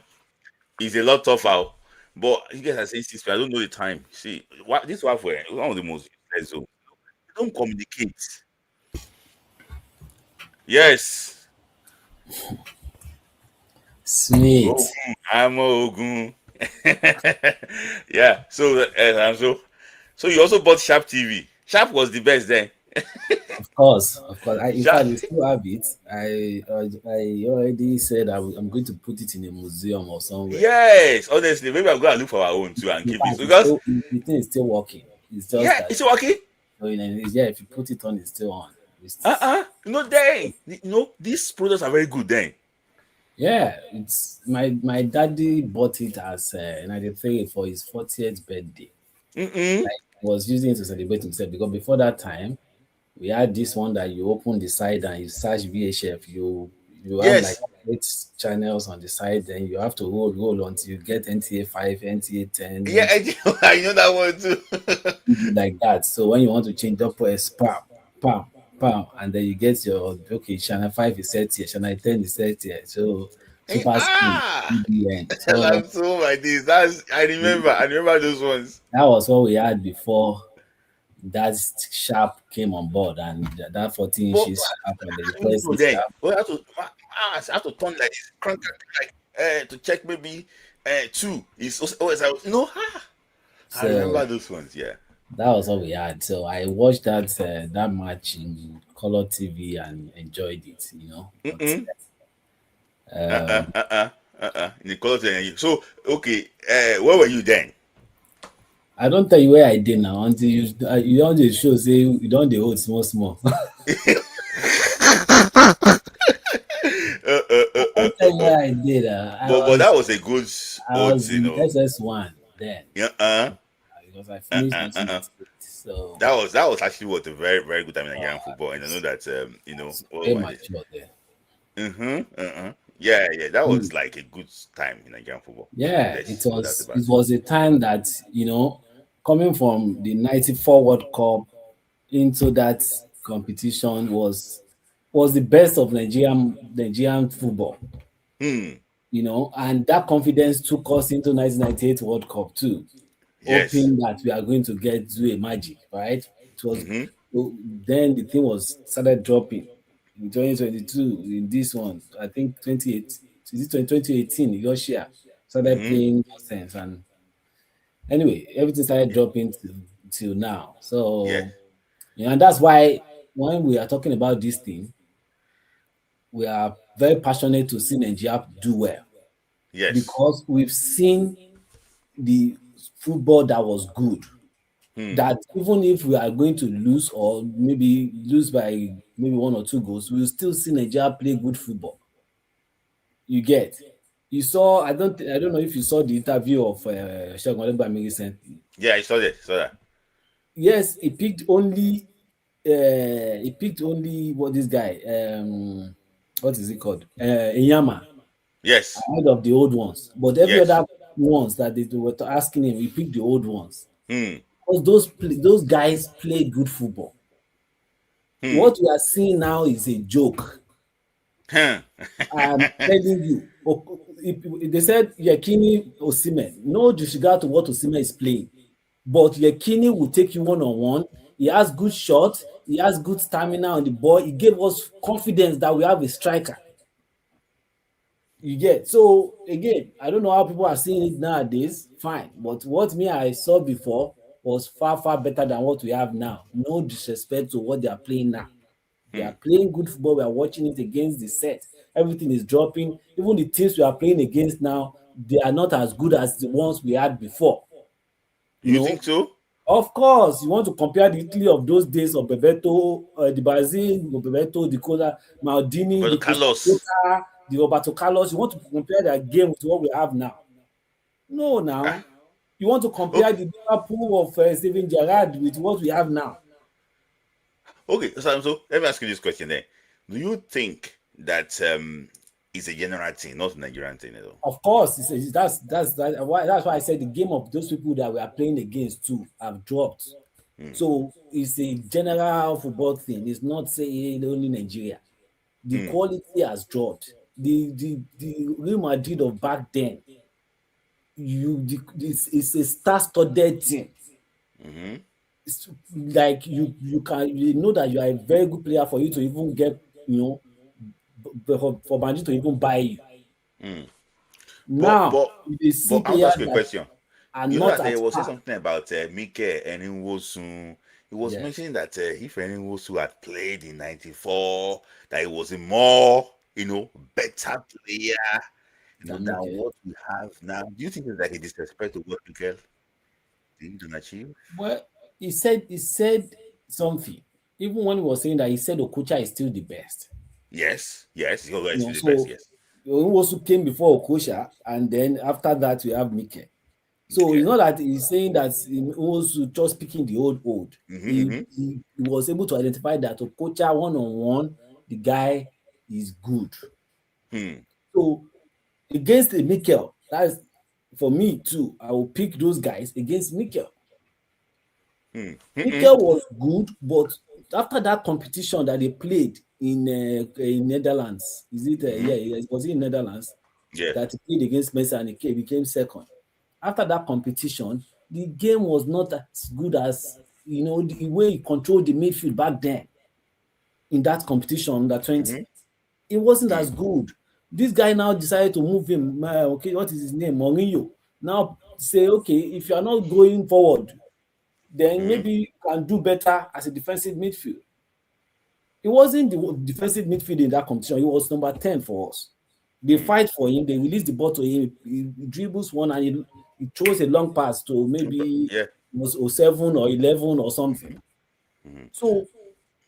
lot tougher. But you guys are saying 6 I don't know the time. See, this one for one of the most so don't communicate. Yes. Smith. I'm Ogun. Yeah. So you also bought Sharp TV. Sharp was the best then. Of course. In fact, I still have it. I already said I'm going to put it in a museum or somewhere. Yes, honestly, maybe I'm going to look for our own too and keep it because the thing is still working. It's just it's working. If you put it on, it's still on. These products are very good then. Yeah, it's my daddy bought it as 93 for his 40th birthday. He was using it to celebrate himself because before that time, we had this one that you open the side and you search VHF. You have like 8 channels on the side, then you have to roll until you get NTA 5, NTA 10. Yeah, I know that one too. Like that. So when you want to change up, press pam, and then you get your channel 5 is set here, channel 10 is set here. So super screen. I remember those ones. That was what we had before that sharp came on board, and that 14 But inches sharp and the how do you request know is then? sharp. We have to turn like this, crank it like to check maybe two. It's always I So remember those ones. Yeah. that was all we had. So I watched that match in color TV and enjoyed it. But Mm-mm. In the quality. So okay, where were you then? I don't tell you where I did now until you don't dey show say you don't dey hold small small. uh, uh, uh, uh, Don't tell you uh. where I did. But that was a good I odds, was in SS1 then Yeah. because I finished 1998. So That was actually what a very very good time in Nigerian football, and I know that very what was it? mature then. Yeah. That Mm. was like a good time in Nigerian football. Yeah, it There's no doubt was about it was a time that coming from the '94 World Cup into that competition was the best of Nigerian football. it. And that confidence took us into 1998 World Cup too, Yes. hoping that we are going to get to a magic, right? It was Mm-hmm. then the thing was started dropping in 2022. In this one, I think 28, is it 2018? Russia started Mm-hmm. playing nonsense, and anyway, everything started dropping till now. Yeah. So and that's why when we are talking about this thing, we are very passionate to see Nigeria do well Yes. because we've seen the football that was good. Hmm. That even if we are going to lose or maybe lose by maybe 1 or 2 goals, we will still see Nigeria play good football. You get? You saw? I don't know if you saw the interview of Segun Odegbami recently. Yeah, I saw that. Saw that. Yes, he picked only what this guy what is it called? Inyama Yes. ahead of the old ones. But every Yes. other ones that they were asking him, he picked the old ones. Hmm. Because those guys play good football. Hmm. What we are seeing now is a joke. Huh. I'm telling you. They said Yekini Osimhen. No disregard to what Osimhen is playing. But Yekini will take you one-on-one. He has good shots. He has good stamina on the ball. He gave us confidence that we have a striker. You get? So again, I don't know how people are seeing it nowadays. Fine. But what I saw before was far, far better than what we have now. No disrespect to what they are playing now. They Hmm. are playing good football. We are watching it against the set. Everything is dropping. Even the teams we are playing against now, they are not as good as the ones we had before. You think so? Of course, you want to compare the Italy of those days of Bebeto, the Brazil, Bebeto, the Cola, Maldini, But the Carlos. Costa, the Roberto Carlos. You want to compare that game with what we have now? No, Ah. now. You want to compare Okay. the Liverpool of Steven Gerrard with what we have now? Okay. So let me ask you this question then. Do you think that it's a general thing, not a Nigerian thing at all? Of course, that's why I said the game of those people that we are playing against too have dropped. So it's a general football thing. It's not saying only Nigeria. The quality has dropped. The Real Madrid of back then, it's a star-studded team. Mm-hmm. It's like you know that you are a very good player for you to even get for Madrid to even buy you. But Now but you see but I want to players ask you a that question. are You know not that at there was par. something about Mike and Nwosu. He was Yes. mentioning that if Nwosu had played in '94, that he was a more better player than Mikel. what we have now. Do you think it's like a disrespect to what Mikel did achieve? Well, he said something. Even when he was saying that, he said Okocha is still the best. Yes, he's always You know, the best. so Yes, Owosu came before Okocha, and then after that we have Mikel. So okay. it's not that he's saying that Owosu just picking the old. Mm-hmm. He was able to identify that Okocha one-on-one, the guy is good. So against a Mikel, that's for me too. I will pick those guys against Mikel. Mikel was good, but after that competition that they played in Netherlands, is it? Was it in Netherlands Yeah. that he played against Messi and he became second? After that competition, the game was not as good as the way he controlled the midfield back then in that competition under 20, it wasn't as good. This guy now decided to move him. Okay, what is his name? Mourinho. Now say, okay, if you are not going forward, then maybe you can do better as a defensive midfield. It wasn't the defensive midfield in that competition. He was number 10 for us. They fight for him. They release the ball to him. He dribbles one and he throws a long pass to maybe was 07 or 11 or something. So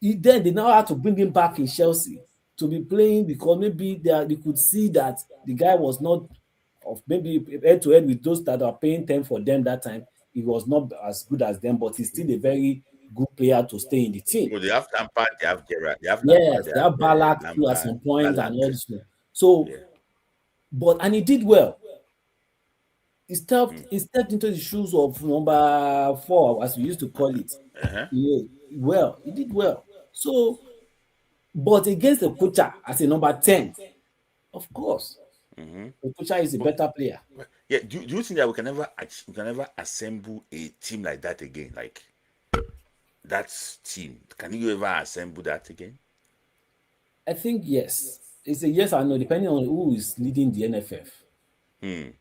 then they now had to bring him back in Chelsea to be playing because maybe they could see that the guy was not of maybe head to head with those that are paying 10 for them that time. He was not as good as them, but he's still a very good player to stay in the team. Well, they have Lampard, they have Gerrard, they have Yes, they have Ballack too at some point and all this. So, and he did well. He stepped into the shoes of number 4, as we used to call it. He did well. So, but against the Kucha as a number 10, of course, the Kucha is a better player. Yeah, do you think that we can never assemble a team like that again? Like that team, can you ever assemble that again? I think yes. It's a yes or no, depending on who is leading the NFF.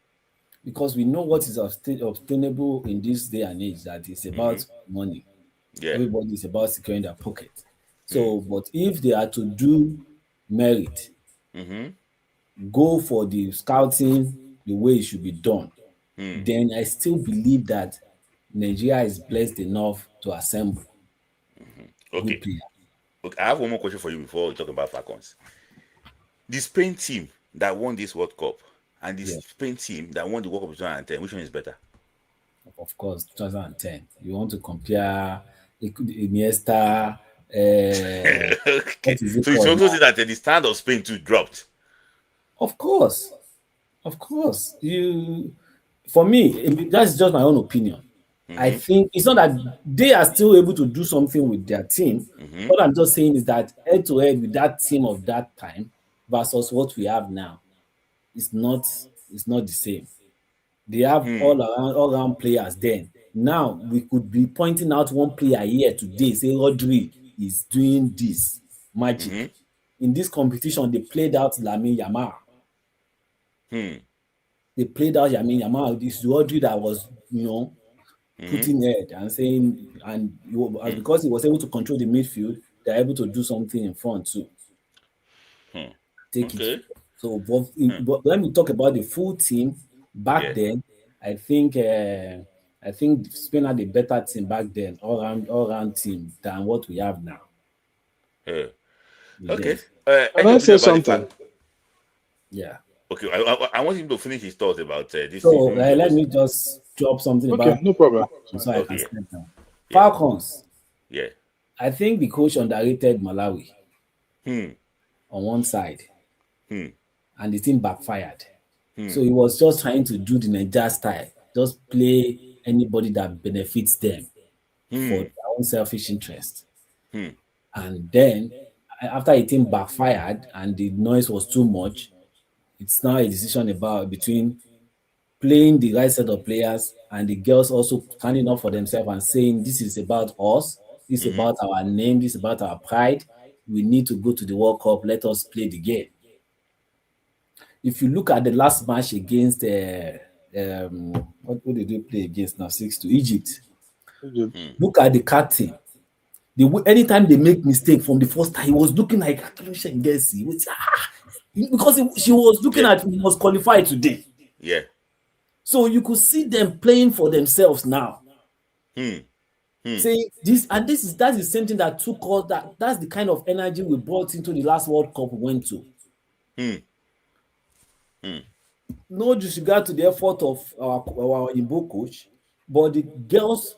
Because we know what is obtainable in this day and age, that it's about money. Yeah. Everybody is about securing their pocket. So, but if they are to do merit, go for the scouting the way it should be done, then I still believe that Nigeria is blessed enough to assemble. Okay, I have one more question for you before we talk about Falcons. The Spain team that won this World Cup and the Spain team that won the World Cup 2010, which one is better? Of course, 2010. You want to compare Iniesta? Okay. So you also see that the standard of Spain too dropped. Of course. For me, that's just my own opinion. I think it's not that they are still able to do something with their team. What I'm just saying is that head to head with that team of that time versus what we have now, it's not the same. They have all around players then. Now we could be pointing out one player here today, say Rodri is doing this magic. In this competition, they played out Lamine Yamal. They played out Lamine Yamal. This Rodri that was, putting head and saying, and because he was able to control the midfield, they're able to do something in front too. Take it. So, but let me talk about the full team back then. I think Spain had a better team back then, all round team than what we have now. Okay. Can I say something? Yeah. Okay, I want him to finish his thoughts about this. So let me just drop something about. No problem. So I can step down. Falcons. Yeah. I think the coach underrated Malawi on one side, and the team backfired. So he was just trying to do the Niger style, just play anybody that benefits them for their own selfish interest. And then after the team backfired and the noise was too much, it's now a decision between playing the right set of players and the girls also standing up for themselves and saying, this is about us, this is about our name, this is about our pride. We need to go to the World Cup. Let us play the game. If you look at the last match against what did they play against now? 6-2 Egypt. Look at the captain. Anytime they make mistake from the first time, he was looking like because she was looking at he was qualified today. Yeah. So you could see them playing for themselves now. Saying this, and that's the same thing that took us. That's the kind of energy we brought into the last World Cup we went to. No disregard to the effort of our Igbo coach, but the girls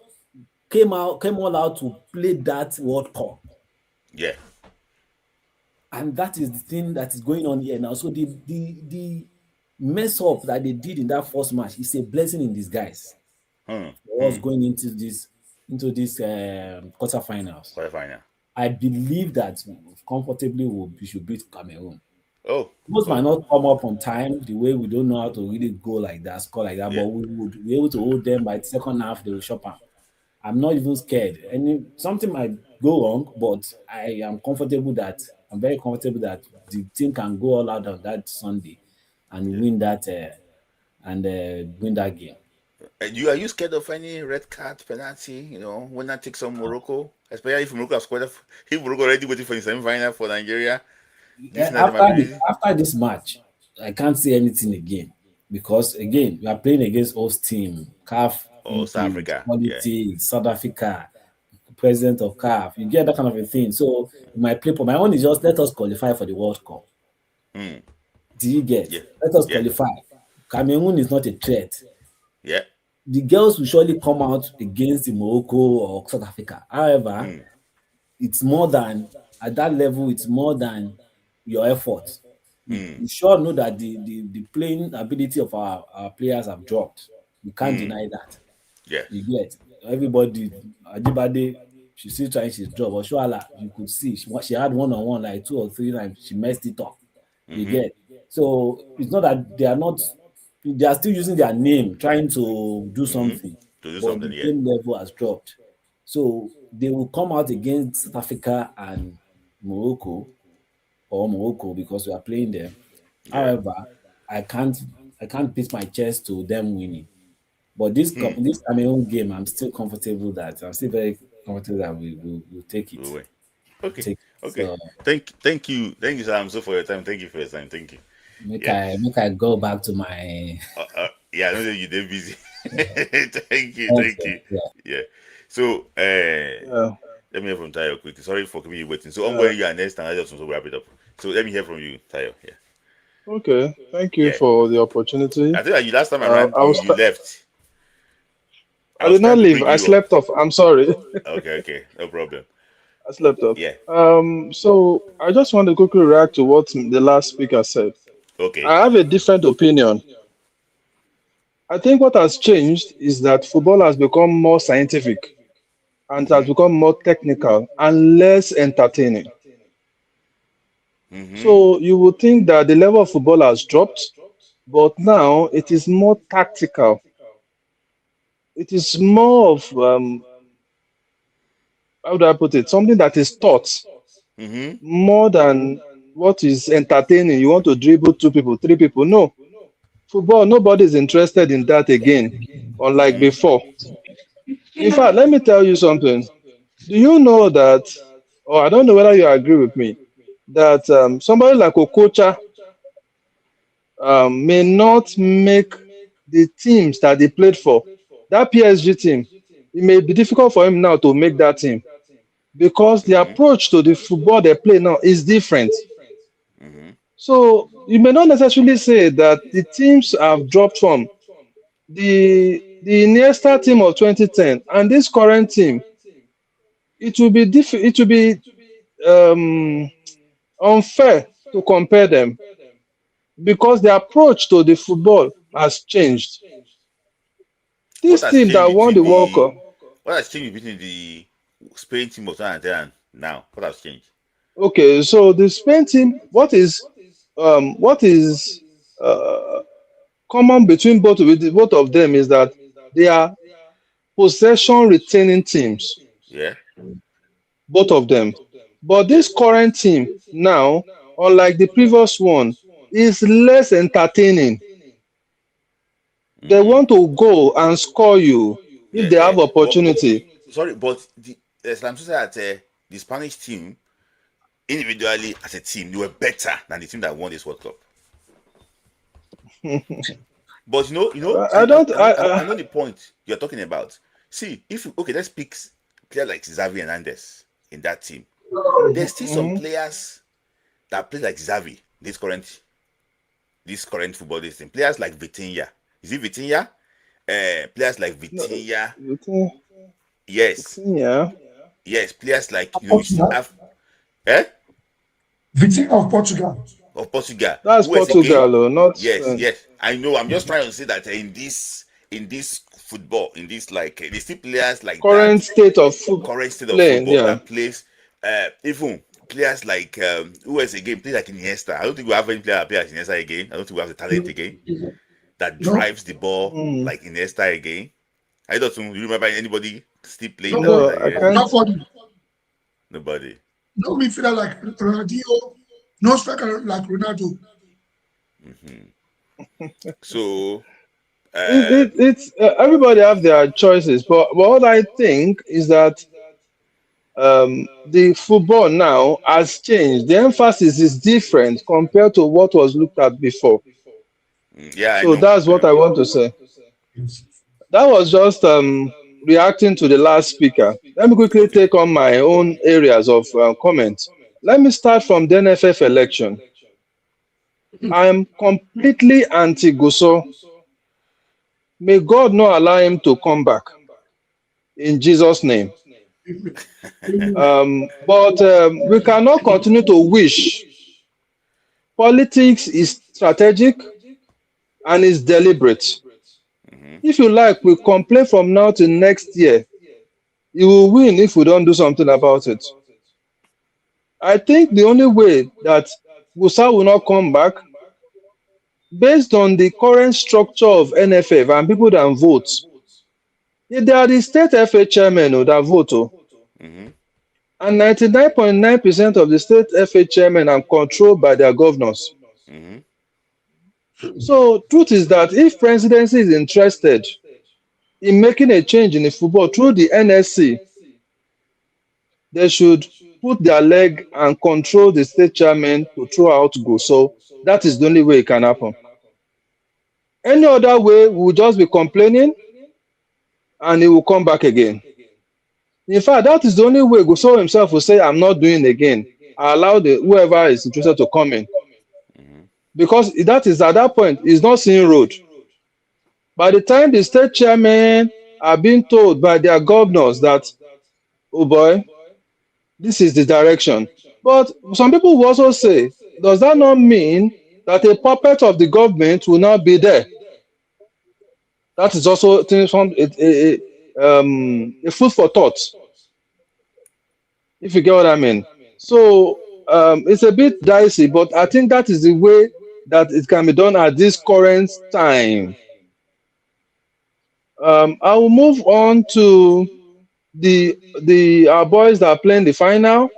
came all out to play that World Cup. Yeah. And that is the thing that is going on here now. So the mess up that they did in that first match is a blessing in disguise. Was going into this quarterfinals. I believe that comfortably we should beat Cameroon. Most might not come up on time the way we don't know how to really go like that, score like that, but we would be able to hold them by the second half. They will shop them. I'm not even scared. Something might go wrong, but I'm very comfortable that the team can go all out on that Sunday and win that win that game. Are you scared of any red card penalty? When that takes on Morocco, especially if Morocco has scored, if Morocco already waiting for the semi-final for Nigeria. After this match, I can't say anything again because again we are playing against host team, CAF, South Africa, politics, South Africa, president of CAF. You get that kind of a thing. So my own is just let us qualify for the World Cup. Do you get? Let us qualify. Cameroon is not a threat. Yeah. The girls will surely come out against the Morocco or South Africa. However, it's more than at that level. It's more than your effort. You sure know that the playing ability of our players have dropped. You can't deny that. Yeah. You get everybody. Ajibade, she's still trying his job. But Shuala, you could see she had one-on-one like 2 or 3 times. She messed it up. You get. So it's not that they are still using their name trying to do something. But the game level has dropped. So they will come out against South Africa and Morocco because we are playing them. However, I can't beat my chest to them winning. But this Cameroon game, I'm still very comfortable that we will take it. Okay. So, thank you, Samso, for your time. Thank you for your time. Thank you. Make I go back to my. I know that you're busy. Thank you. Yeah. So let me hear from Tayo quickly. Sorry for keeping you waiting. So I'm going you are next, and I just want to wrap it up. So let me hear from you, Tayo. Yeah. Okay. Thank you for the opportunity. I think that you last time around you left. I did not leave. I slept off. I'm sorry. Okay. No problem. I slept off. Yeah. So I just want to quickly react to what the last speaker said. Okay. I have a different opinion. I think what has changed is that football has become more scientific and has become more technical and less entertaining. So you would think that the level of football has dropped, but now it is more tactical. It is more of how do I put it? Something that is taught more than what is entertaining. You want to dribble 2 people, 3 people. No. Football, nobody is interested in that again, unlike before. In fact, let me tell you something. Do you know that, or I don't know whether you agree with me, that somebody like Okocha may not make the teams that they played for. That PSG team, it may be difficult for him now to make that team because the approach to the football they play now is different. So you may not necessarily say that the teams have dropped from the Iniesta team of 2010 and this current team. It will be unfair to compare them because the approach to the football has changed. This team that won the World Cup. What has changed between the Spain team of 2010 and now? What has changed? Okay, so the Spain team, what is common between both of them is that they are possession retaining teams. Yeah. Both of them. But this current team now, unlike the previous one, is less entertaining. They want to go and score you if they have opportunity. Sorry, but I'm saying that the Spanish team, individually as a team, they were better than the team that won this World Cup. But I know the point you're talking about. See, let's pick players like Xavi Hernandez in that team. There's still some players that play like Xavi, this current football team. Players like Vitinha. Is it Vitinha? Players like Vitinha. Yes. Vitinha. Yes, players like Vitinha of Portugal. Of Portugal. That's Portugal, not. Yes. I know. I'm just trying to say that in this football, in this they still players like current state of football that plays. Even players like who else again? Players like Iniesta. I don't think we have any player that plays like Iniesta again. I don't think we have the talent again that drives the ball like Iniesta again. I don't think you remember anybody Still playing No, down No, there, I yes. can't. nobody. Nobody. No midfielder like Ronaldinho. No striker like Ronaldo. So, It's everybody have their choices, but what I think is that the football now has changed. The emphasis is different compared to what was looked at before. yeah, I So know. that's what I want to say. Yes. That was just reacting to the last speaker. Let me quickly Okay. take on my own areas of comment. Let me start from the NFF election. I am completely anti-Guso. May God not allow him to come back in Jesus' name. But we cannot continue to wish. Politics is strategic and is deliberate. If you like, we complain from now to next year. You will win if we don't do something about it. I think the only way that Gusa will not come back, based on the current structure of NFF and people that vote, if they are the state FA chairman that vote, and 99.9% of the state FA chairmen are controlled by their governors. So, truth is that if presidency is interested in making a change in the football through the NSC, they should put their leg and control the state chairman to throw out go. So that is the only way it can happen. Any other way, we will just be complaining and he will come back again. In fact, that is the only way Guso himself will say, I'm not doing again. I allow whoever is interested to come in. Because that is at that point, he's not seeing road. By the time the state chairmen are being told by their governors that, oh boy, this is the direction. But some people will also say, does that not mean that a puppet of the government will not be there? That is also a food for thought, if you get what I mean. So it's a bit dicey, but I think that is the way that it can be done at this current time. I will move on to our boys that are playing the final.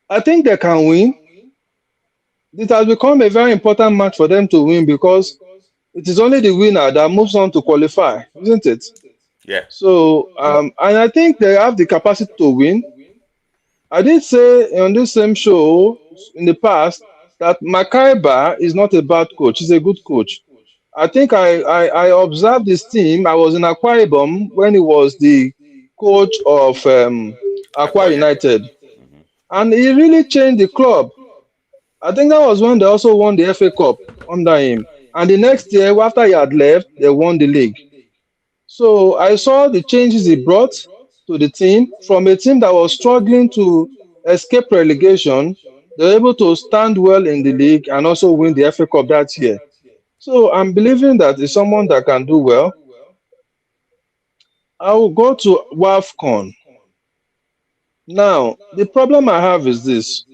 I think they can win. It has become a very important match for them to win because it is only the winner that moves on to qualify, isn't it? Yeah. So, and I think they have the capacity to win. I did say on this same show in the past that Makaiba is not a bad coach; he's a good coach. I think I observed this team. I was in Akwa Ibom when he was the coach of Akwa United, and he really changed the club. I think that was when they also won the FA Cup under him. And the next year, after he had left, they won the league. So I saw the changes he brought to the team from a team that was struggling to escape relegation. They were able to stand well in the league and also win the FA Cup that year. So I'm believing that it's someone that can do well. I will go to WAFCON. Now, the problem I have is this.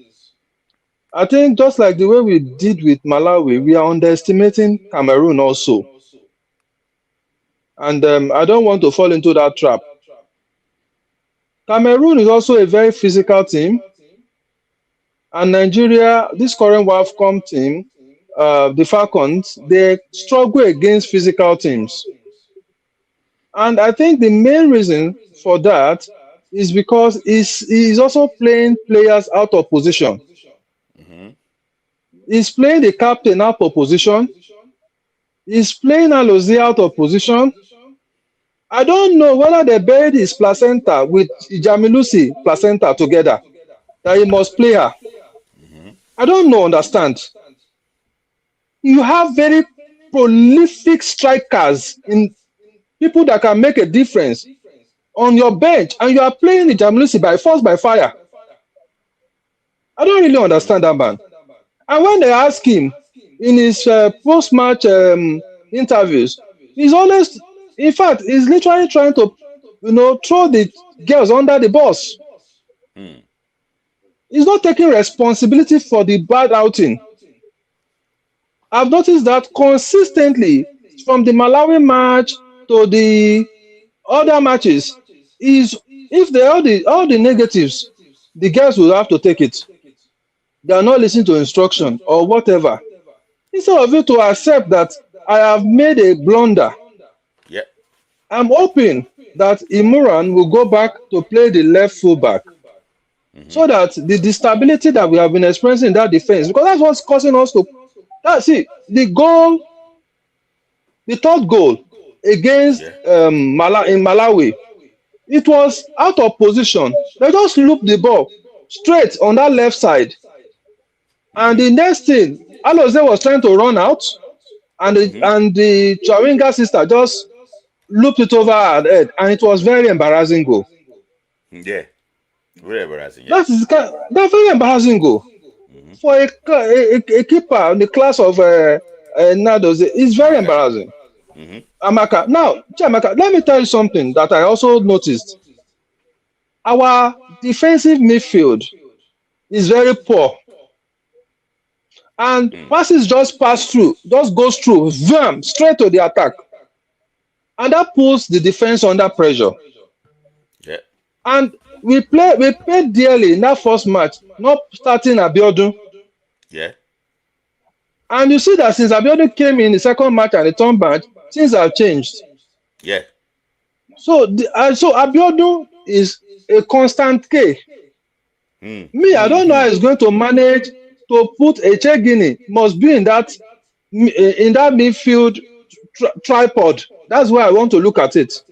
I think just like the way we did with Malawi, we are underestimating Cameroon also. And I don't want to fall into that trap. Cameroon is also a very physical team. And Nigeria, this current WAFCON team, the Falcons, they struggle against physical teams. And I think the main reason for that is because he's also playing players out of position. He's playing the captain out of position. He's playing Alozie out of position. I don't know whether they buried his placenta with Jamilusi placenta together, that he must play her. I don't know, understand. You have very prolific strikers in people that can make a difference on your bench, and you are playing the Jamilusi by force, by fire. I don't really understand that man. And when they ask him in his post-match interviews, he's always, in fact, he's literally trying to, throw the girls under the bus. He's not taking responsibility for the bad outing. I've noticed that consistently from the Malawi match to the other matches is if they all the negatives, the girls will have to take it. They are not listening to instruction or whatever. Instead of you to accept that I have made a blunder, Yeah. I'm hoping that Imuran will go back to play the left fullback so that the instability that we have been experiencing in that defense, because that's what's causing us to. See the goal, the third goal against in Malawi. It was out of position. They just looped the ball straight on that left side. And the next thing, Aloze was trying to run out, and the Chawinga sister just looped it over her head, and it was very embarrassing goal. Yeah, very embarrassing. Yeah. That's very embarrassing goal for a keeper in the class of Nadoze. It's very embarrassing. Amaka, now, Chiamaka, let me tell you something that I also noticed. Our defensive midfield is very poor. And passes just pass through, just goes through, vam, straight to the attack. And that puts the defense under pressure. Yeah. And we paid dearly in that first match, not starting Abiodun. Yeah. And you see that since Abiodun came in the second match and the third match, things have changed. Yeah. So Abiodun is a constant K. Me, I don't know how he's going to manage to put Echegini must be in that midfield tripod. That's why I want to look at it.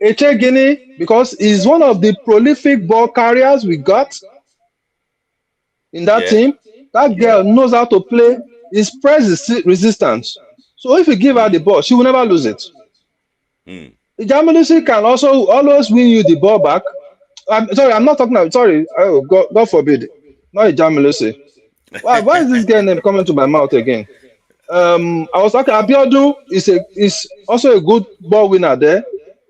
Echegini, because he's one of the prolific ball carriers we got in that team. That girl knows how to play his press resistance. So if you give her the ball, she will never lose it. Ijamulusi can also always win you the ball back. I'm not talking about, sorry, oh, God forbid. Not Ijamulusi. Why is this girl name coming to my mouth again? I was talking, Abiodun is also a good ball winner there.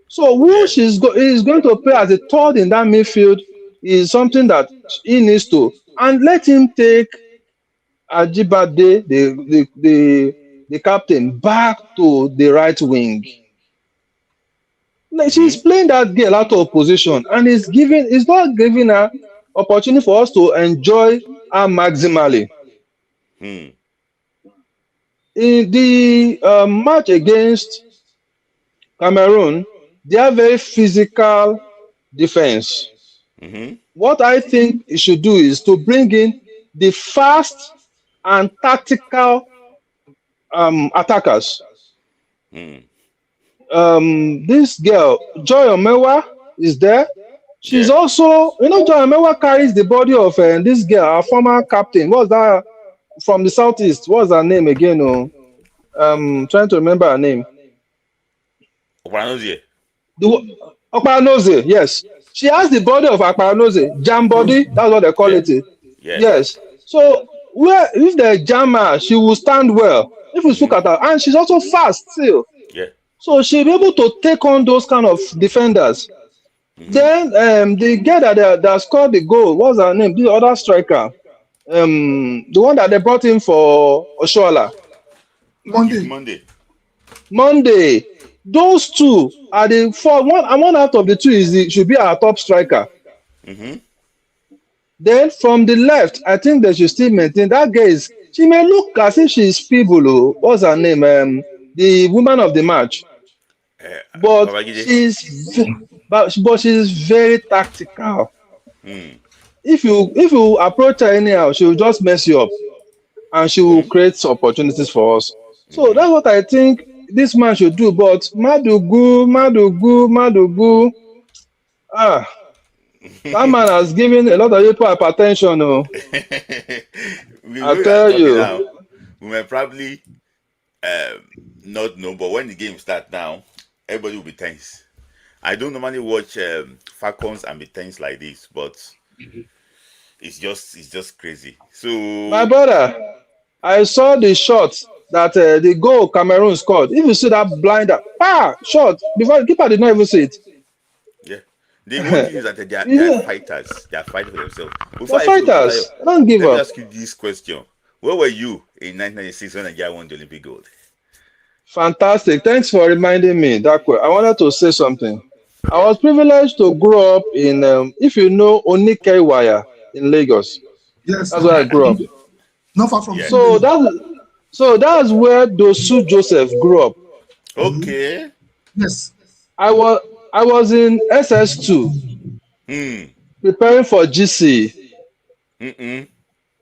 So who is going to play as a third in that midfield is something that he needs to. And let him take Ajibade, the captain, back to the right wing. Like she's playing that girl out of position, and it's not giving her opportunity for us to enjoy her maximally. In the match against Cameroon, they are very physical defense. What I think it should do is to bring in the fast and tactical attackers. This girl, Joy Omewa, is there. She's also, Joy Omewa carries the body of this girl, our former captain. What's that from the southeast? What's her name again? Trying to remember her name. Okpanoze, yes. She has the body of Okpanoze, jam body, that's what they call it. Yes. So if they jam her, she will stand well. If we look at her, and she's also fast still. So she'll be able to take on those kind of defenders. Then the girl that scored the goal, what's her name? The other striker. The one that they brought in for Oshoala. Monday. Those two are the four. One out of the two should be our top striker. Then from the left, I think they should still maintain that girl. She may look as if she's feeble. What's her name? The woman of the match. But she's very tactical. If you approach her anyhow, she will just mess you up, and she will create opportunities for us. So that's what I think this man should do. But Madugu, that man has given a lot of people hypertension. I tell you, we may probably not know, but when the game starts now, everybody will be tense. I don't normally watch Falcons and be tense like this, but it's just crazy. So my brother, I saw the shot that the goal Cameroon scored. If you see that blinder, shot before the keeper did not even see it. Yeah, the one thing is that they are fighters. They are fighting for themselves. They're fighters. Don't give up. Let me ask you this question: where were you in 1996 when Nigeria won the Olympic gold? Fantastic. Thanks for reminding me. I wanted to say something. I was privileged to grow up in, if you know Onike Wire in Lagos. Yes, That's where I now. grew up. Not far from Yeah. So that's where Dosu Joseph grew up. Okay. Yes. I was I was in SS2 Hmm. preparing for GC. Mm-mm.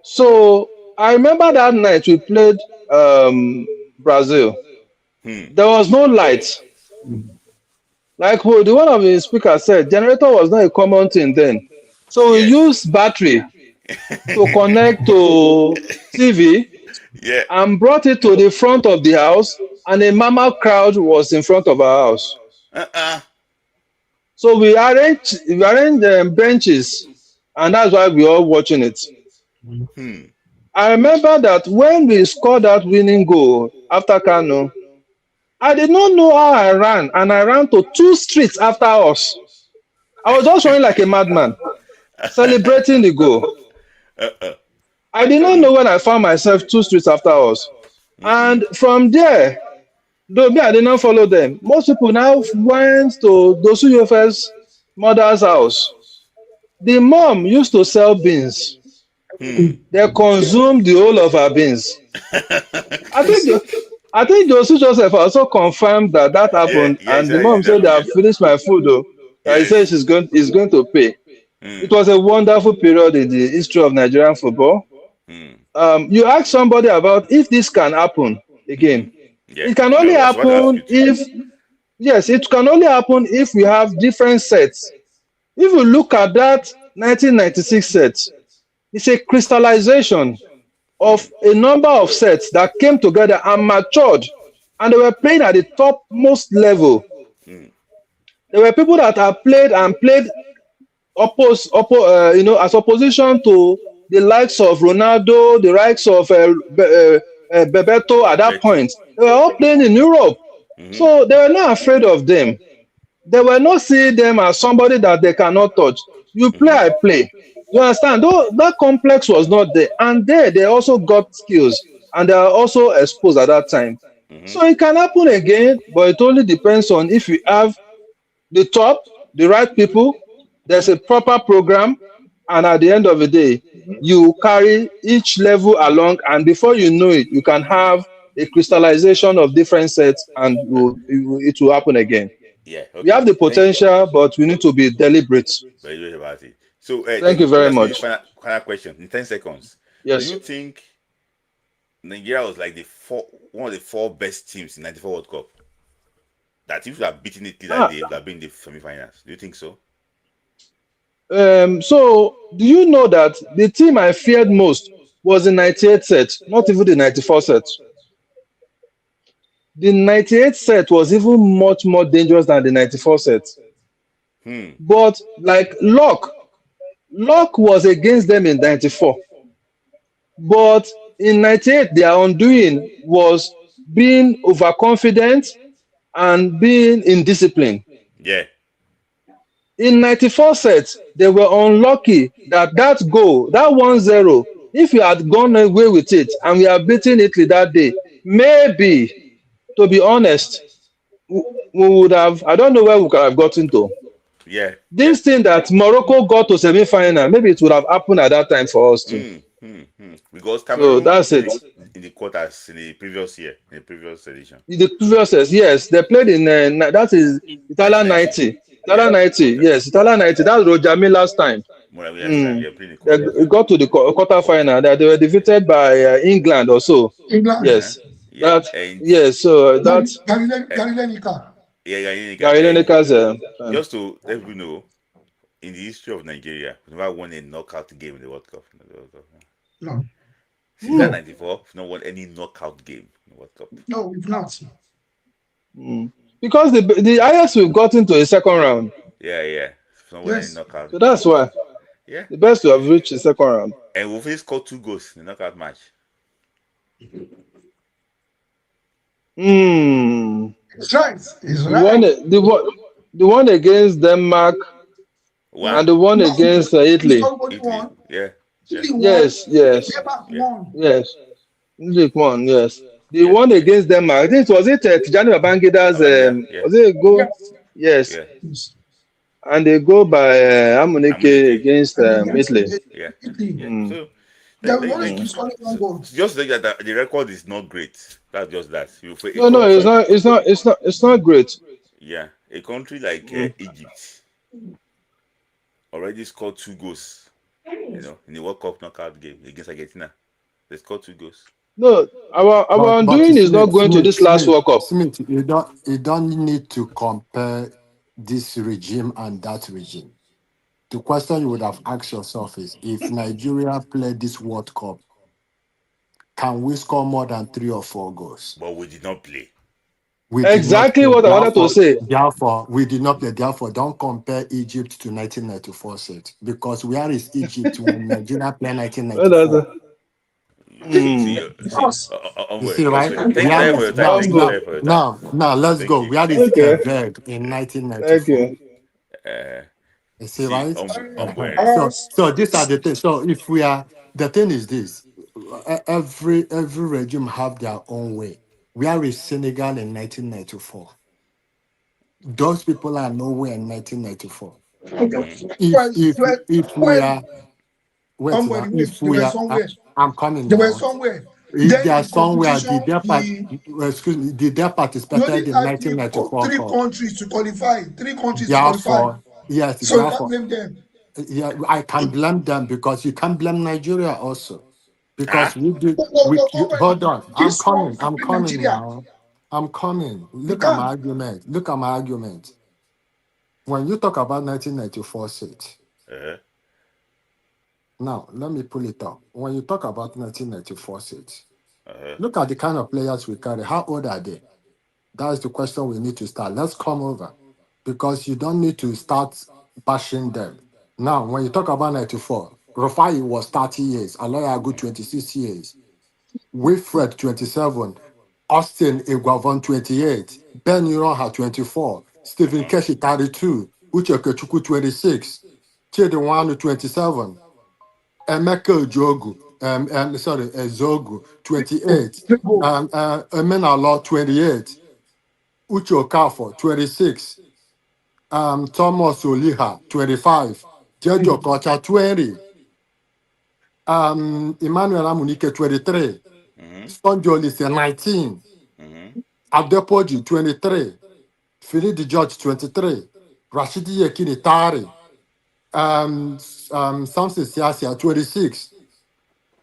So I remember that night we played Brazil. Hmm. There was no light. Like the one of the speakers said, generator was not a common thing then. So we Yes. used battery to connect to TV Yeah. and brought it to the front of the house, and a mama crowd was in front of our house. Uh-uh. So we arranged benches, and that's why we all watching it. Hmm. I remember that when we scored that winning goal after Kano, I did not know how I ran, and I ran to 2 streets after us. I was just running like a madman, celebrating the goal. Uh-uh. I did not know when I found myself 2 streets after us. Mm-mm. And from there, though me, I did not follow them. Most people now went to Dosu Yofe's mother's house. The mom used to sell beans. Hmm. They consumed the whole of her beans. I think I think Josu Joseph also confirmed that Yeah. happened, Yeah. and the mom said, "They have finished my food, though." He said Yes. he's going to pay. Hmm. It was a wonderful period in the history of Nigerian football. Hmm. You ask somebody about if this can happen again. Yeah. It can Yeah. only I was about to ask happen you too. it can only happen if we have different sets. If you look at that 1996 set, it's a crystallization Hmm. of a number of sets that came together and matured, and they were playing at the topmost level. Hmm. There were people that have played as opposition to the likes of Ronaldo, the likes of Bebeto at that Beto. point. They were all playing in Europe, Mm-hmm. so they were not afraid of them. They were not seeing them as somebody that they cannot touch. You play, Mm-hmm. I play. You understand? Though that complex was not there, and they also got skills, and they are also exposed at that time. Mm-hmm. So it can happen again, but it only depends on if you have the top, the right people, there's a proper program, and at the end of the day, you carry each level along, and before you know it, you can have a crystallization of different sets, and it will happen again. Yeah. We Okay. have the Thank you potential, but we need to be deliberate. very much about it. So, Thank you let me very ask you this much. final question in 10 seconds. Do Yes. you think Nigeria was like one of the four best teams in '94 World Cup? That if you have beaten Italy that day, you have been in the semi-finals. Do you think so? So do you know that the team I feared most was the 98 set, not even the 94 set? The 98 set was even much more dangerous than the 94 set. Hmm. But like luck was against them in 94. But in 98, their undoing was being overconfident and being indisciplined. Yeah. In 94 sets, they were unlucky that goal, that 1-0, if we had gone away with it and we had beaten Italy that day, maybe, to be honest, we would have, I don't know where we could have gotten to. Yeah. This thing that Morocco got to semi-final, maybe it would have happened at that time for us too. Because So Cameroon that's it. in the quarters in the previous year, in the previous edition. The previous years, yes, they played in that is Italian 90. Italian 90, yes, Italian 90. That's Roger Miller's time. Yeah, playing the They quarters. got to the quarter final. They were defeated by England or so. England. Yes, Yeah. So that's Gary Lineker. Yeah, Gary Lineker's. just to let you know, in the history of Nigeria, we've never won a knockout game in the World Cup. No. Since that 94, we've not won any knockout game in the World Cup. No, we've not. Because the highest we've gotten to a second round. Yeah. We've not won any knockout. So that's why. Yeah. The best to have reached the second round. And we've only scored 2 goals in the knockout match. It's right. The one against Denmark and the one against Italy. Yeah. Yes. Italy won, yes. The one against Denmark, I think was it Tijani Babangida's was it a goal? Yes. And they go by Amunike against Italy. Yeah. So just like that, the record is not great. That's just that. No, it's not great. Yeah, a country like Egypt already scored 2 goals. You know, in the World Cup knockout game against Argentina, they scored 2 goals. No, our undoing is not going to this last World Cup. Smith, you don't need to compare this regime and that regime. The question you would have asked yourself is, if Nigeria play this World Cup, can we score more than 3 or 4 goals? But we did not play. Exactly what I wanted to say. Therefore, we did not play. Therefore, don't compare Egypt to 1994 set, because where is Egypt when Nigeria played 1994? You see, right? Now, let's go. Where is Keved in 1994? You see, right? So these are the things. So if we are, the thing is this: every regime have their own way. Where is Senegal in 1994? Those people are nowhere in 1994. If we are, if we are, I'm coming. They were somewhere. If they are somewhere, did they participated in 1994? 3 countries to qualify. 3 countries therefore, to qualify. Yes, so therefore, you can't blame them. Yeah, I can blame them, because you can blame Nigeria also. Because we did. Hold on, I'm coming now. I'm coming. Look at my argument. When you talk about 1994 set, now let me pull it up. When you talk about 1994 set, look at the kind of players we carry. How old are they? That is the question we need to start. Let's come over, because you don't need to start bashing them. Now, when you talk about 94, Rafai was 30 years, Aloyagu 26 years, Wilfred 27, Austin Iguavon 28, Ben Iroha 24, Stephen Keshi 32, Uche Kechukwu 26, Chidinwanu 27, Emeka Jogu, Zogu 28, Emenalo 28, Uche Okafor 26, Thomas Oliha 25, Jojo Kocha 20, Emmanuel Amunike 23, Sponjolis 19, Adepoji 23, Philip George 23, Rashidi Yekini 30, Samson Siasia 26,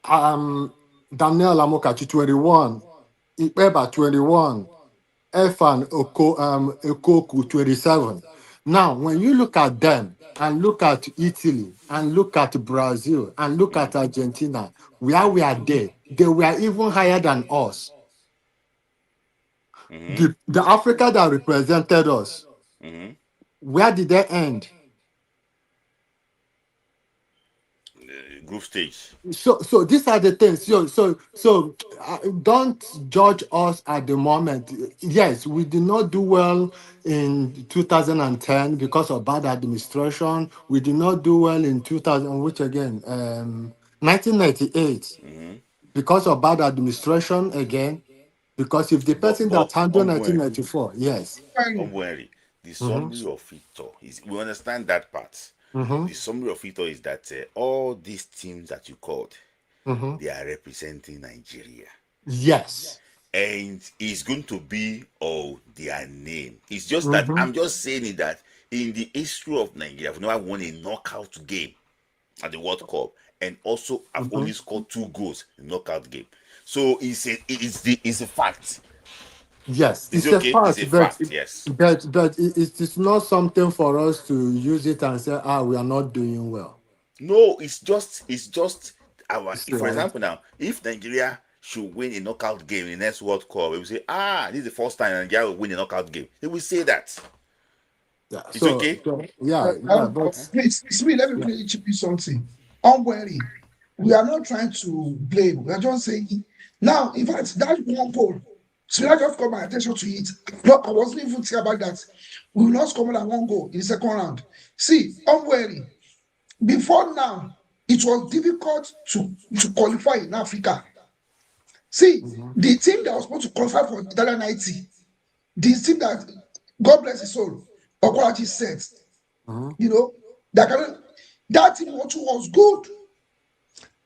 Daniel Amokachi 21, Ipeba 21, Efan Okoku 27. Now, when you look at them and look at Italy and look at Brazil and look at Argentina, where we are there, they were even higher than us. The Africa that represented us, where did they end? Group stage. So these are the things. So don't judge us at the moment. Yes, we did not do well in 2010 because of bad administration. We did not do well in 1998 because of bad administration again. Because if the person that handled 1994, yes. The summary of it all is, we understand that part. The summary of it all is that all these teams that you called, they are representing Nigeria. Yes. And it's going to be their name. It's just that I'm just saying it, that in the history of Nigeria, I've never won a knockout game at the World Cup, and also I've only scored 2 goals in knockout game. So it's a fact. Yes, it's okay. It's a fact. Yes, but it is not something for us to use it and say, we are not doing well. No, it's just our. For example, now, if Nigeria should win a knockout game in the next World Cup, we will say, this is the first time Nigeria will win a knockout game. They will say that. Yeah, it's okay. But please, let me really chip you something. Unwary. We are not trying to blame. We are just saying. Now, in fact, that one goal. So I just call my attention to it. No, I wasn't even thinking about that. We will not score more than 1 goal in the second round. See, unwary. Before now, it was difficult to qualify in Africa. See, Mm-hmm. the team that was supposed to qualify for Italia 90, the team that, God bless his soul, Okwachi said, Mm-hmm. you know, that team was good.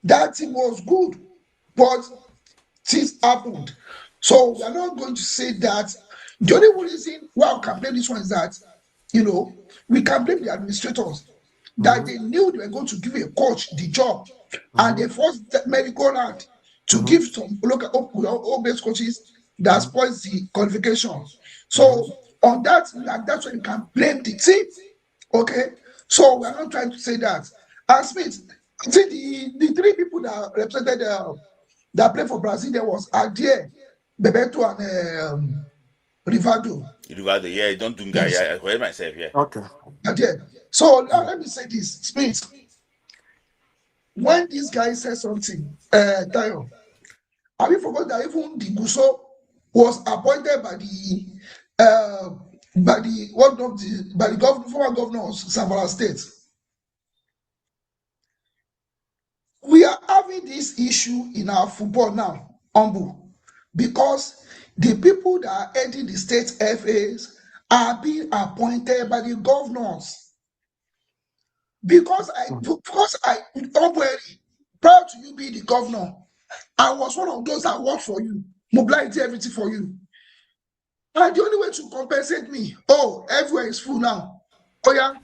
That team was good. But things happened. So we are not going to say that. The only reason why we can blame this one is that, we can blame the administrators that Mm-hmm. they knew they were going to give a coach the job, and Mm-hmm. they forced the merry-go-round to Mm-hmm. give some local home-based coaches that Mm-hmm. spoils the qualification. Mm-hmm. So on that, like that's when you can blame the team. Okay, so we are not trying to say that. And Smith, I think the three people that represented that played for Brazil there was Adie, Bebeto, and Rivaldo. Rivaldo, yeah, don't do guy. Yes, Yeah, I heard myself, yeah. Okay. Adie. So now let me say this, Smith. When this guy said something, Tayo, have you forgot that even the Guso was appointed by the one of the by the former governor of Zamfara State? We are having this issue in our football now, humble, because the people that are heading the state FAs are being appointed by the governors. Because prior to you being the governor, I was one of those that worked for you, mobilized everything for you. And the only way to compensate me, everywhere is full now. Oh yeah,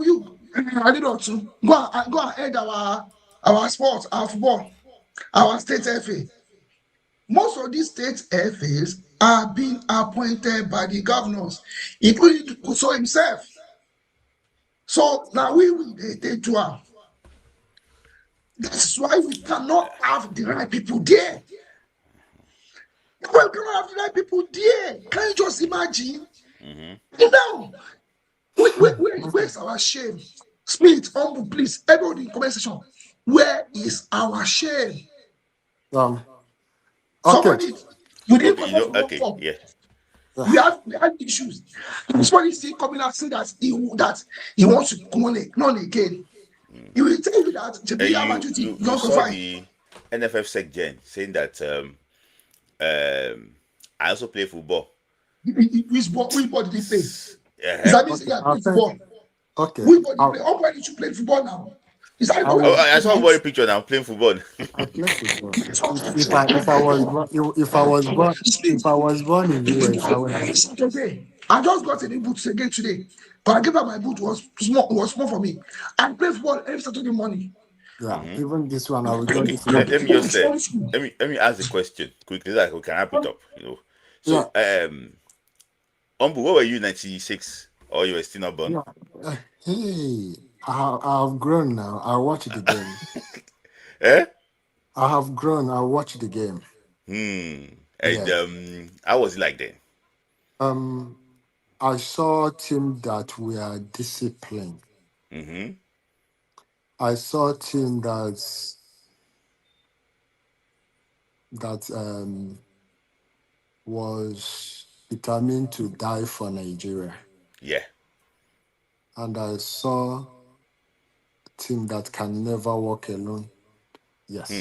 you. I did not to go and head our sports, our football, our state FA. Most of these state FAs are being appointed by the governors, including Kuso himself. So now they do am. That's why we cannot have the right people there. Well, we cannot have the right people there. Can you just imagine? Now, where's our shame? Spirit, humble, please. Everybody in comment section. Where is our shame? Okay. Somebody, we didn't Okay, qualify for World okay, Cup. yeah. We had issues. Somebody still coming out saying that he wants to come on again. He will tell you that the And player duty you not saw qualify. the NFF Sec Gen saying that I also play football. Which body did he play? Is Yeah. that means he I played think. football? Okay. Which body did he play? How you should play football now? Is that I what will. I saw a you body picture now playing football. I play football. If I was born in US, I would have. Saturday. I just got a new boots again today. But I gave her my boot was small for me. I play football every Saturday morning. Yeah. Even this one, I will join Okay, this. let me just let me ask the question quickly so that we can wrap it up. Yeah. So Umbu, what were you 96 or you were still not born? Yeah. Hey, I've grown now. I watch the game. Eh? I have grown. I watch the game. And Yeah. how was it like then? I saw a team that were disciplined. Mm-hmm. I saw a team that was determined to die for Nigeria. Yeah. And I saw a team that can never walk alone. Yes,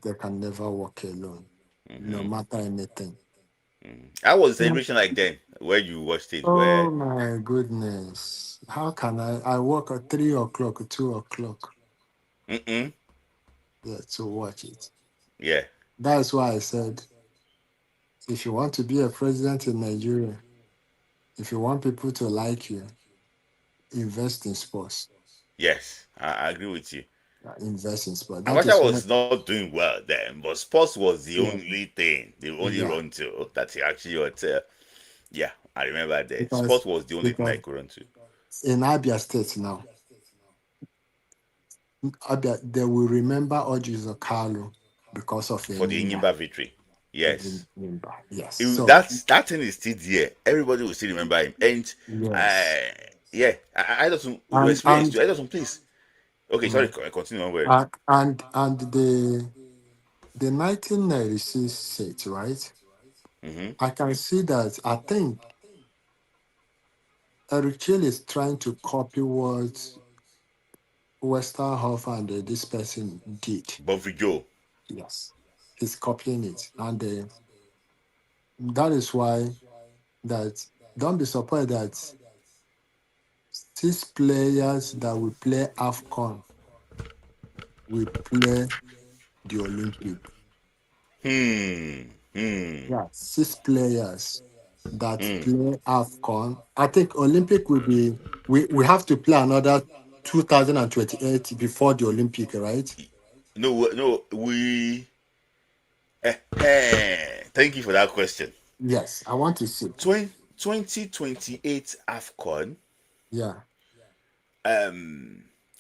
they can never walk alone, no matter anything. How was the Yeah. celebration like then? Where you watched it? Oh Where? my goodness. How can I walk at 3 o'clock or 2 o'clock? Mm-mm. Yeah, to watch it. Yeah. That's why I said, if you want to be a president in Nigeria, if you want people to like you, invest in sports. Yes, I agree with you. Invest in sports. That Abacha is why. was not doing well then, but sports was the Yeah, only thing, the only yeah. run to that he actually got. Yeah, I remember that. Because Sports was the only thing I because could run to. in Abia State now, they will remember Orji's Okalu because of For the Enyimba. Enyimba victory. Yes. Yes. It, So that thing is still there. Everybody will still remember him. And yes. yeah, I just And experience and too. I just please. Okay, sorry, mm, continue on word. and the 1996 set, right? Mm-hmm. I can see that. I think Eric Chill is trying to copy what Western Hof and this person did. But Joe. Yes, he's copying it, and that is why that don't be surprised that 6 players that will play AFCON will play the Olympic. Yeah, 6 players that play AFCON. I think Olympic will be. We have to play another 2028 before the Olympic, right? No, we. Thank you for that question. Yes, I want to see. 2028 AFCON Yeah.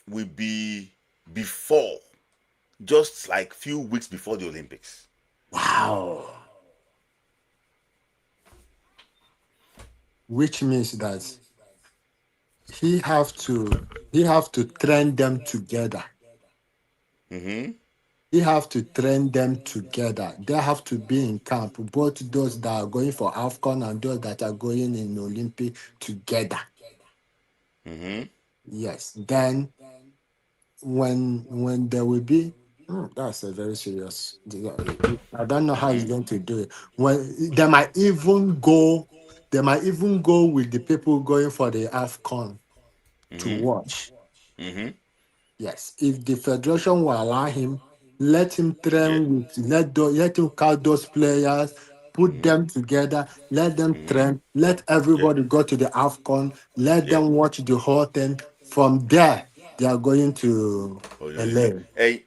will be before, just like few weeks before the Olympics. Wow. Which means that he have to train them together. He have to train them together. They have to be in camp, both those that are going for AFCON and those that are going in Olympic together. Yes. Then when there will be that's a very serious. I don't know how he's going to do it. When they might even go with the people going for the AFCON to watch. Yes, if the federation will allow him, let him train with let him count those players, put them together, let them train, let everybody go to the AFCON, let them watch the whole thing. From there, they are going to LA.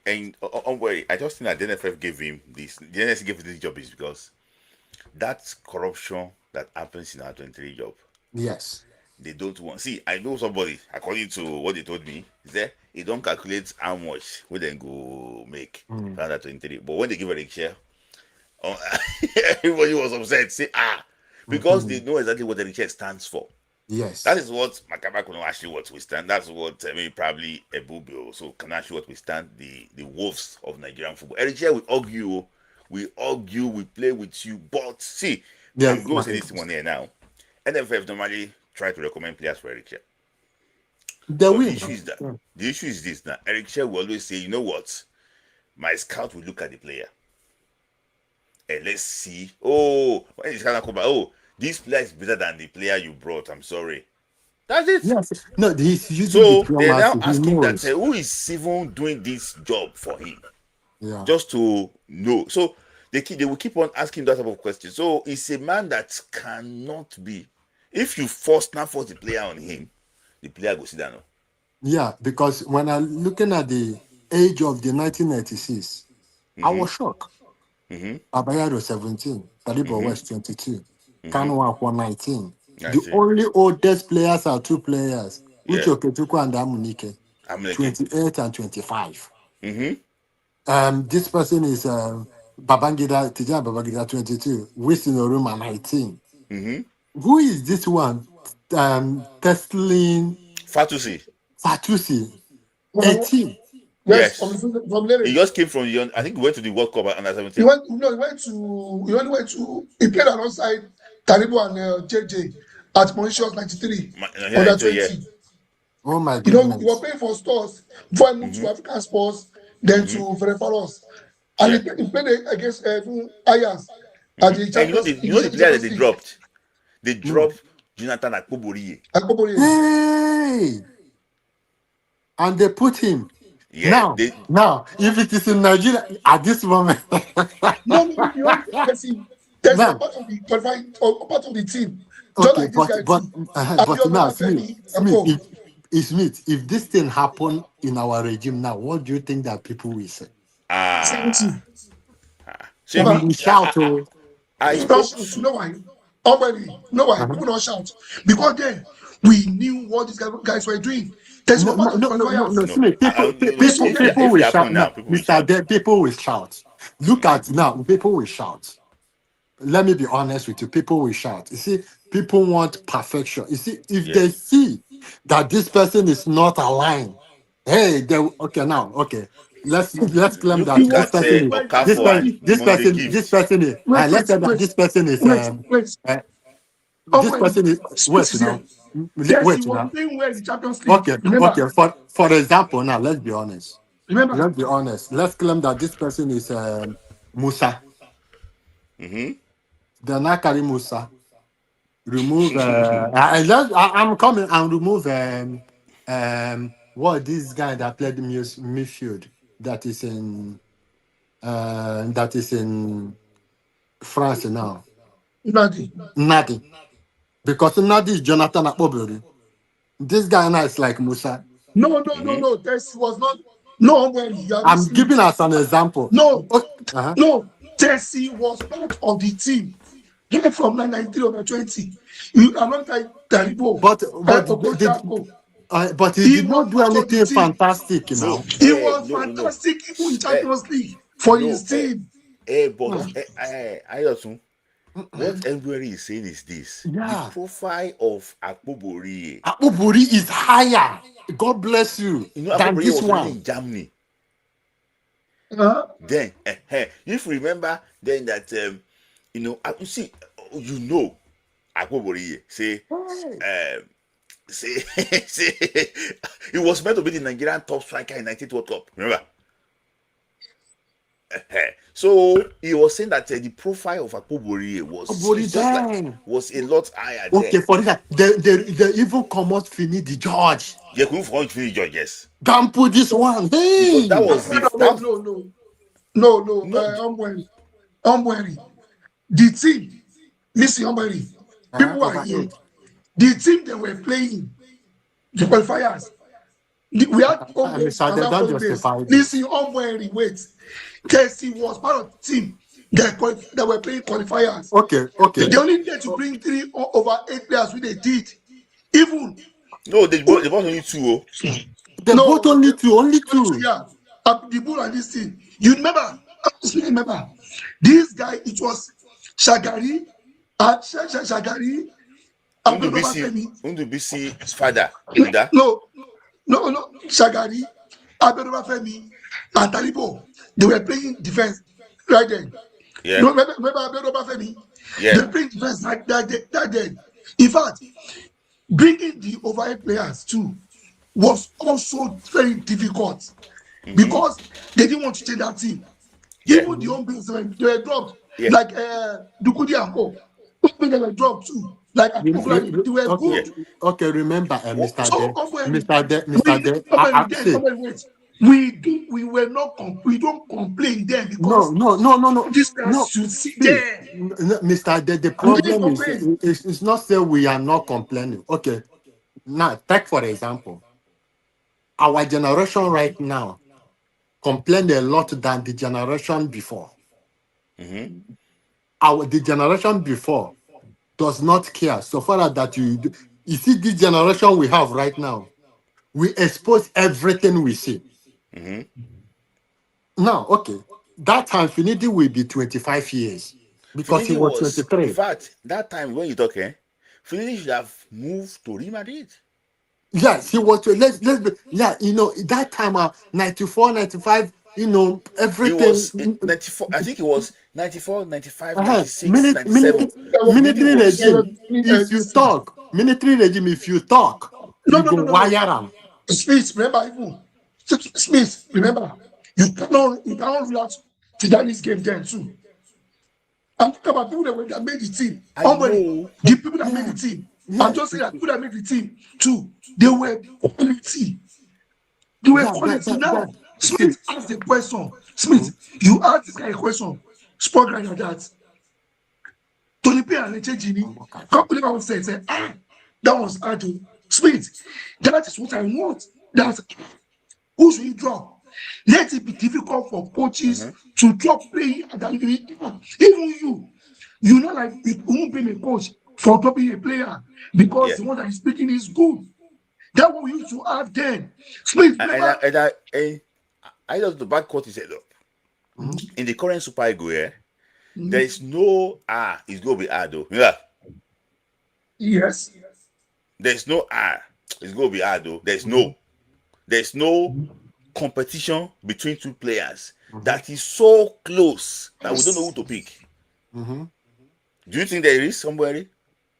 And don't worry, I just think that the NFF gave him this. The NFF gave him this job is because that's corruption that happens in our 23 job. Yes. They don't want. See, I know somebody, according to what they told me, is that he don't calculate how much we then go make from that 23. But when they give a share, everybody was upset. Say, because they know exactly what the share stands for. Yes. That is what Makaba can actually what we stand. That's what probably Ebubi also can actually what we stand. The wolves of Nigerian football. Erichia will argue, we play with you. But see, I'm going to say this one here now. NFF normally try to recommend players for Erichia. The issue is this now. Erichia will always say, you know what? My scout will look at the player. And let's see. When he's gonna come back, this player is better than the player you brought. I'm sorry. That's it. Yes. No, he's using so diplomacy. they're now asking that who is even doing this job for him? Yeah. Just to know. So they will keep on asking that type of questions. So it's a man that cannot be. If you force the player on him, the player goes sit down. Yeah, because when I'm looking at the age of the 1996, I was shocked. Abayado 17, Talibo was 22, Kanwa was 19. The only oldest players are 2 players, Uche Oketuku and Amunike, 28 and 25. This person is Babangida, Tijana Babangida 22, Winston Oruma 19. Who is this one? Teslin Fatusi, 18. Yes. He just came from I think he went to the World Cup under 17. He went to he played alongside Taribo and JJ at Mauritius 93 under 20. Oh my goodness. He was playing for Stars before I moved to African Sports, then to Ferefaros. And he played against Ayas at the Champions League. You know the player that they dropped? They dropped Jonathan Akpoboriye. Hey! And they put him. Now, if it is in Nigeria at this moment. No, there's a part of the qualifying or part of the team. Just like this guy but now, Smith, if this thing happen in our regime now, what do you think that people will say? We shout. You know why? No why? People don't shout because then we knew what these guys were doing. There's no, Smith, people will shout now. People will shout. Look at now, people will shout. Let me be honest with you. People will shout. You see, people want perfection. You see, if they see that this person is not aligned, hey, okay. Let's claim that this person is. Let's say that this person is. This person is. Wait now. Wait now. Okay. For example, now let's be honest. Remember, let's be honest. Let's claim that this person is Musa. Mm-hmm. Then I carry Musa. Remove. I'm coming and remove. What this guy that played midfield that is in France now. Nadi. Because Nadi is Jonathan Akpobori. This guy now is like Musa. No. This was not. No, when you are I'm missing giving it. us an example. No, Uh-huh. no. Tessie was part of the team. Right from 1993 over 20. You are not like Taribo. But he did not do anything fantastic now. He was fantastic even in Champions League for his team. But Ayosun, what everybody is saying is this: the profile of Akpobori is higher. God bless you. You know, than Akpobori this was one in Germany. Then, if you remember, then that you see, Akpobori say he was meant to be the Nigerian top striker in 19th World Cup. Remember? So he was saying that the profile of Akpobori was a lot higher. Okay, for that, they even come out finish the judge. They couldn't finish the judge, yes. Don't put this one. Hey, that was No. Umweri. The team, listen, Umweri. People are here. The team they were playing, the qualifiers. We had listen, Umweri, wait. Casey was part of the team that were playing qualifiers. Okay. They only need to bring 3 over 8 players, which they did. Even they bought only 2. They bought only two. Yeah, the bull and this thing. You remember? This guy, it was Shagari and Shagari. Undubisi's father. No. Shagari, Abedobafemi, and Talibo. They were playing defense right then. Yeah. Remember Abedobafemi? Yeah. They were playing defense like that then. In fact, bringing the overhead players too was also very difficult because they didn't want to change that team. Even the home base, they were dropped like Dukudi and Co. They were dropped too. Like they were good. Okay, remember, Mr. We were not. We don't complain then because no. This guys should sit there. Mr. The problem is it's not say we are not complaining. Okay, now take for example, our generation right now complain a lot than the generation before. The generation before does not care so far as that you see this generation we have right now, we expose everything we see. Now, okay, that time Finidi will be 25 years because he was 23. In fact, that time when you talk, Finidi should have moved to Real Madrid. Yes, he was. That time, 94, 95. Everything. It was 94. I think it was 94, 95, 96, military 97. regime. If you talk, military regime. If you talk, you go wire them. Smith, remember Smith, remember you cannot react to Danny's game then too. I'm talking about people that made the team. The people that made the team. I'm just saying that people that made the team too. They were quality. Now, Smith asked the question. Smith, you asked this guy a question. Sport guy like that. Tony P and Leche Gini. Can't believe I would say, that was hard. Smith, that is what I want. That's who should he drop? Let it be difficult for coaches to drop playing at that level. Even you know, like you won't be a coach for dropping a player because the one that is speaking is good. That what we used to have then. Smith, I just the bad court is set up. In the current Super Eagles, there is no it's gonna be hard though. Yeah. Yes. There's no it's gonna be hard though. There's no competition between two players that is so close that we don't know who to pick. Do you think there is somebody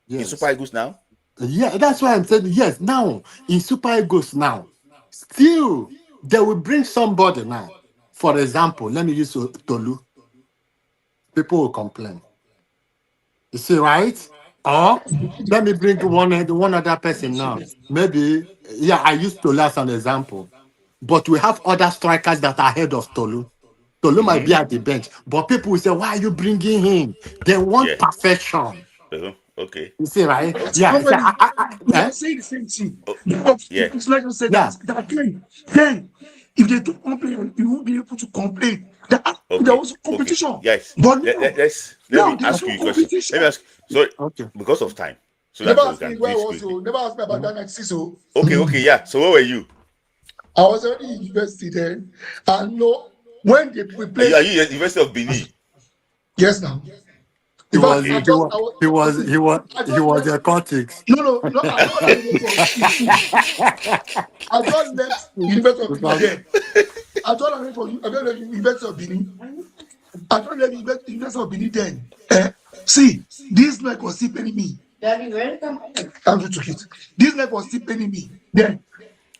in Super Eagles now? Yeah, that's why I'm saying yes. Now in Super Eagles now, still they will bring somebody now. For example, let me use Tolu. People will complain. You see, right? Or let me bring one other person now. Maybe, yeah, I use Tolu as an example. But we have other strikers that are ahead of Tolu. Tolu might be at the bench, but people will say, "Why are you bringing him?" They want perfection. Okay. You see, right? But Yeah. we are saying the same thing. Yeah. It's like you said that then if they don't complain, you won't be able to complain. There was competition. Okay. Yes. But let me ask you a question. Let me ask. Sorry. Okay. Because of time. So never that ask me where was you. Never ask me about that 96. Okay. Yeah. So where were you? I was already in university then. And no, when we played. Are you at University of Benin? Yes, now. He was a cortex. No. I don't left University of Benin then. I don't left University of Benin. I don't left University of Benin then. See, this neck was still paying me. I'm going to it. This neck was still paying me then.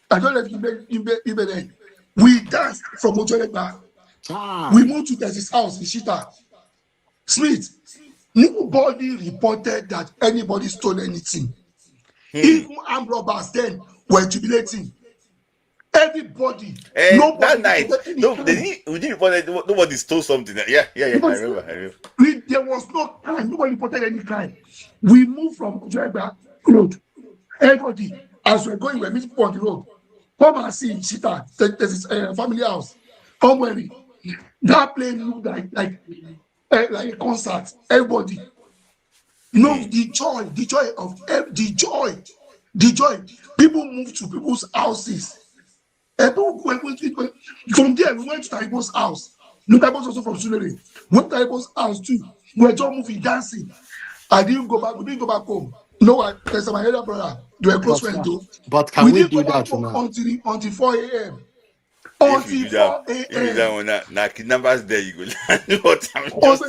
I don't left University then. We danced from Mojolegba. We moved to his house in Shita. Smith, nobody reported that anybody stole anything. Even armed robbers then were jubilating. Everybody. That night, we didn't report that nobody stole something. Yeah. I remember. There was no crime. Nobody reported any crime. We moved from Joeba Road. Everybody, as we're going, we're meeting people on the road. Come and see Shita. There's his family house. Come where that place looked like a concert. Everybody. The joy. People move to people's houses. From there, we went to Taibo's house. No, Taibo's also from Sulere. Went to Taibo's house too. We were just moving, dancing. I didn't go back. We didn't go back home. No, there's my elder brother. They were close friends though. But can we do that until 4 a.m. Until 4 a.m. Now, kidnappers there, you go. What I'm just...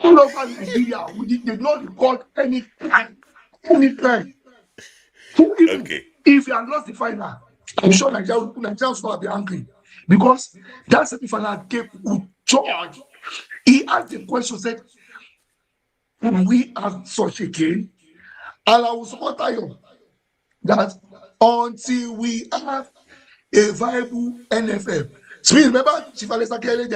All over Nigeria, we did not record any crime. So if you had lost the final, I'm sure Nigerians will be angry because that semi-final came with George. He asked the question, said, "Can we have such a game?" And I will support you that until we have a viable NFF. So remember, Chief Alessa Kelly,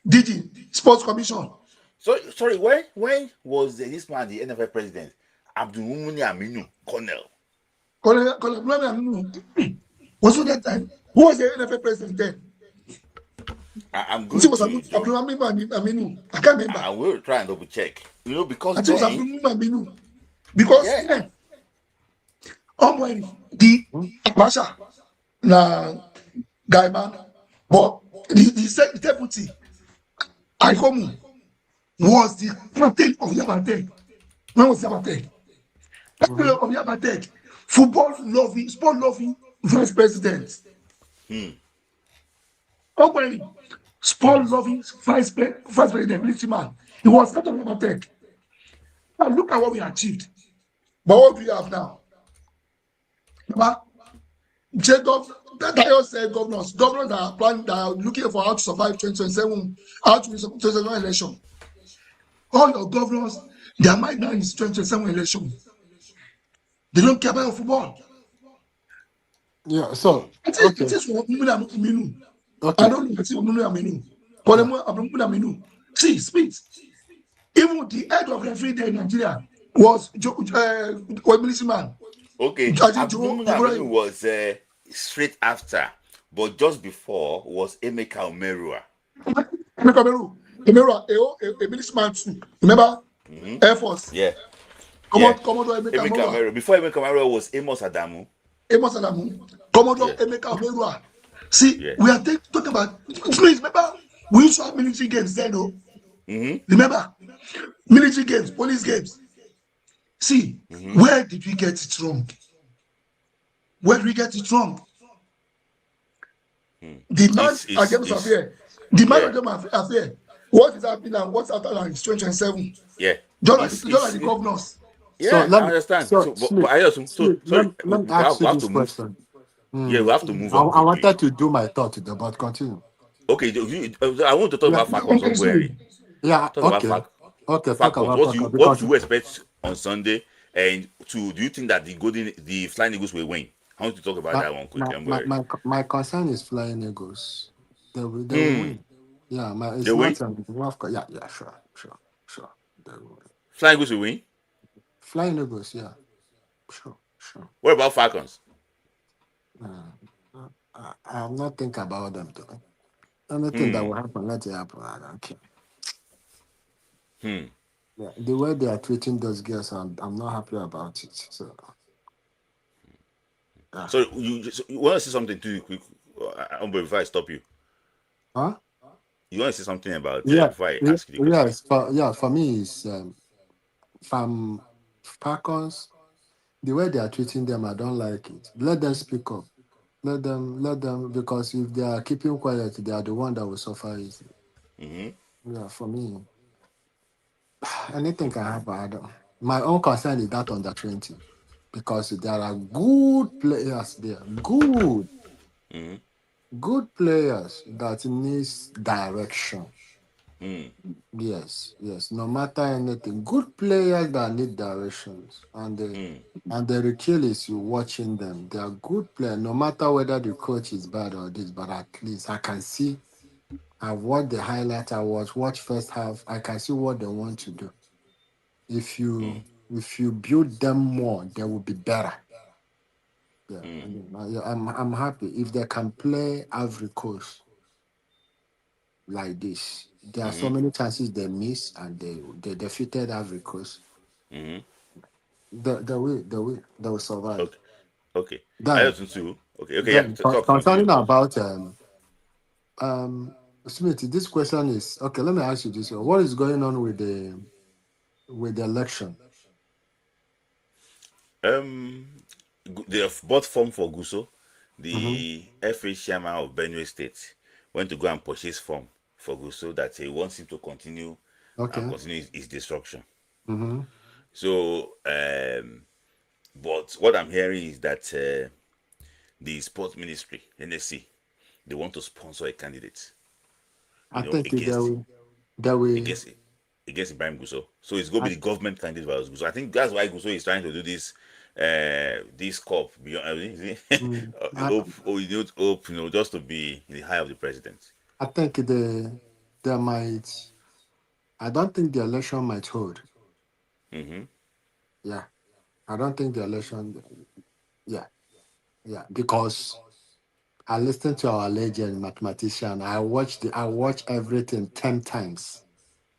DG, Sports Commission. So sorry, when was this man the NFL president? Abdulmumuni Aminu, Colonel Aminu. Was it that time? Who was the NFL president then? I'm going to. Aminu. I can't remember. I will try and double check. Because I think it was Aminu. Because the Basha, guy man, but the deputy, Aikomu, was the captain of Yabatek. When was Yabatek? Captain of Yabatek, sport loving vice president. Sport loving vice president, military man. He was captain of Yabatek. Now look at what we achieved. But what do we have now? Jacob, that said governors that are planning, that are looking for how to survive 2027, how to 2027 election. All your governors, their mind now is 2027 election. They don't care about football. Yeah, so it is Aminu. I don't know. It's Aminu. See, speak. Even the head of referee there in Nigeria was military man. Okay, Aminu was straight after, but just before was Emeka Omerua. Omerua, a military man too. Remember? Air Force. Yeah. Commodore Emeka Omerua. Before Emeka Omerua was Amos Adamu. Commodore Emeka Omerua. See, we are talking about. Please remember, we used to have military games then, no? Remember, military games, police games. See, where did we get it wrong? Where did we get it wrong? The man against affair. The man against affair. What is happening and what's after that is 2027. Yeah. Just like the governors. Yeah, so I understand. Let me ask you this question. Yeah, we have to move I, on I quickly. wanted to do my thought today, but continue. Okay, I want to talk Yeah, about Falcons. Don't worry. yeah, Talk about okay. Okay, talk Falcons. about What because do you expect on Sunday? And do you think that the Flying Eagles will win? I want to talk about my that one quick. my, Don't my, worry. my, my concern is Flying Eagles. They will Hmm. win. Yeah, They it's win. not yeah, yeah, sure. They will win. Flying Eagles will win. Flying Eagles, yeah, sure. What about Falcons? I'm not thinking about them though. Anything that Hmm. will happen, let it happen. I don't care. Hmm. Yeah, the way they are treating those girls, I'm not happy about it. So, yeah. So you want to say something too quick? Before I stop you, Huh? you want to say something about Yeah, before I ask you the question? yes, for me, it's from Falcons, the way they are treating them, I don't like it. Let them speak up. Let them, because if they are keeping quiet, they are the one that will suffer it. Mm-hmm. Yeah, for me, anything can happen. I don't. My own concern is that under 20, because there are good players there, Mm-hmm. good players that needs direction. Mm-hmm. Yes. No matter anything, good players that need directions, Hmm. and the kill is you watching them. They are good players, no matter whether the coach is bad or this. But at least I can see. I've watched the highlight. Watch first half. I can see what they want to do. If Hmm. you build them more, they will be better. Yeah, Hmm. I'm happy if they can play Ivory Coast like this. There are so Mm-hmm. many chances they miss, and they defeated Ivory Coast. Mm-hmm. They will survive. Okay. Okay. I Then, listen too. Okay. Okay. Yeah. Talk. Continue. concerning about um Smith, this question is okay. Let me ask you this: what is going on with the election? Um, they have bought form for Guso. Mm-hmm. The FA chairman of Benue State went to go and purchase form for Guso that he wants him to continue and Okay. continue his destruction. Mm-hmm. So, but what I'm hearing is that the sports ministry, NSC, they want to sponsor a candidate, I think they against will. They will. against against Ibrahim Guso. So it's going to I, be the government candidate versus Guso. I think that's why Guso is trying to do this cop beyond mm, hope, you need hope, just to be in the high of the president. I think they might. I don't think the election might hold. Mm-hmm. Yeah, I don't think the election. Yeah, because I listened to our legend mathematician. I watch everything 10 times.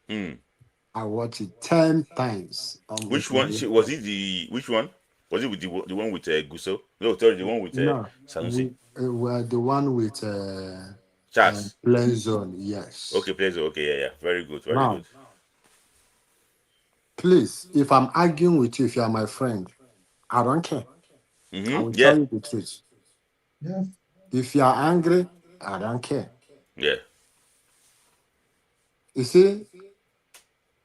Hmm. I watch it 10 times. Which one was it? The which one was it with the one with Guso? No, sorry, the one with No, Sanusi. we're the one with Charles. play zone. Yes. Okay, pleasure. Okay, yeah, yeah. Very good, very good. Now, please, if I'm arguing with you, if you are my friend, I don't care. I Mm-hmm. will Yeah, tell you the truth. Yeah. If you are angry, I don't care. yeah. You see,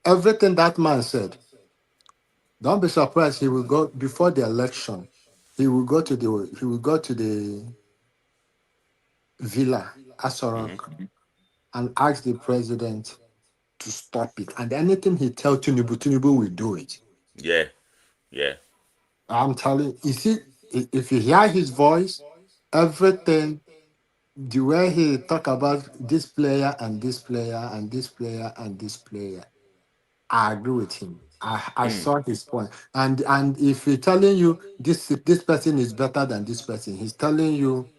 everything that man said, don't be surprised. He will go before the election. He will go to the villa, Mm-hmm. Asorok, and ask the president to stop it. And anything he tells Tinubu will do it. Yeah, yeah. I'm telling you, see, if you hear his voice, everything, the way he talk about this player and this player and this player and this player, I agree with him. I Hmm. saw his point. And if he's telling you this person is better than this person, he's telling you,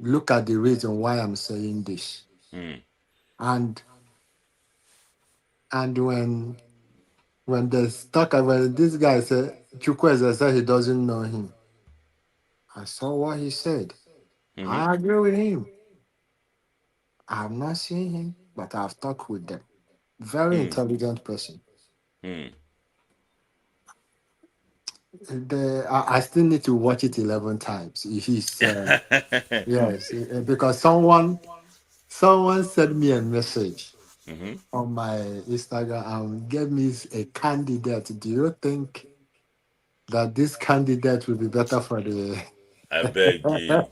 look at the reason why I'm saying this. Hmm. And and when they talk about this guy said Chukwueze said he doesn't know him. I saw what he said. Mm-hmm. I agree with him. I have not seen him, but I've talked with them. Very Hmm. intelligent person. Hmm. I still need to watch it 11 times. He's yes, because someone sent me a message Mm-hmm. on my Instagram and gave me a candidate. Do you think that this candidate will be better for the? I beg you.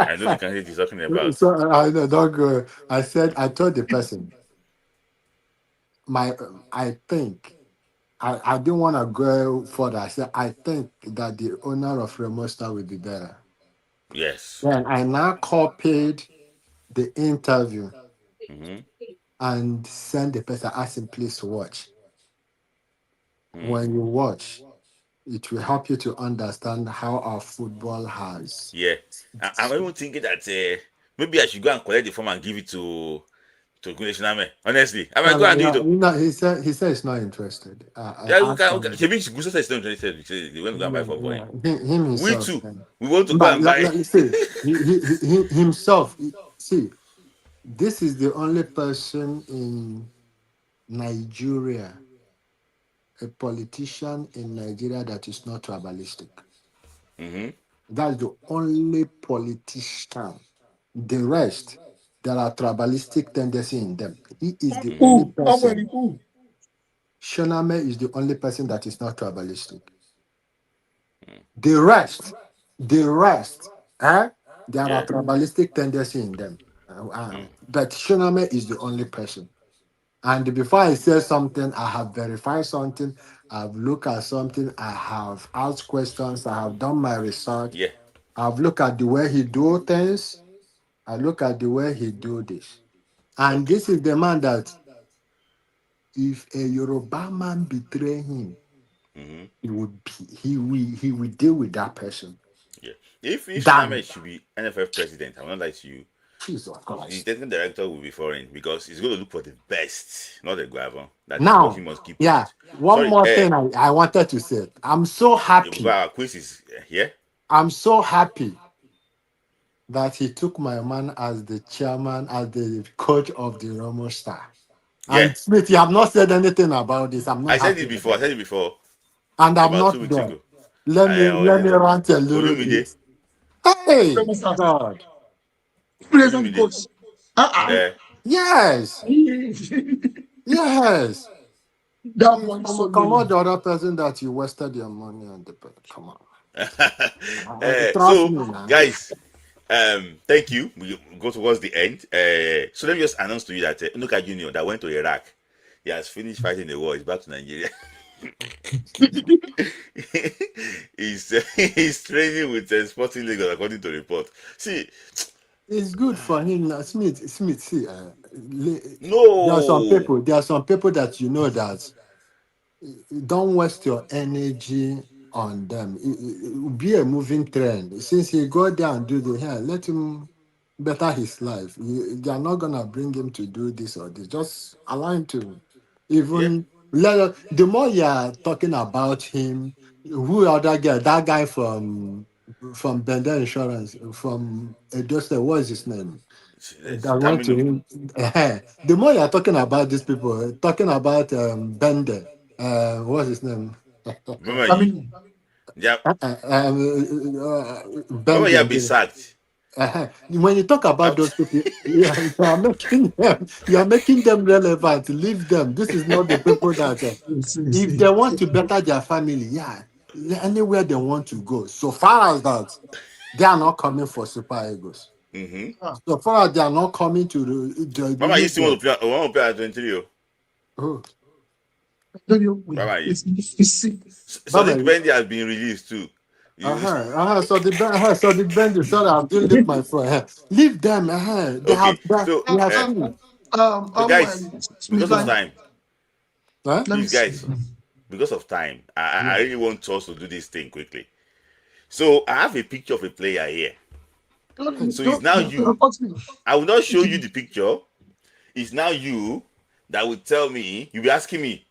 I know the candidate he's talking about. So I know, don't go. I said, I told the person, I think, I didn't want to go further. I said, I think that the owner of Remosta will be better. Yes. Then I now copied the interview Mm-hmm. and send the person, ask him, please watch. Mm. When you watch, it will help you to understand how our football has. Yeah. I'm even thinking that maybe I should go and collect the form and give it to Guneshiname. Honestly, I might go and do it. No, he said he's not interested. I Yeah, asked we can. him. Maybe Gusa says not interested. They want to go and buy form for him. Him We himself. too. We want to go But and buy. let me see, he himself. See, this is the only person in Nigeria, a politician in Nigeria that is not tribalistic. Mm-hmm. That's the only politician. The rest, there are tribalistic tendency in them. He is the only Who? person. Nobody. Who? Shoname is the only person that is not tribalistic. The rest, there are Yeah. tribalistic tendency in them. But Shoname is the only person. And before I say something, I have verified something, I've looked at something, I have asked questions, I have done my research, Yeah. I've looked at the way he do things, I look at the way he do this. And Okay. this is the man that if a Yoruba man betray him, Mm-hmm. he will deal with that person. Yeah. If Damn, Shiname should be NFF president, I will not lie to you. Jesus The Christ. technical director will be foreign because he's going to look for the best, not the guava. That is what he Now, must keep yeah, quiet. one Sorry, more thing I wanted to say. I'm so because happy. our quiz is here. I'm so happy that he took my man as the chairman, as the coach of the Romo Star. Yeah. And Smith, you have not said anything about this. I'm I not said happy it before. I about said it. it before And I'm about not 2 weeks there. ago. Let me I let me rant a little Olumide. bit. Hey, Remosta. God. Present Olumide. coach. Uh-uh. Yes. Yes. That boy is so Come on, low. the other person that you wasted your money on the come on. Trust So, me, man. guys, thank you. We go towards the end. So let me just announce to you that Unuka Junior that went to Iraq, he has finished fighting the war. He's back to Nigeria. he's training with Sporting Lagos according to report. See, It's good for him now. Smith, see, no. there are some people that you know that don't waste your energy on them. It will be a moving trend. Since he go there and do the hair, let him better his life. They are not gonna bring him to do this or this. Just allow him to Yeah. even the more you are talking about him, who other guy, that guy from Bender Insurance, from Edo State, what is his name? That went to Taminu. him. The more you're talking about these people, talking about Bender, what's his name? Remember I you. mean, Yeah. Remember you have been Bender. sacked. When you talk about After those people, you are making them relevant. Leave them. This is not the people that if they want to better their family, anywhere they want to go. So far as that, they are not coming for Super Eagles. mm-hmm. So far as they are not coming to Mama, you leave still want them. to play? Want to play at 23? Oh, don't you wait. Mama, you. It's sick. Sadiq Baba, Bendy has been released too. You, So the band is sorry, I didn't leave my phone. Leave them. They okay. have that. So, We have uh, seen. Well, guys, Smith, because of let time, me please, see. guys, because of time, I Yeah. really want us to do this thing quickly. So I have a picture of a player here. So it's now you. Report me. I will not show you the picture. It's now you that will tell me. You'll be asking me,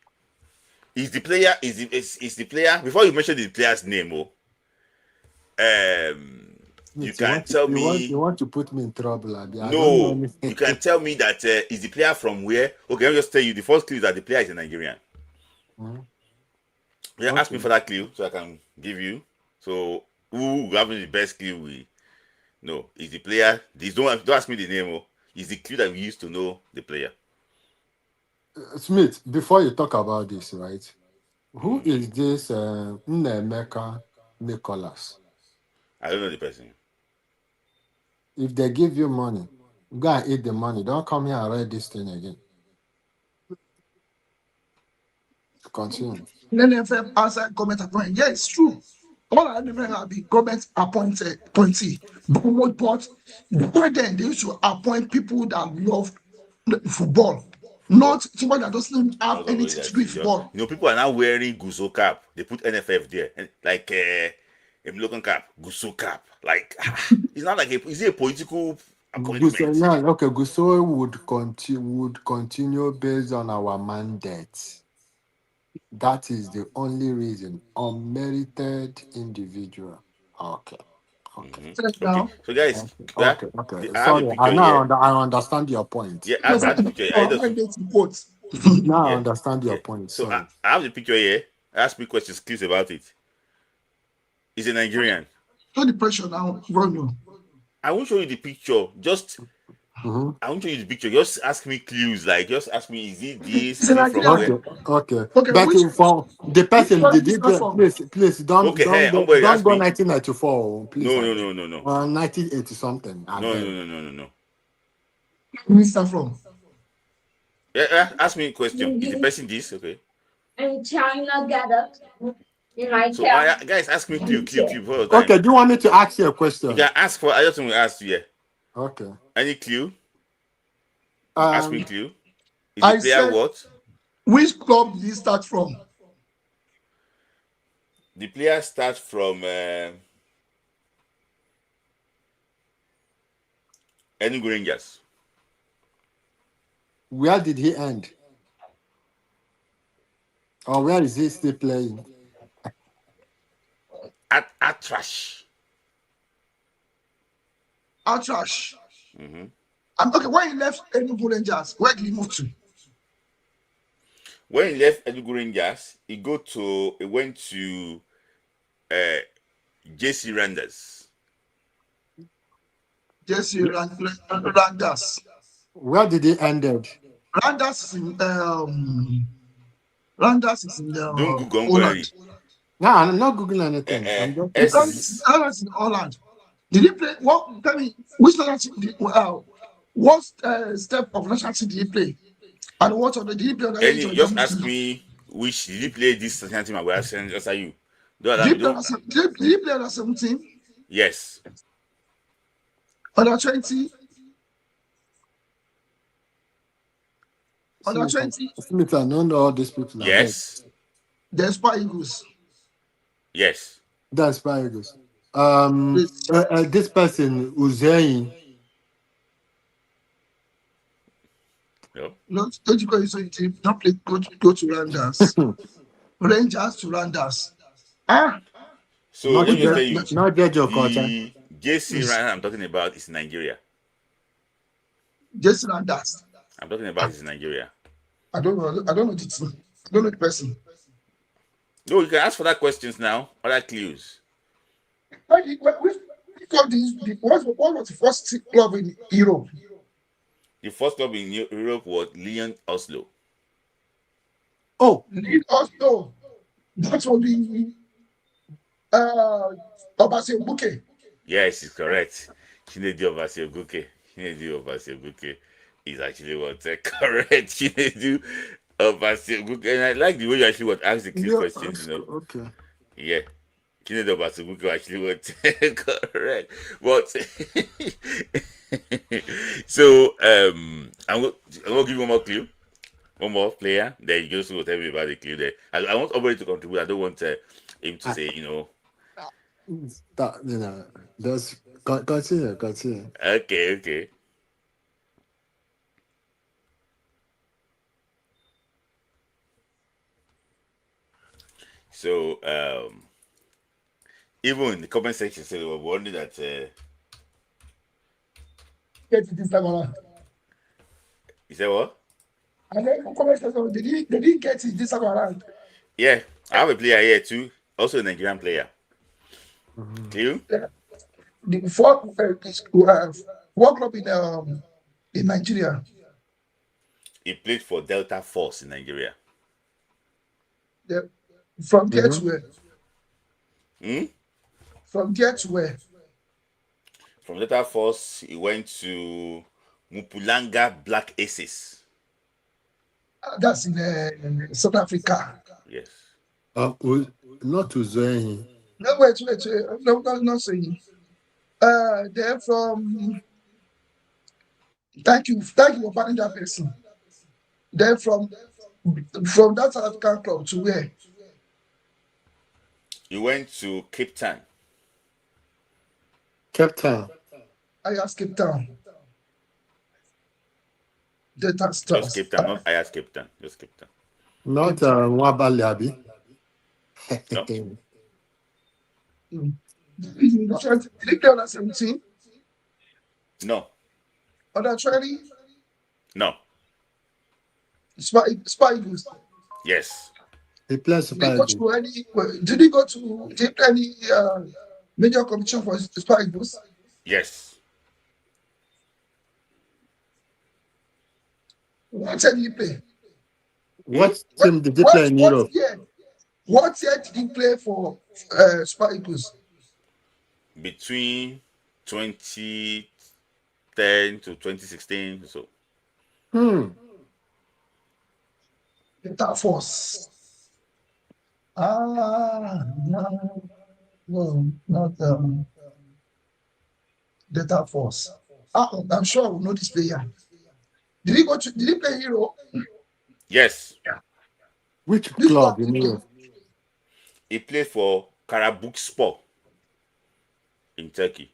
is the player is the player before you mention the player's name? You Smith, can tell you me. want to put me in trouble, Abi. I don't know No, anything. you can tell me that is the player from where? Okay, let me just tell you. The first clue is that the player is a Nigerian. Mhm. Yeah, ask me Okay. for that clue so I can give you. So who having the best clue? We no is the player. This don't ask me the name. Is the clue that we used to know the player? Smith, before you talk about this, right? Who Mm. is this Nnemeka Nicholas? I don't know the person. If they give you money, go and eat the money. Don't come here and write this thing again. Continue. Then FM outside government appointment. Yeah, it's true. All our different have been government appointee. But back then they used to appoint people that love football, not someone that doesn't have Not always anything to that do with serious. football. You know, people are now wearing Guso cap. They put NFF there, and like a Mlokan cap, Guso cap. Like it's not like is it a political appointment? Yeah, okay. Guso would continue based on our mandate. That is the only reason. Unmerited individual. Okay. Okay. Now, So guys, Okay. I have a Sorry, picture here. I understand your point. Yeah, I have the picture here. Now I Yeah. understand your Yeah. point. So Sorry. I have the picture here. Ask me questions, please, about it. He's a Nigerian. Not the pressure now, Romeo. I won't show you the picture. Just I won't show you the picture. Just ask me clues. Like just ask me, is it this? Is it from where? Okay. Okay, But which for the person, country did is he that play? from? Please, don't Okay, hey, go ask me. 1994. Please. No. 1980 something. No. Where is that from? Yeah, ask me a question. Is the person this? Okay. And China gather in my So town. guys, ask me clue. Okay, do you want me to ask you a question? You can ask for. I just want to ask you. Yeah. Okay. Any clue? Ask me clue. Is I the player said, what? which club did he start from? The player starts from Enugu Rangers. Where did he end? Or where is he still playing? At trash. Atrash. Mm-hmm. Okay, when he left Enugu Rangers, where did he move to? When he left Enugu Rangers, he went to JC Randers. JC Randers. Where did he end it? Randers is in Don't Google Holland. No, I'm not googling anything. Randers is in Holland. Did he play? What? Tell me, which national team? What step of national team did he play? And what of the did he play on the age of Just ask me which did he play this national team? I will answer you. Did he play under 17? Yes. Under 20? Under 20? Smith, I don't know all these people. Yes. The Super Eagles. Yes. That's Super Eagles. This person, Uzein. No, don't you go into your team? Don't play. Go to Randers. Rangers to Randers. So let me tell you, not your culture. The JC Randers I'm talking about is Nigeria. JC Randers. I'm talking about is Nigeria. I don't know the team. I don't know the person. No, you can ask for that questions now. Other clues. What was the first club in Europe? The first club in Europe was Lyon Oslo. Oh, Lyon Oslo. That will be Obase Buke. Yes, it's correct. Chinedu Obase Buke is actually what correct. Chinedu Obase Buke. And I like the way you actually would ask the clue questions, you know. Okay. Yeah. Chinedu Obase Buke actually was correct. But so I'm gonna give you one more clue. One more player. Then you just will tell me about the clue there. I want everybody to contribute. I don't want him to say, Just continue. Okay. So even in the comment section, they were wondering that Get it this time around. you said what? And then comment section, they didn't get it this time around. Yeah, I have a player here too, also a Nigerian player. Clue? The fourth club in Nigeria. He played for Delta Force in Nigeria. From there to where? From there to where? From Delta Force, he went to Mupulanga Black Aces. That's in South Africa. Yes. Not to Zoe. No, wait. No, not saying. They're from. Thank you for finding that person. Then from that South African club to where? He went to Cape Town. Cape Town. Ajax Cape Town. Delta Just Stars. Cape Town, not Ajax Cape Town. Just Cape Town. Not Wabaliabi. No. Did he play under 17? No. Under 20? No. Spiders. Yes. He plays Did he go to any major competition for Spiders? Yes. What year did he play? What team did he play in Europe? What year did he play for Spiders? Between 2010 to 2016 or so. Delta Force. No, not Delta Force. I'm sure I will know this player. Did he play Hero? Yes. Which club in Europe? He played for Karabukspor in Turkey.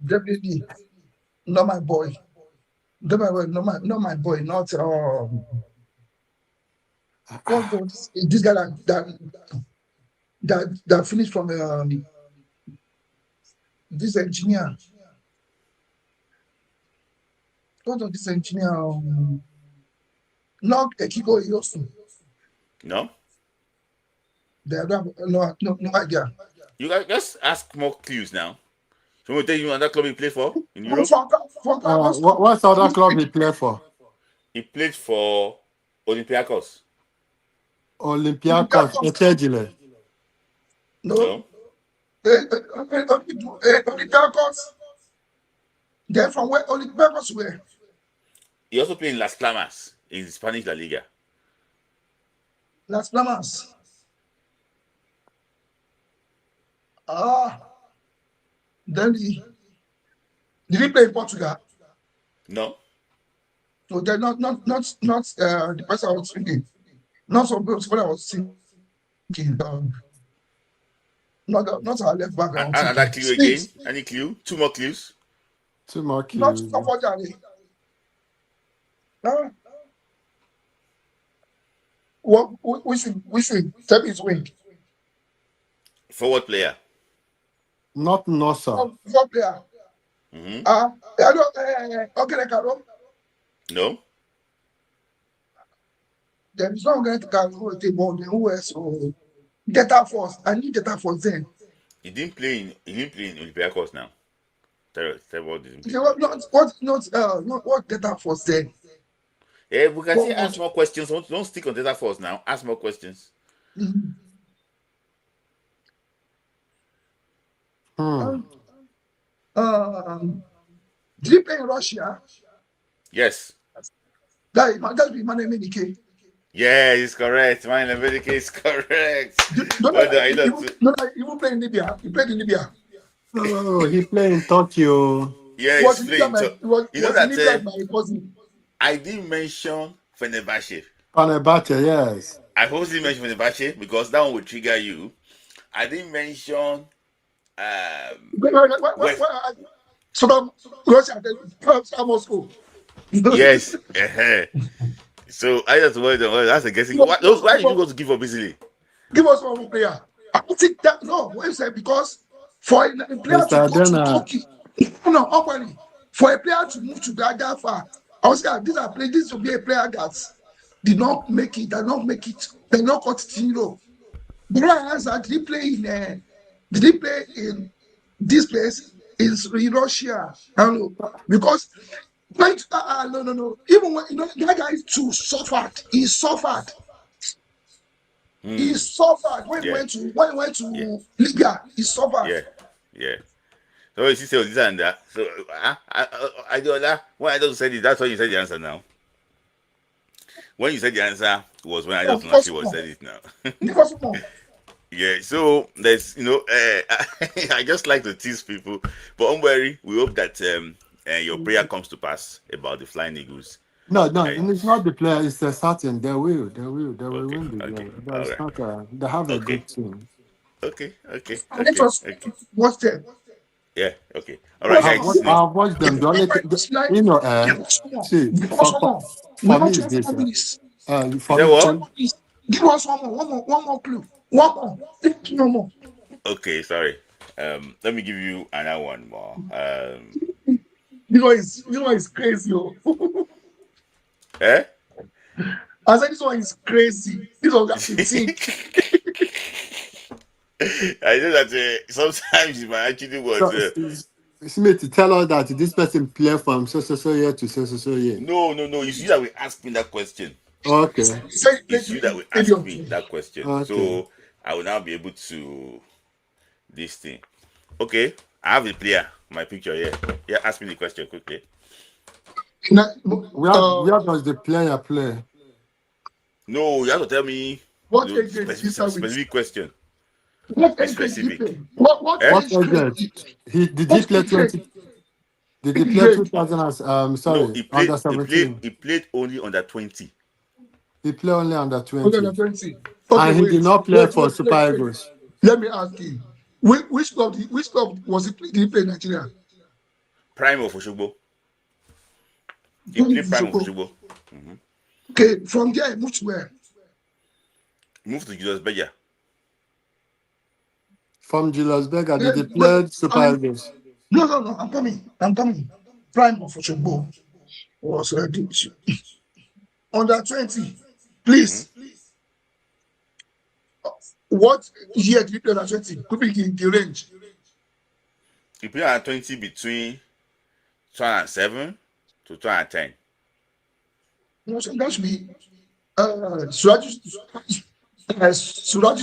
Definitely. Not my boy. Not my boy. Not this guy that finished from this engineer. What of this engineer? Not Ekiko Yosu. No. They have no idea. You guys just ask more clues now. So we'll tell you another club he played for in Europe. What's the other club he played for? He played for Olympiacos. Olympiacos, Echejile. No. Olympiacos. They're from where? Olympiacos where? He also played in Las Palmas in Spanish La Liga. Las Palmas. Then did he play in Portugal? No. So they're not the person I was thinking. Not some people I was thinking. Not our left back. Another clue again. Any clue? Two more clues. Not for Johnny. What we should tell me his wing. Forward player. Not Nossa. Forward player. Okay, Caro. No. There is no going to Caro table. Who else? Delta Force. I need Delta Force then. He didn't play in Olympiacos now. What Delta Force then? Yeah, we can say ask more questions. Don't stick on Delta Force now. Ask more questions. Did he play in Russia? Yes. That be my name in the Yeah, he's correct. My name is correct. He even played in Libya. He played in Libya. Oh, he played in Tokyo. Yeah, he's playing. You know that I didn't mention Fenerbahce. Fenerbahce, yes. I purposely mentioned Fenerbahce because that one will trigger you. I didn't mention. So Russia, Moscow. Yes. So I just wait. That's a guessing. Why did you go to give up easily? Give us one more player. I don't think that because for a player to go to Turkey, for a player to move to that far, I was saying this will be a player that did not make it, did not continue. But I asked that did he play in this place in Russia? Because no. Even when that guy too suffered, he suffered. He suffered when he went to Liga. He suffered. Yeah. So you say this and that. So I do that. When I just said it, that's why you said the answer now. When you said the answer was when I just not sure what said it now. Yeah, so there's I just like to tease people, but don't worry. We hope that your prayer comes to pass about the Flying Eagles. No, it's not the player. It's the starting. They will win the game. That's All right. not. They have a good team. Okay. What's that? Yeah. Okay. All right, guys. I've watched them. The only see for me is this. For me, give us one more clue. One more. Okay, sorry. Let me give you another one more. This one is crazy. Eh? I said this one is crazy. This one got to think. I know that sometimes my actually was. Smith, tell us that this person play from so year to so year. No. It's you that will ask me that question. Okay. It's you that will ask me that question. Okay. So I will now be able to this thing. Okay, I have a player. My picture here. Yeah, ask me the question quickly. Where does the player play? No, you have to tell me what specific question. What specific? What did he play 20? Did he play 2000? Sorry, no, under 17. He played only under 20. He played only under 20. Under 20. And he did not play for Super Eagles. Let me ask you, which club was he played? Did he play in Nigeria? Prime of Oshogbo. He played Prime of Oshogbo. Okay, from there, moved to where? Moved to Julius Berger. From Julius Berger, did he play Super Eagles? No, I'm coming. Prime of Oshogbo was under 20. Please. What year did he play under 20? Could be in the range. He played under 20 between 2007 to 2010. No, so that should be Suraji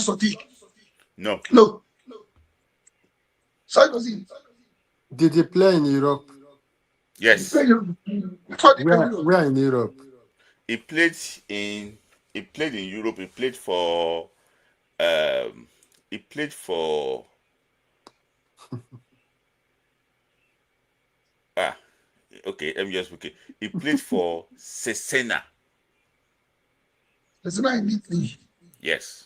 Sadiq. No. Sorry, was he? Did he play in Europe? Yes. Where in Europe? He played in Europe. He played for okay, let me just okay. He played for Cesena. Cesena in Italy. Yes.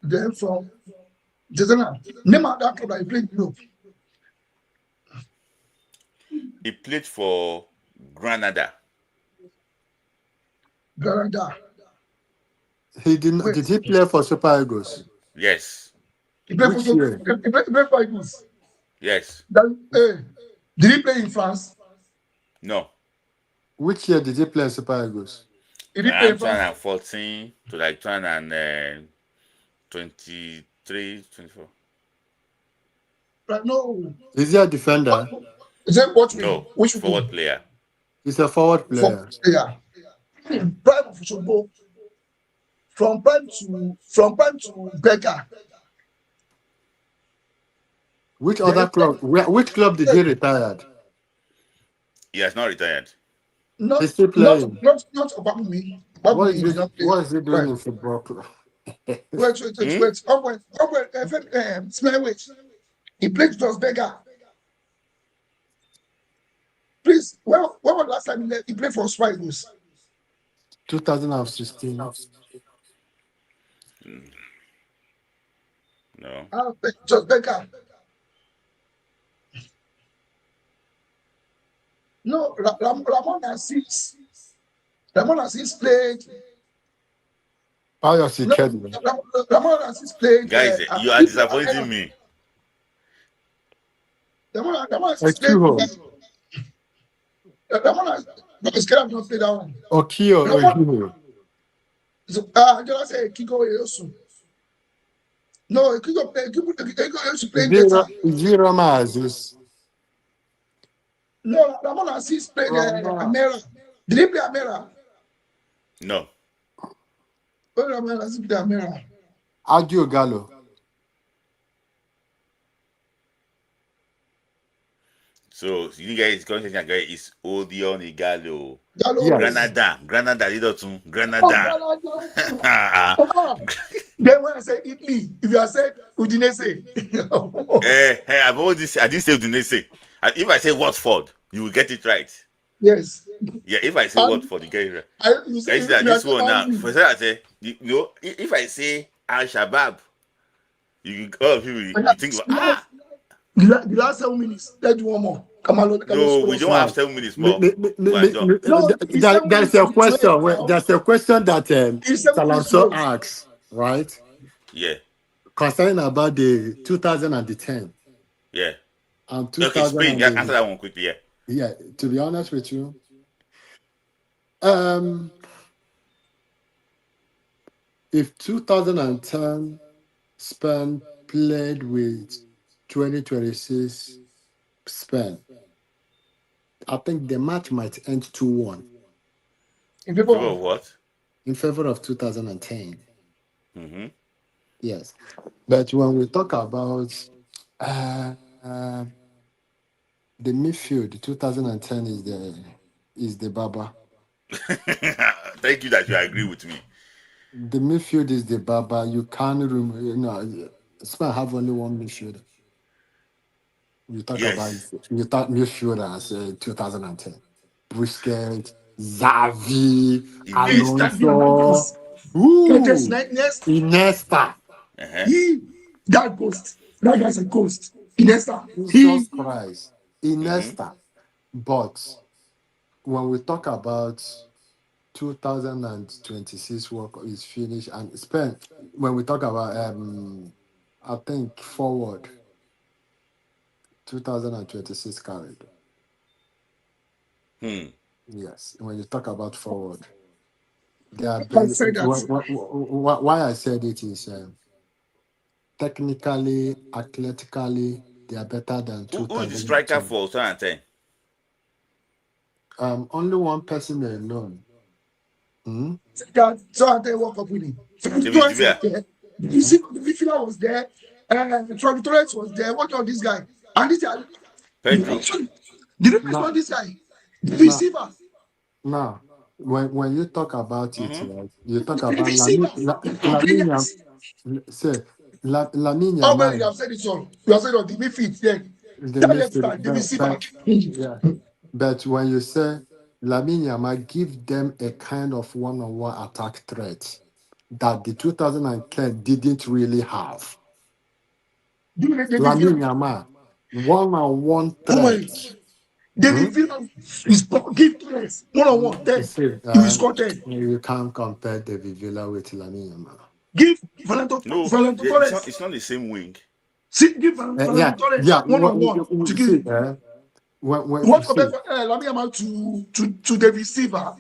Then from Cesena. Name out that club that he played in Europe. He played for Granada. He didn't. Did he play for Super Eagles? Yes. He played for Eagles. Yes. Did he play in France? No. Which year did he play in Super Eagles? Did he play in 2014 to like 2023, 24. Right, no. Is he a defender? Is that what? No. Which forward player? He's a forward player. Yeah. Prime of football. From prime to Berger. Which other club? Which club did he retire? He has not retired. He's still playing. Not about me. What is he doing in football club? Wait. Smell wait. He played just Berger. Please, when was the last time he played for Spiders? 2016. No. Just Berger. No, Ramon Assis played. Ramon Assis played. Guys, you are disappointing me. Ramon Assis played. Ramon Assis not played that one. Okio. Just say Kiko Yosu. No, Kiko played. Zero Aziz. No, Ramon Assis played Amera. Did he play Amera? No. Adio Gallo. So you guys conversation guy is Odion Igalo. Yes. Granada, Lidotun, Granada. Then when I say Italy, if you are saying Udinese, I've always I didn't say Udinese. And if I say Watford, you will get it right. yes. Yeah, if I say Watford, you get it right. You Guys, say that you are this saying one now, Man for example, I say, if I say Al Shabab, all of you you think about The last 7 minutes, let's do one more. Come on, no, we score. don't have 7 minutes more. Well done. No, it's 7 minutes There's a to 12 question. now. There's a question that It's 7 minutes to Salanso 12. asks, right? Yeah, Concerning about the 2010 yeah. and Okay, Spain. Yeah, answer 2000. that one quickly. Yeah. Yeah, to be honest with you, if 2010 Spain played with 2026 Spain, I think the match might end 2-1 In In favor favor of of what? in favor of 2010. Mm-hmm. Yes, but when we talk about uh, uh, the midfield, 2010 is the Baba. Thank you that you agree with me. The midfield is the Baba. You can't remove. Spain have only one midfield. You talk about Yes. you talk midfield as 2010. Busquets, Xavi, Iniesta. Alonso, Curtis ooh, next. Iniesta. Uh-huh. That ghost. That guy's a ghost. Iniesta. Jesus Christ, Mm-hmm. Iniesta. But when we talk about 2026 World Cup is finished and Spain, when we talk about I think forward 2026 carried. Yes, when you talk about forward, they are I said that. why I said it is technically, athletically, they are better than Who is the striker 2010. for 2010? Only one person alone. So I tell you what up with him. David Torres was Villa. there. You see, the midfielder was there. Torres was there. What on this guy? And this guy. Pedro. The reference Now, on this guy. The now, receiver. now, when you talk about it, Mm-hmm. right, you talk The about receiver. Lamine say Lamine Oh, well, you Yamal, have said it all. You have said on the midfield. Then the that left midfield, guy, the receiver. yeah. But when you say Lamine Yamal, give them a kind of one-on-one attack threat that the 2010 didn't really have. The Lamine midfielder. Yamal, one-on-one Oh, threat. my. The midfielder is give Torres 1-on-1. You Then see, he will score 10. you can't compare David Villa with Lamine Yamal. Give No, Valento Torres. it's not the same wing. See, give Valento Torres Yeah. 1-on-1 to give. See, when you What compare see, Lamine Yamal to the receiver?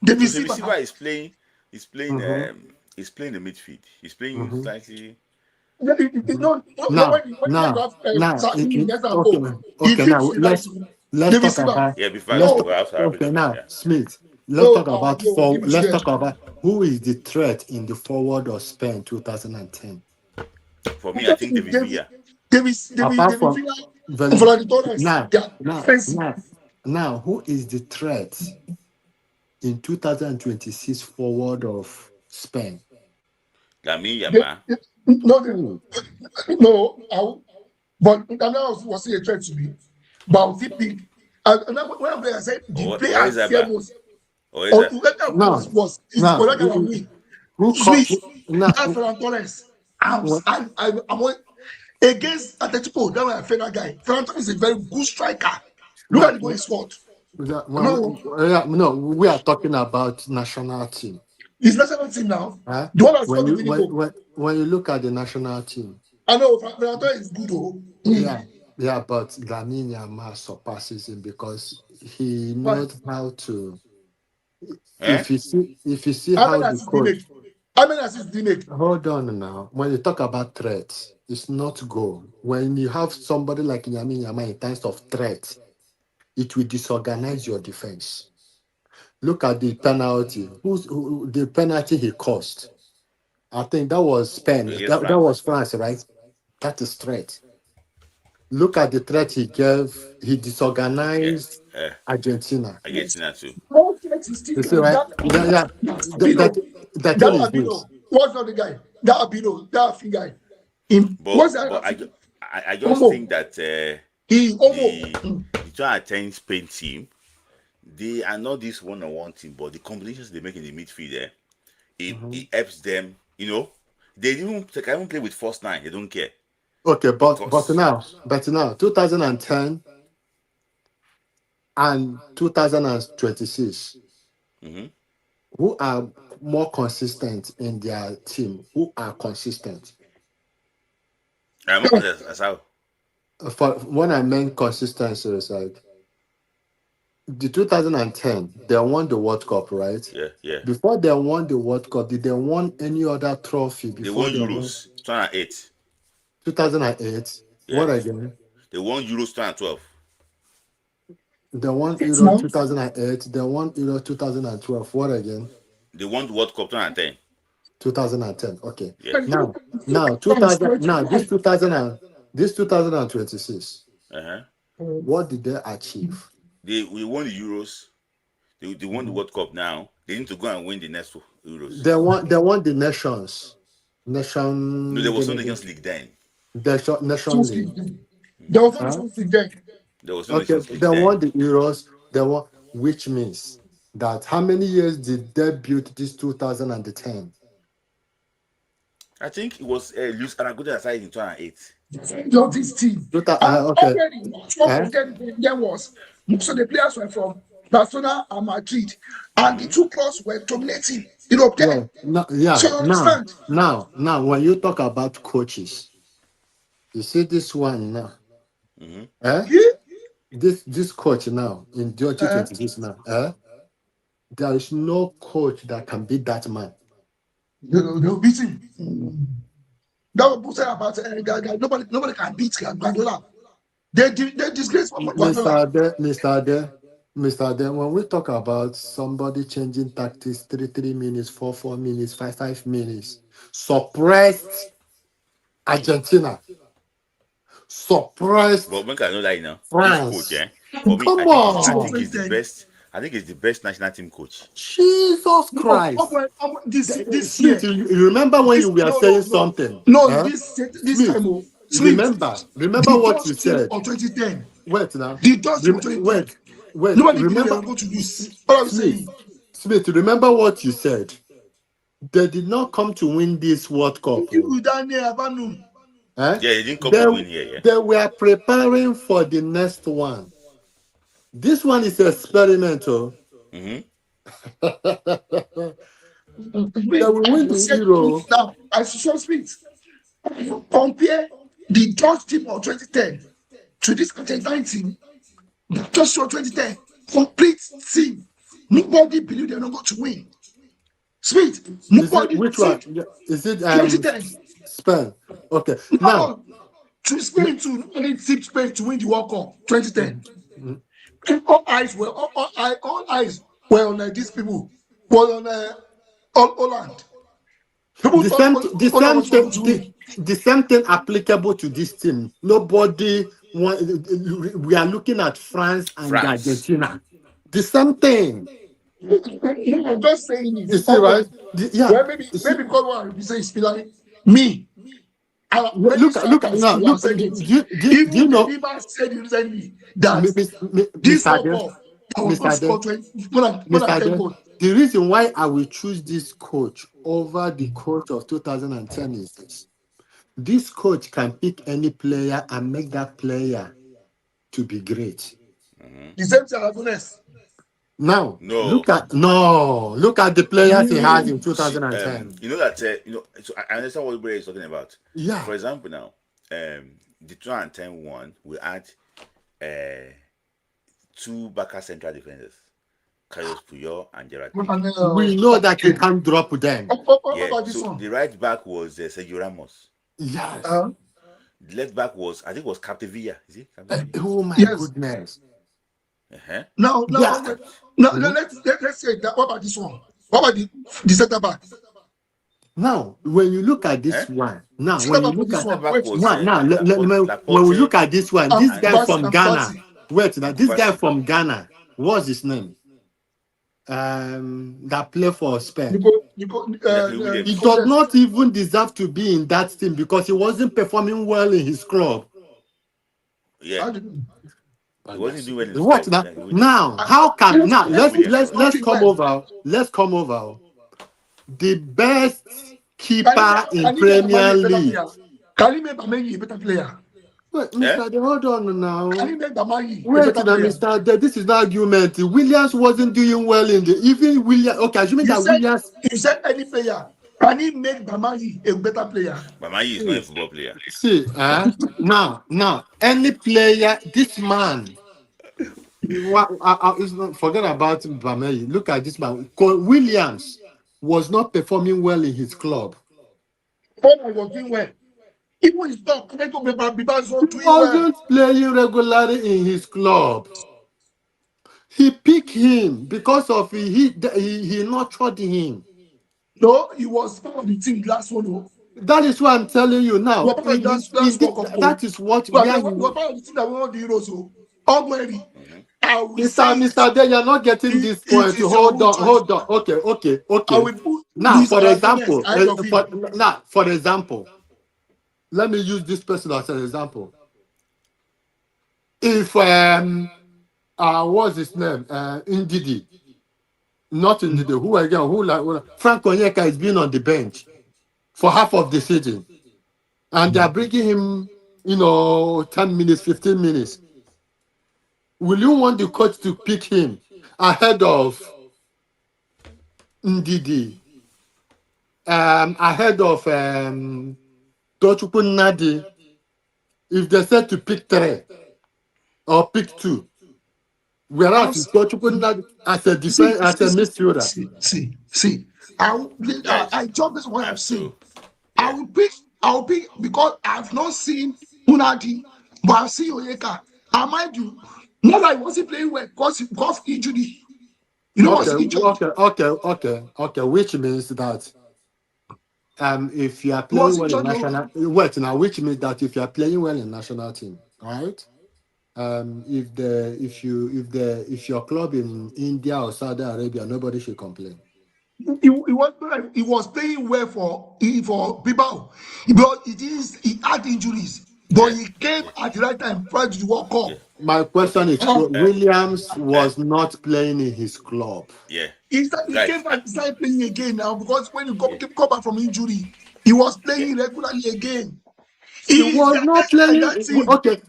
The So the receiver. receiver is playing. He's playing. mm-hmm, He's playing the midfield. He's playing mm-hmm. slightly. No, Now, when you now, have now, less than okay, goal, he okay. gives Now the guy to let's the talk receiver. about Yeah, before I No, perhaps Arabic. okay. Now, Yeah. Smith. Let's no, talk about no, give it to let's them. talk about who is the threat in the forward of Spain 2010. For me, I think David Villa. Apart from Valento Torres, now, they are now, offensive. now, now, who is the threat in 2026 forward of Spain? Lamine They, Yamal. Who? but that was still a threat to me. But I would pick. And when I said the player Or I is that fear bad? most, Or is or that? whoever No, is no. Kolega and me. Who call, Smith, now? that's Ferran Torres. I'm What? against Atletico. That's why I feel that guy. Ferran Torres is a very good striker. Look at Now, the goal he scored. when, No, no, we are talking about national team. his national team now. Huh? The one that When scored the you winning goal. when you look at the national team, I know Ferran Torres is good though. yeah, but Lamine Yamal surpasses him because he Why? knows how to. Eh? If you see How how many the assists did he coach. make? How many assists did he make? Hold on now. When you talk about threats, it's not goal. When you have somebody like Lamine Yamal in terms of threat, it will disorganize your defense. Look at the penalty. The penalty he cost? I think that was Spain. Against That France. was France, right? That is threat. Look at the threat he gave. He Yeah. disorganized Argentina. Argentina too. All threats is still You see, right? Yeah. that Abino. That That thing is this. Abino. What's not the guy? That Abino. That Afin guy. What's that? But I just think that the 2010 Spain team, they are not this one-on-one team, but the combinations they make in the midfield there, it helps them. You know, they can even play with first nine. They don't care. Okay, but now, 2010 and 2026, who are more consistent in their team? Who are consistent? I'm not as how. For when I meant consistency, is like the 2010, they won the World Cup, right? Yeah. Before they won the World Cup, did they won any other trophy They before won they won? Euros 2008. 2008. Yeah. What again? They won Euros 2012. They won Euro 2008. They won Euro 2012. What again? They won the World Cup 2010. 2010. Okay. Yes. Now 2000. Now this 2026. What did they achieve? We won the Euros. They won the World Cup now. They need to go and win the next Euros. They won the Nations. No, there was no Nations League then. Nation League. There was no Nations League then. There was no Okay, Nations League they then. won the Euros. They won, which means that how many years did they build this 2010? I think it was Luis Aragonés aside in 2008. Of this team. Okay. Already, what there was most of the players were from Barcelona and Madrid, and the two clubs were dominating Europe then. So Now, when you talk about coaches, you see this one now. This coach now in 2026 now. There is no coach that can beat that man. They'll beat him. That was said about nobody can beat Guardiola. They disgrace Guardiola. Mr. Ade, when we talk about somebody changing tactics 3 minutes, 4 minutes, 5 minutes, suppressed Argentina. Suppressed. But make I know that, you know, France. this coach, for me, Come I think on. he's the best. I think he's the best national team coach. Jesus Christ. This Smith, year. you remember when you were saying something? This Smith, time. Remember what you said. On 2010. Wait now. The Dutch team on 2010. Wait. Nobody Remember going to lose. What I'm saying. Smith, remember what you said. They did not come to win this World Cup. You down there, Abanu. Yeah, they didn't come to win here. Yeah. They were preparing for the next one. This one is experimental. They will win the Euro. Now, as you speak, compare the Dutch team of 2010 to this 2019. Just show 2010 complete team. Nobody believed they're not going to win. Sweet. Nobody. Which one? Is it 2010? Spain. Okay. Now, to Spain to nobody tipped Spain to win the World Cup 2010. All eyes were on these people. Were on Holland. The same thing applicable to this team. Nobody. We are looking at France and Argentina. The same thing. I'm just saying it. You see, right? Well, maybe because what you say is like me. Look at now. Look, do you know? Even said recently that this football the reason why I will choose this coach over the coach of 2010 is this. This coach can pick any player and make that player to be great. The same Aragonés. Now, look at the players he has in 2010. You know that so I understand what everybody is talking about. Yeah. For example, now, the 2010 one, we had two backup central defenders, Carlos Puyol and Gerard. We know that you can't drop them. So the right back was Sergio Ramos. Yes. The left back was, I think it was Capdevilla. Is it? Oh my goodness. Now, Yeah. let's say that. What about this one? What about the center back? Now, when you look at this one, now Center when you back for look this at one. back Wait, was now, when we look at this one, this guy Kubasi, from and Ghana. Kubasi. Wait, now this guy Kubasi. from Ghana, what's his name? That play for Spain. He does not even deserve to be in that team because he wasn't performing well in his club. Yeah. He wasn't doing well in his What club. now? How can now? Let's come well. over. Let's come over. The best keeper in Can he Premier make League. Can he make Bamayi a better player? Wait, Mr. De, hold on now. Can he make Bamayi a Wait, better now, player? Mr. De, this is not argument. Williams wasn't doing well in the even Williams. Okay, assuming that Williams. You said any player. Can he make Bamayi a better player? Bamayi is not a football player. See, now, any player, this man. Forget about Bamayi. Look at this man. Williams was not performing well in his club. Paul was doing well. Even his top, he wasn't playing regularly in his club. He picked him because of he nurtured him. No, he was part of the team last one. That is what I'm telling you now. That is what we are part of the team that won the Euros. Already. Mr. Day, you're not getting this point. Hold on. Okay. Now, for example, let me use this person as an example. If what's his name? Ndidi. Not Ndidi. Who again? Frank Onyeka is being on the bench for half of the season. And they're bringing him, 10 minutes, 15 minutes. Will you want the coach to pick him ahead of Ndidi? Ahead of Tochukwu Nadi? If they said to pick 3 or pick 2, whereas Tochukwu Nadi as a defense, as a midfielder. See. I jump this what I've seen. I will pick because I've not seen Unadi, but I've seen Onyeka. I mind you. Not that he wasn't playing well because of injury. Okay. Which means that if you are playing well in national, which means that if you are playing well in national team, right? If your club in India or Saudi Arabia, nobody should complain. He was playing well for Bilbao, but he had injuries. But he came at the right time prior to the World Cup. My question is, Williams was not playing in his club. Yeah. He came and started playing again now because when he come back from injury, he was playing regularly again. He was not playing. Okay.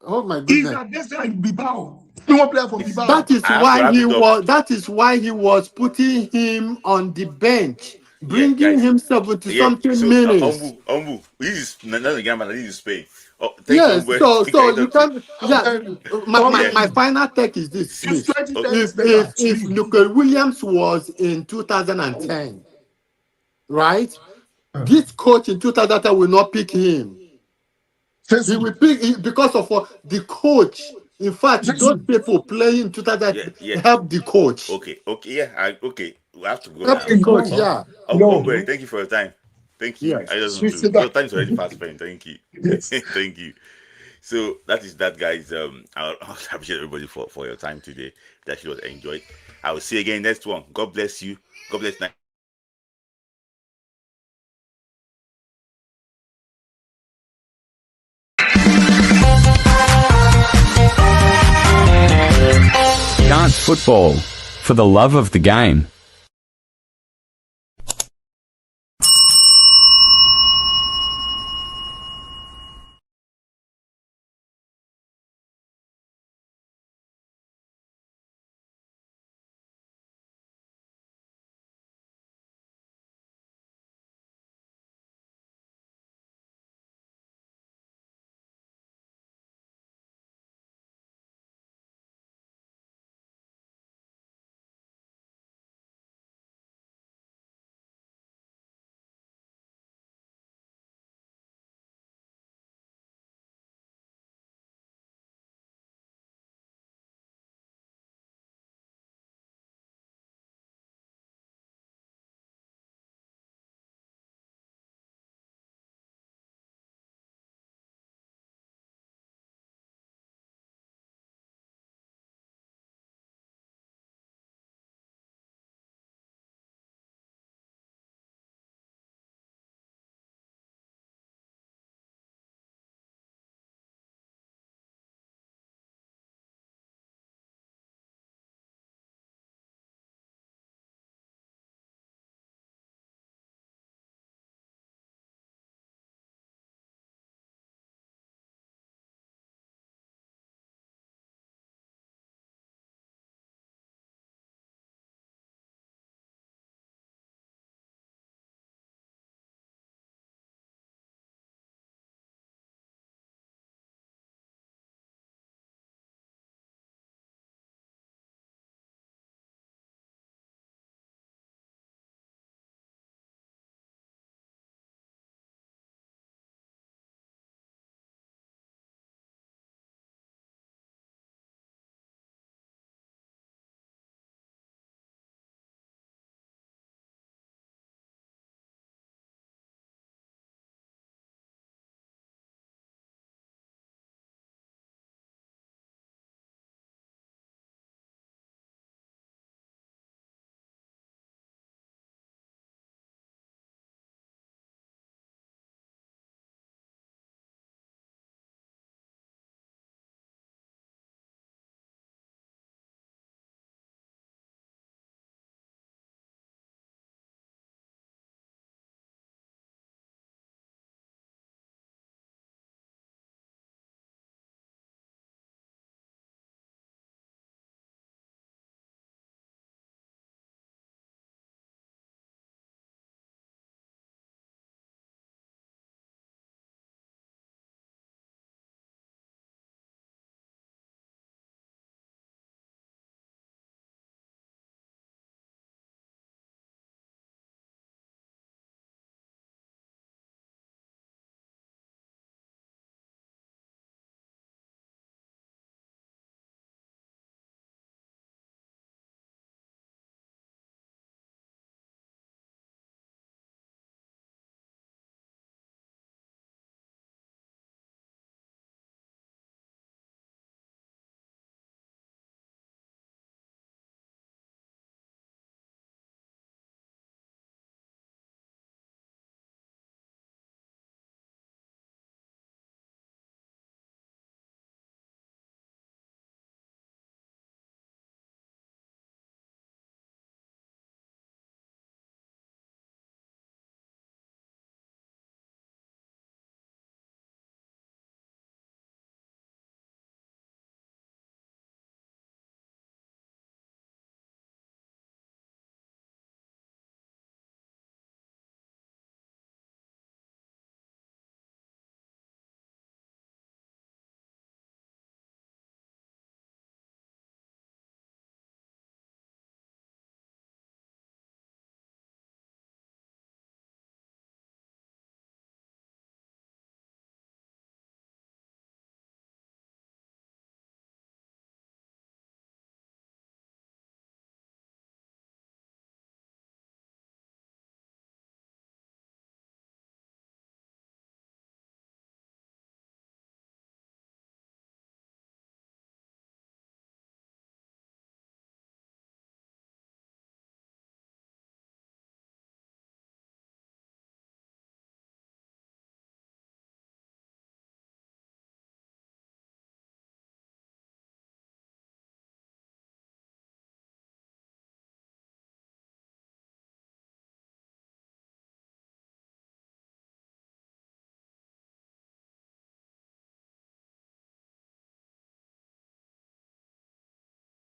Oh my goodness. He's at this time Bilbao. He won't play for Bilbao. That is why he was putting him on the bench. Bringing him 70 something minutes. This is not the game, but this is Spain. Yes, so you can. Yeah, my final take is this, please. If Luke Williams was in 2010, right? This coach in 2010 will not pick him. He will pick because of the coach. In fact, those people playing in 2010 help the coach. Okay. We have to go help the coach, yeah. Thank you for your time. Thank you. Yes. Your time is already fast spent. Thank you. Yes. Thank you. So that is that, guys. I appreciate everybody for your time today. That you enjoyed. I will see you again next one. God bless you. God bless Nigeria. Dance football for the love of the game.